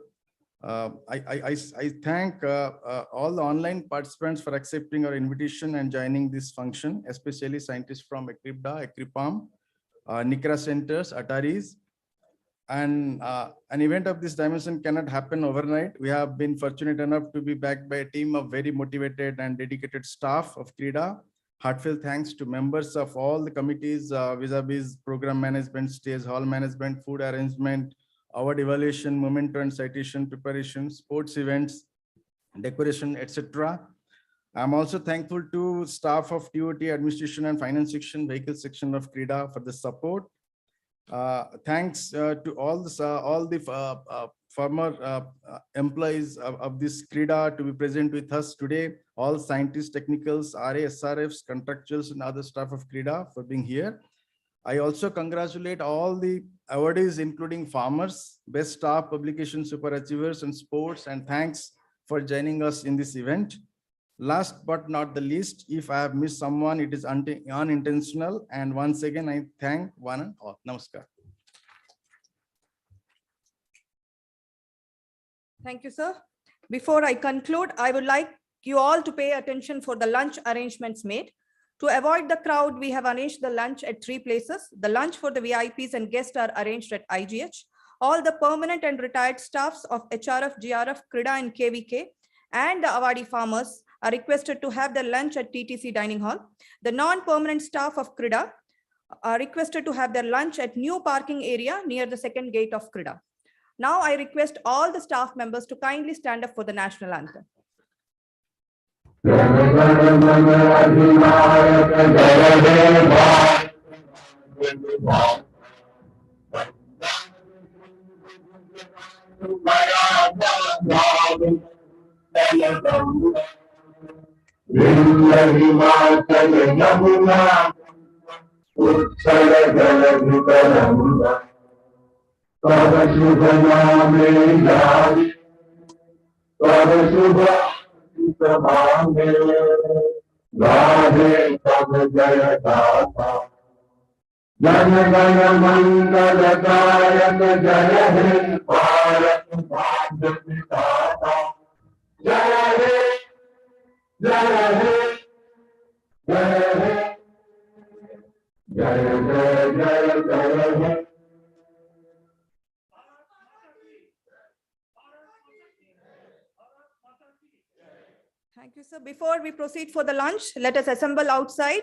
I thank all the online participants for accepting our invitation and joining this function, especially scientists from ECRIPDA, ECRIPAM, NICRA centers, ATARIs. And an event of this dimension cannot happen overnight. We have been fortunate enough to be backed by a team of very motivated and dedicated staff of CRIDA. Heartfelt thanks to members of all the committees, vis-a-vis program management, stage hall management, food arrangement, award evaluation, memento and citation preparation, sports events, decoration, etc. I'm also thankful to staff of TOT administration and finance section, vehicle section of CRIDA for the support. Thanks to all the former employees of this CRIDA to be present with us today, all scientists, technicals, RA, SRFs, contractuals, and other staff of CRIDA for being here. I also congratulate all the awardees, including farmers, best staff, publication super achievers, and sports, and thanks for joining us in this event. Last but not the least, if I have missed someone, it is unintentional. And once again, I thank one and all. Namaskar. Thank you, sir. Before I conclude, I would like you all to pay attention for the lunch arrangements made. To avoid the crowd, we have arranged the lunch at 3 places. The lunch for the VIPs and guests are arranged at IGH. All the permanent and retired staffs of HRF, GRF, CRIDA, and KVK, and the awardee farmers are requested to have their lunch at TTC Dining Hall. The non-permanent staff of CRIDA are requested to have their lunch at new parking area near the second gate of CRIDA. Now I request all the staff members to kindly stand up for the national anthem. Thank you, sir. Before we proceed for the lunch, let us assemble outside.